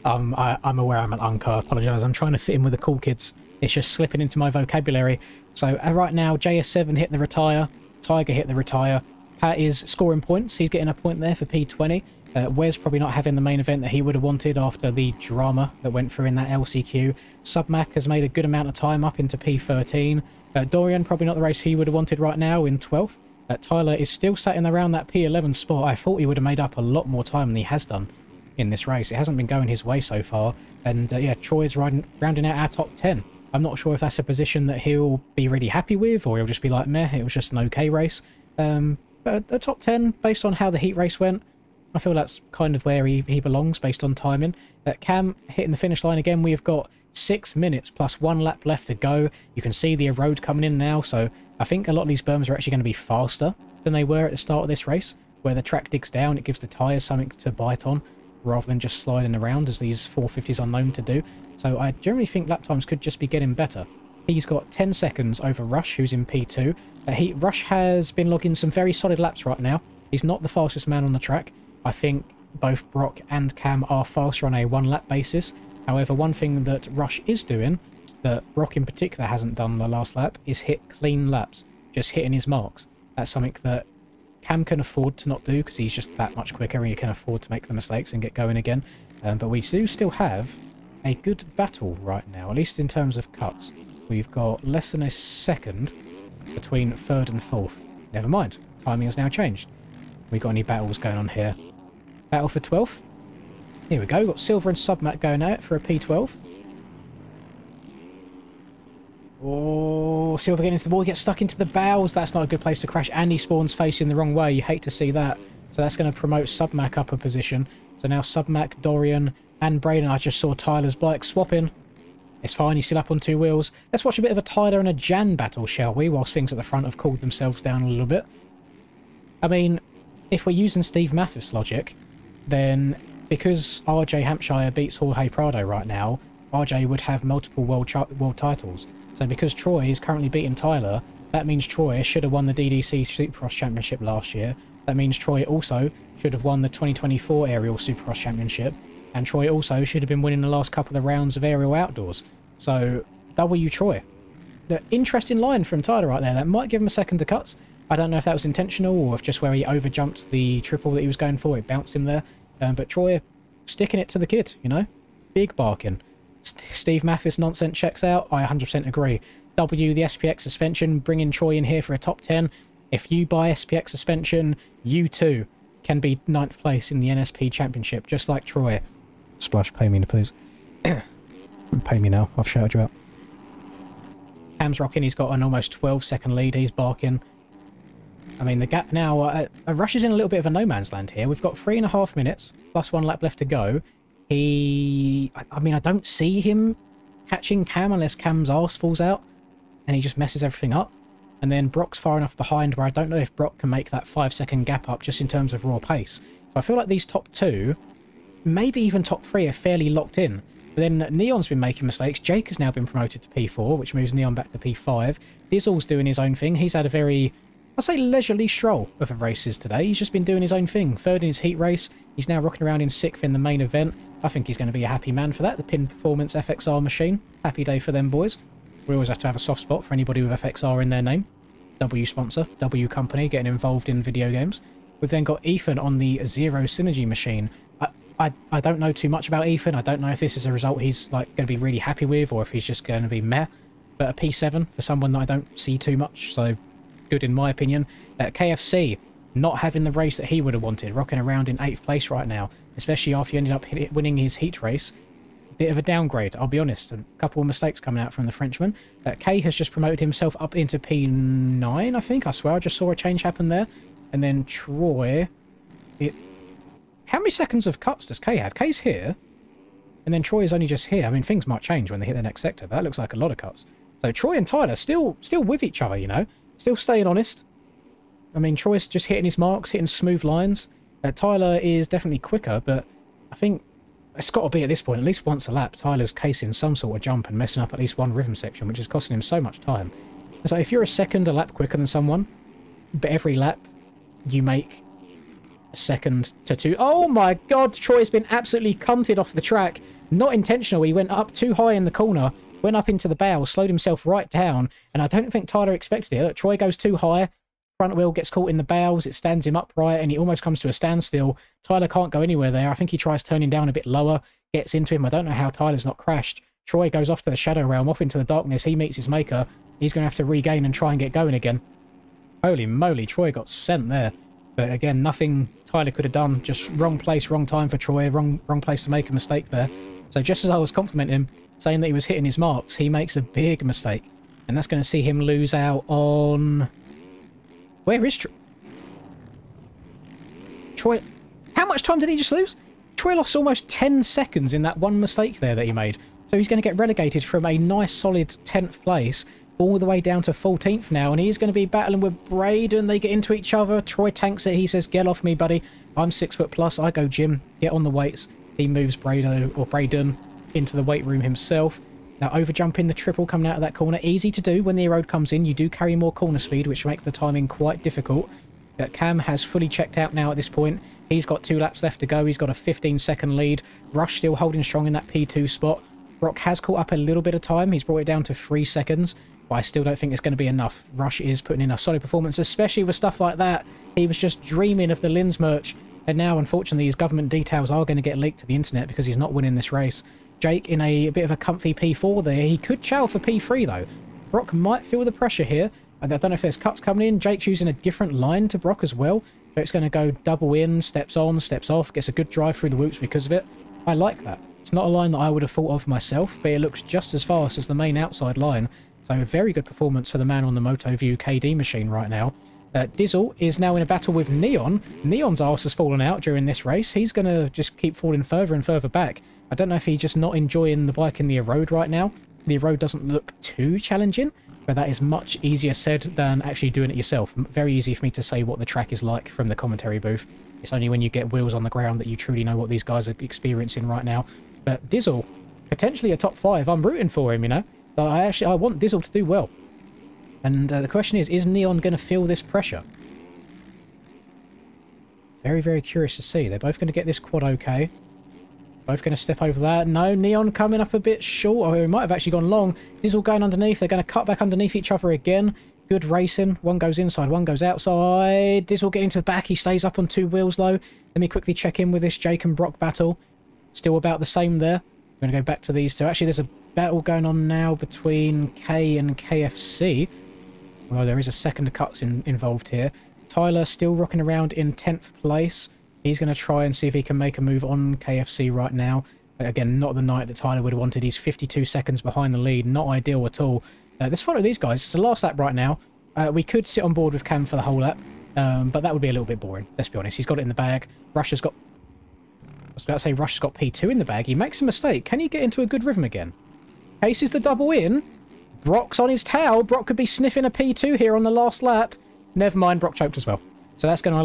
I'm aware I'm an uncle. I apologise. I'm trying to fit in with the cool kids. It's just slipping into my vocabulary. So right now, JS7 hit the retire. Tiger hit the retire. Pat is scoring points. He's getting a point there for P20. Wes probably not having the main event that he would have wanted after the drama that went through in that LCQ. Submac has made a good amount of time up into P13. Dorian probably not the race he would have wanted right now in 12th. Tyler is still sat in around that P11 spot. I thought he would have made up a lot more time than he has done in this race. It hasn't been going his way so far. And yeah, Troy's rounding out our top 10. I'm not sure if that's a position that he'll be really happy with, or he'll just be like, meh, it was just an okay race. But the top 10, based on how the heat race went, I feel that's kind of where he belongs based on timing. Cam hitting the finish line again. We've got 6 minutes plus 1 lap left to go. You can see the road coming in now, so I think a lot of these berms are actually going to be faster than they were at the start of this race, where the track digs down. It gives the tyres something to bite on rather than just sliding around as these 450s are known to do. So I generally think lap times could just be getting better. He's got 10 seconds over Rush, who's in P2. Rush has been logging some very solid laps right now. He's not the fastest man on the track. I think both Brock and Cam are faster on a one-lap basis. However, one thing that Rush is doing, that Brock in particular hasn't done the last lap, is hit clean laps, just hitting his marks. That's something that Cam can afford to not do because he's just that much quicker and he can afford to make the mistakes and get going again. But we do still have a good battle right now, at least in terms of cuts. We've got less than a second between 3rd and 4th. Never mind, timing has now changed. We got any battles going on here? Battle for 12th. Here we go. Got Silver and Submat going out for a P12. Oh, Silver getting into the wall. He gets stuck into the bows. That's not a good place to crash. And he spawns facing the wrong way. You hate to see that. So that's going to promote Submac up a position. So now Submac, Dorian, and Braden. I just saw Tyler's bike swapping. It's fine. He's still up on 2 wheels. Let's watch a bit of a Tyler and a Jan battle, shall we? Whilst things at the front have cooled themselves down a little bit. I mean, if we're using Steve Mathis logic, then because RJ Hampshire beats Jorge Prado right now, RJ would have multiple world titles. So because Troy is currently beating Tyler, that means Troy should have won the DDC Supercross Championship last year. That means Troy also should have won the 2024 Aerial Supercross Championship. And Troy also should have been winning the last couple of rounds of Aerial Outdoors. So, W Troy. The interesting line from Tyler right there. That might give him a second to cuts. I don't know if that was intentional or if just where he overjumped the triple that he was going for, it bounced him there. But Troy sticking it to the kid, you know? Big barking. Steve Mathis nonsense checks out. I 100% agree. W, the SPX suspension, bringing Troy in here for a top 10. If you buy SPX suspension, you too can be 9th place in the NSP Championship, just like Troy. Splash, pay me, please. Pay me now. I've shouted you out. Cam's rocking. He's got an almost 12-second lead. He's barking. I mean, the gap now... Rush is in a little bit of a no-man's land here. We've got 3.5 minutes, plus 1 lap left to go. I mean, I don't see him catching Cam unless Cam's arse falls out and he just messes everything up. And then Brock's far enough behind where I don't know if Brock can make that 5-second gap up just in terms of raw pace. So I feel like these top 2, maybe even top 3, are fairly locked in. But then Neon's been making mistakes. Jake has now been promoted to P4, which moves Neon back to P5. Dizzle's doing his own thing. He's had a very... I'll say leisurely stroll of races today. He's just been doing his own thing. 3rd in his heat race. He's now rocking around in 6th in the main event. I think he's going to be a happy man for that. The Pin Performance FXR machine. Happy day for them boys. We always have to have a soft spot for anybody with FXR in their name. W sponsor, W company, getting involved in video games. We've then got Ethan on the Zero Synergy machine. I don't know too much about Ethan. I don't know if this is a result he's like going to be really happy with or if he's just going to be meh. But a P7 for someone that I don't see too much, so... good in my opinion. KFC not having the race that he would have wanted, rocking around in 8th place right now, especially after he ended up winning his heat race. Bit of a downgrade, I'll be honest. A couple of mistakes coming out from the Frenchman. K has just promoted himself up into P9, I think. I swear I just saw a change happen there. And then Troy... How many seconds of cuts does K have? K's here, and then Troy is only just here. I mean, things might change when they hit the next sector, but that looks like a lot of cuts. So Troy and Tyler still with each other, you know? Still staying honest. I mean, Troy's just hitting his marks, hitting smooth lines. Tyler is definitely quicker, but I think it's got to be at this point, at least once a lap, Tyler's casing some sort of jump and messing up at least one rhythm section, which is costing him so much time. So if you're a second a lap quicker than someone, but every lap you make a second to two. Oh my god, Troy's been absolutely cunted off the track. Not intentional, he went up too high in the corner, went up into the bow, slowed himself right down, and I don't think Tyler expected it. Look, Troy goes too high, front wheel gets caught in the bows, it stands him upright, and he almost comes to a standstill. Tyler can't go anywhere there. I think he tries turning down a bit lower, gets into him. I don't know how Tyler's not crashed. Troy goes off to the shadow realm, off into the darkness. He meets his maker. He's going to have to regain and try and get going again. Holy moly, Troy got sent there. But again, nothing Tyler could have done. Just wrong place, wrong time for Troy. Wrong place to make a mistake there. So just as I was complimenting him, saying that he was hitting his marks, he makes a big mistake. And that's going to see him lose out on... Where is Troy? How much time did he just lose? Troy lost almost 10 seconds in that one mistake there that he made. So he's going to get relegated from a nice solid 10th place all the way down to 14th now. And he's going to be battling with Braden. They get into each other. Troy tanks it. He says, get off me, buddy. I'm 6 foot plus. I go gym. Get on the weights. He moves Braden into the weight room himself. Now overjumping the triple coming out of that corner. Easy to do when the road comes in. You do carry more corner speed, which makes the timing quite difficult. But Cam has fully checked out now at this point. He's got 2 laps left to go. He's got a 15-second lead. Rush still holding strong in that P2 spot. Brock has caught up a little bit of time. He's brought it down to 3 seconds. But I still don't think it's going to be enough. Rush is putting in a solid performance, especially with stuff like that. He was just dreaming of the Linz merch. And now, unfortunately, his government details are going to get leaked to the internet because he's not winning this race. Jake in a bit of a comfy P4 there. He could chow for P3, though. Brock might feel the pressure here. I don't know if there's cuts coming in. Jake's using a different line to Brock as well. Jake's going to go double in, steps on, steps off, gets a good drive through the whoops because of it. I like that. It's not a line that I would have thought of myself, but it looks just as fast as the main outside line. So a very good performance for the man on the MotoView KD machine right now. Dizzle is now in a battle with Neon. Neon's arse has fallen out during this race. He's going to just keep falling further and further back. I don't know if he's just not enjoying the bike in the road right now. The road doesn't look too challenging, but that is much easier said than actually doing it yourself. Very easy for me to say what the track is like from the commentary booth. It's only when you get wheels on the ground that you truly know what these guys are experiencing right now. But Dizzle, potentially a top 5. I'm rooting for him, you know. But I want Dizzle to do well. And the question is Neon going to feel this pressure? Very, very curious to see. They're both going to get this quad okay. Both going to step over that. No, Neon coming up a bit short. Oh, he might have actually gone long. Dizzle going underneath. They're going to cut back underneath each other again. Good racing. One goes inside, one goes outside. Dizzle getting to the back. He stays up on 2 wheels, though. Let me quickly check in with this Jake and Brock battle. Still about the same there. We're going to go back to these two. Actually, there's a battle going on now between K and KFC. Although there is a second of cuts involved here. Tyler still rocking around in 10th place. He's going to try and see if he can make a move on KFC right now. Again, not the night that Tyler would have wanted. He's 52 seconds behind the lead. Not ideal at all. Let's follow these guys. It's the last lap right now. We could sit on board with Cam for the whole lap. But that would be a little bit boring. Let's be honest. He's got it in the bag. Rush has got... I was about to say Rush has got P2 in the bag. He makes a mistake. Can he get into a good rhythm again? Paces the double in. Brock's on his tail. Brock could be sniffing a P2 here on the last lap. Never mind, Brock choked as well. So that's going to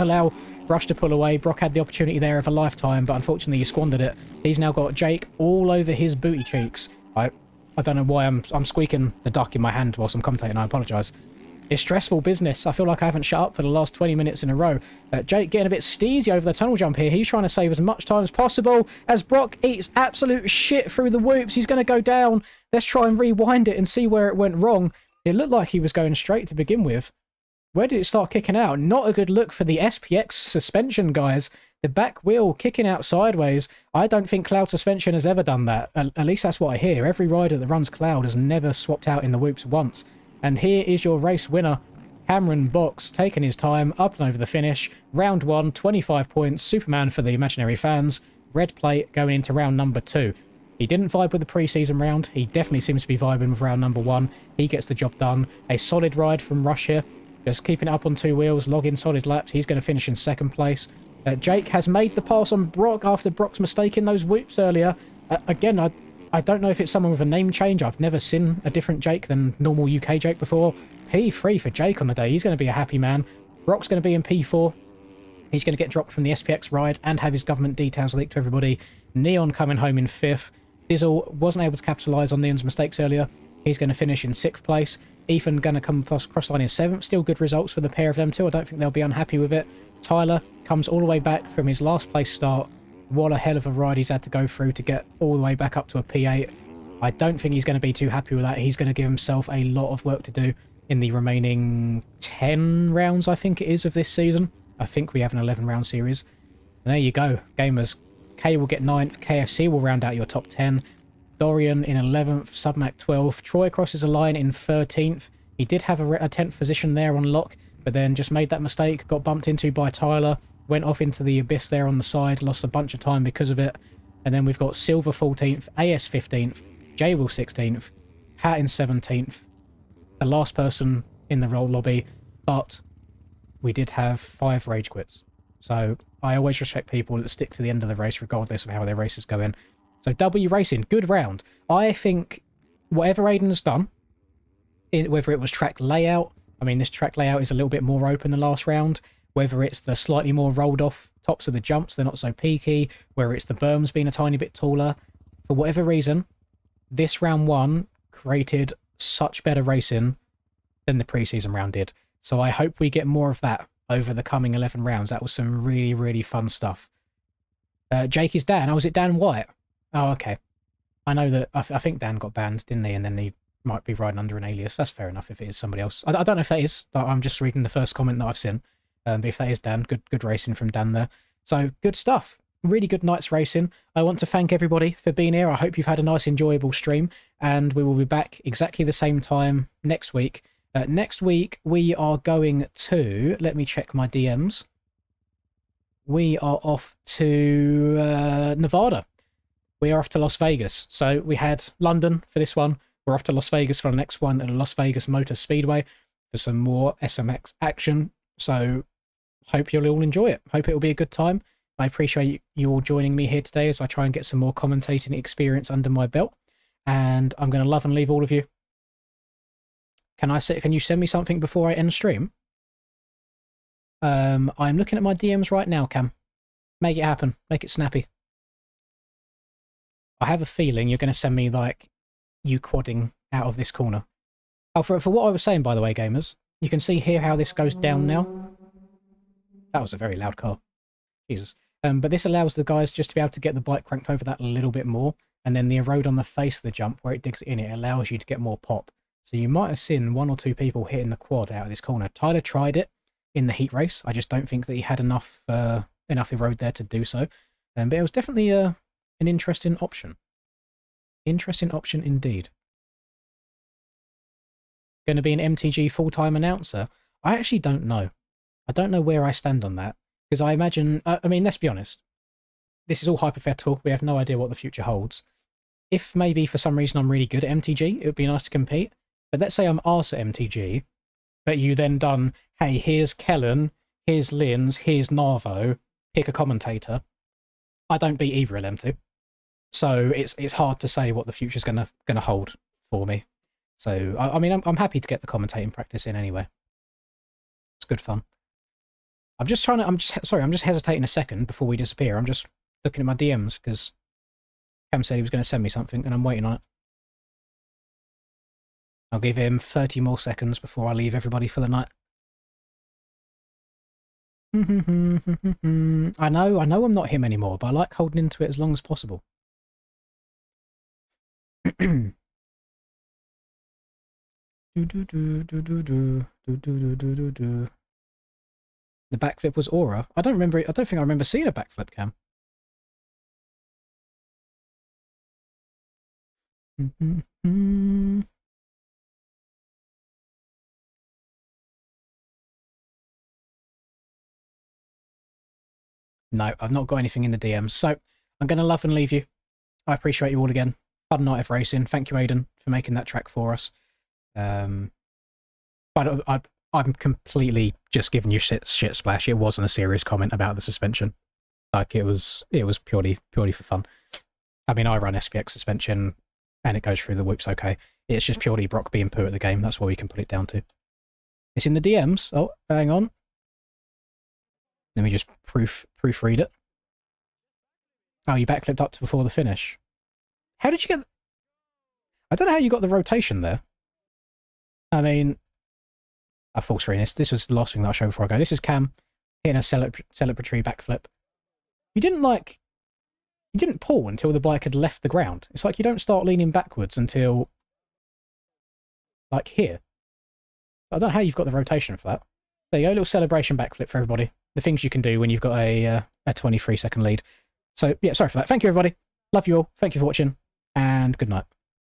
allow Rush to pull away. Brock had the opportunity there of a lifetime, but unfortunately he squandered it. He's now got Jake all over his booty cheeks. I don't know why I'm squeaking the duck in my hand whilst I'm commentating. I apologise. It's stressful business. I feel like I haven't shut up for the last 20 minutes in a row. Jake getting a bit steezy over the tunnel jump here. He's trying to save as much time as possible as Brock eats absolute shit through the whoops. He's going to go down. Let's try and rewind it and see where it went wrong. It looked like he was going straight to begin with. Where did it start kicking out? Not a good look for the SPX suspension, guys. The back wheel kicking out sideways. I don't think Cloud Suspension has ever done that. At least that's what I hear. Every rider that runs Cloud has never swapped out in the whoops once. And here is your race winner, Cameron Box, taking his time up and over the finish. Round 1, 25 points. Superman for the imaginary fans. Red plate going into round number 2. He didn't vibe with the pre-season round. He definitely seems to be vibing with round number 1. He gets the job done. A solid ride from Rush here. Just keeping it up on 2 wheels, logging solid laps. He's going to finish in 2nd place. Jake has made the pass on Brock after Brock's mistake in those whoops earlier. Again, I don't know if it's someone with a name change. I've never seen a different Jake than normal UK Jake before. P3 for Jake on the day. He's going to be a happy man. Brock's going to be in P4. He's going to get dropped from the SPX ride and have his government details leaked to everybody. Neon coming home in 5th. Dizzle wasn't able to capitalise on Neon's mistakes earlier. He's going to finish in 6th place. Ethan going to come cross line in 7th. Still good results for the pair of them too. I don't think they'll be unhappy with it. Tyler comes all the way back from his last place start. What a hell of a ride he's had to go through to get all the way back up to a P8. I don't think he's going to be too happy with that. He's going to give himself a lot of work to do in the remaining 10 rounds, I think it is, of this season. I think we have an 11-round series. And there you go, gamers. K will get 9th. KFC will round out your top 10. Dorian in 11th. Submac 12th. Troy crosses a line in 13th. He did have a 10th position there on lock, but then just made that mistake. Got bumped into by Tyler. Went off into the abyss there on the side. Lost a bunch of time because of it. And then we've got Silver 14th. AS 15th. J Will 16th. Pat in 17th. The last person in the roll lobby, but we did have 5 rage quits. So I always respect people that stick to the end of the race regardless of how their races go in. So W Racing, good round. I think whatever Aiden has done, whether it was track layout, I mean this track layout is a little bit more open than last round, whether it's the slightly more rolled off tops of the jumps, they're not so peaky, whether it's the berms being a tiny bit taller, for whatever reason, this round 1 created such better racing than the preseason round did. So I hope we get more of that over the coming 11 rounds. That was some really, really fun stuff. Jake is Dan. Oh, was it Dan White? Oh, okay. I know that, I think Dan got banned, didn't he? And then he might be riding under an alias. That's fair enough if it is somebody else. I don't know if that is. I'm just reading the first comment that I've seen. But if that is Dan, good racing from Dan there. So, good stuff. Really good night's racing. I want to thank everybody for being here. I hope you've had a nice, enjoyable stream. And we will be back exactly the same time next week. Next week, we are going to... Let me check my DMs. We are off to Nevada. We are off to Las Vegas. So we had London for this one. We're off to Las Vegas for the next one at the Las Vegas Motor Speedway for some more SMX action. So hope you'll all enjoy it. Hope it will be a good time. I appreciate you all joining me here today as I try and get some more commentating experience under my belt. And I'm going to love and leave all of you. Can you send me something before I end stream? I'm looking at my DMs right now, Cam. Make it happen. Make it snappy. I have a feeling you're going to send me, like, you quadding out of this corner. Oh, for what I was saying, by the way, gamers, you can see here how this goes down now. That was a very loud car. Jesus. But this allows the guys just to be able to get the bike cranked over that a little bit more. And then the erode on the face of the jump, where it digs in, it allows you to get more pop. So you might have seen 1 or 2 people hitting the quad out of this corner. Tyler tried it in the heat race. I just don't think that he had enough erode there to do so. But it was definitely an interesting option. Interesting option indeed. Going to be an MTG full-time announcer? I actually don't know. I don't know where I stand on that. Because I imagine... I mean, let's be honest. This is all hypothetical. We have no idea what the future holds. If maybe for some reason I'm really good at MTG, it would be nice to compete. But let's say I'm arse at MTG, but you then done, hey, here's Kellen, here's Linz, here's Narvo, pick a commentator. I don't beat either of them two. So it's hard to say what the future's gonna hold for me. So I mean I'm happy to get the commentating practice in anyway. It's good fun. I'm just hesitating a second before we disappear. I'm just looking at my DMs because Cam said he was going to send me something and I'm waiting on it. I'll give him 30 more seconds before I leave everybody for the night. I know I'm not him anymore, but I like holding into it as long as possible. The backflip was Aura. I don't remember it. I don't think I remember seeing a backflip, Cam. No, I've not got anything in the DMs. So I'm going to love and leave you. I appreciate you all again. Fun night of racing. Thank you, Aiden, for making that track for us. But I'm completely just giving you shit splash. It wasn't a serious comment about the suspension. Like it was purely for fun. I mean, I run SPX suspension and it goes through the whoops okay. It's just purely Brock being poo at the game. That's what we can put it down to. It's in the DMs. Oh, hang on. Let me just proofread it. Oh, you backflipped up to before the finish. How did you get... I don't know how you got the rotation there. I mean, a full screen. This was the last thing that I'll show before I go. This is Cam hitting a celebratory backflip. You didn't pull until the bike had left the ground. It's like you don't start leaning backwards until, like, here. I don't know how you've got the rotation for that. There you go, a little celebration backflip for everybody. The things you can do when you've got a 23-second lead. So, yeah, sorry for that. Thank you, everybody. Love you all. Thank you for watching, and good night.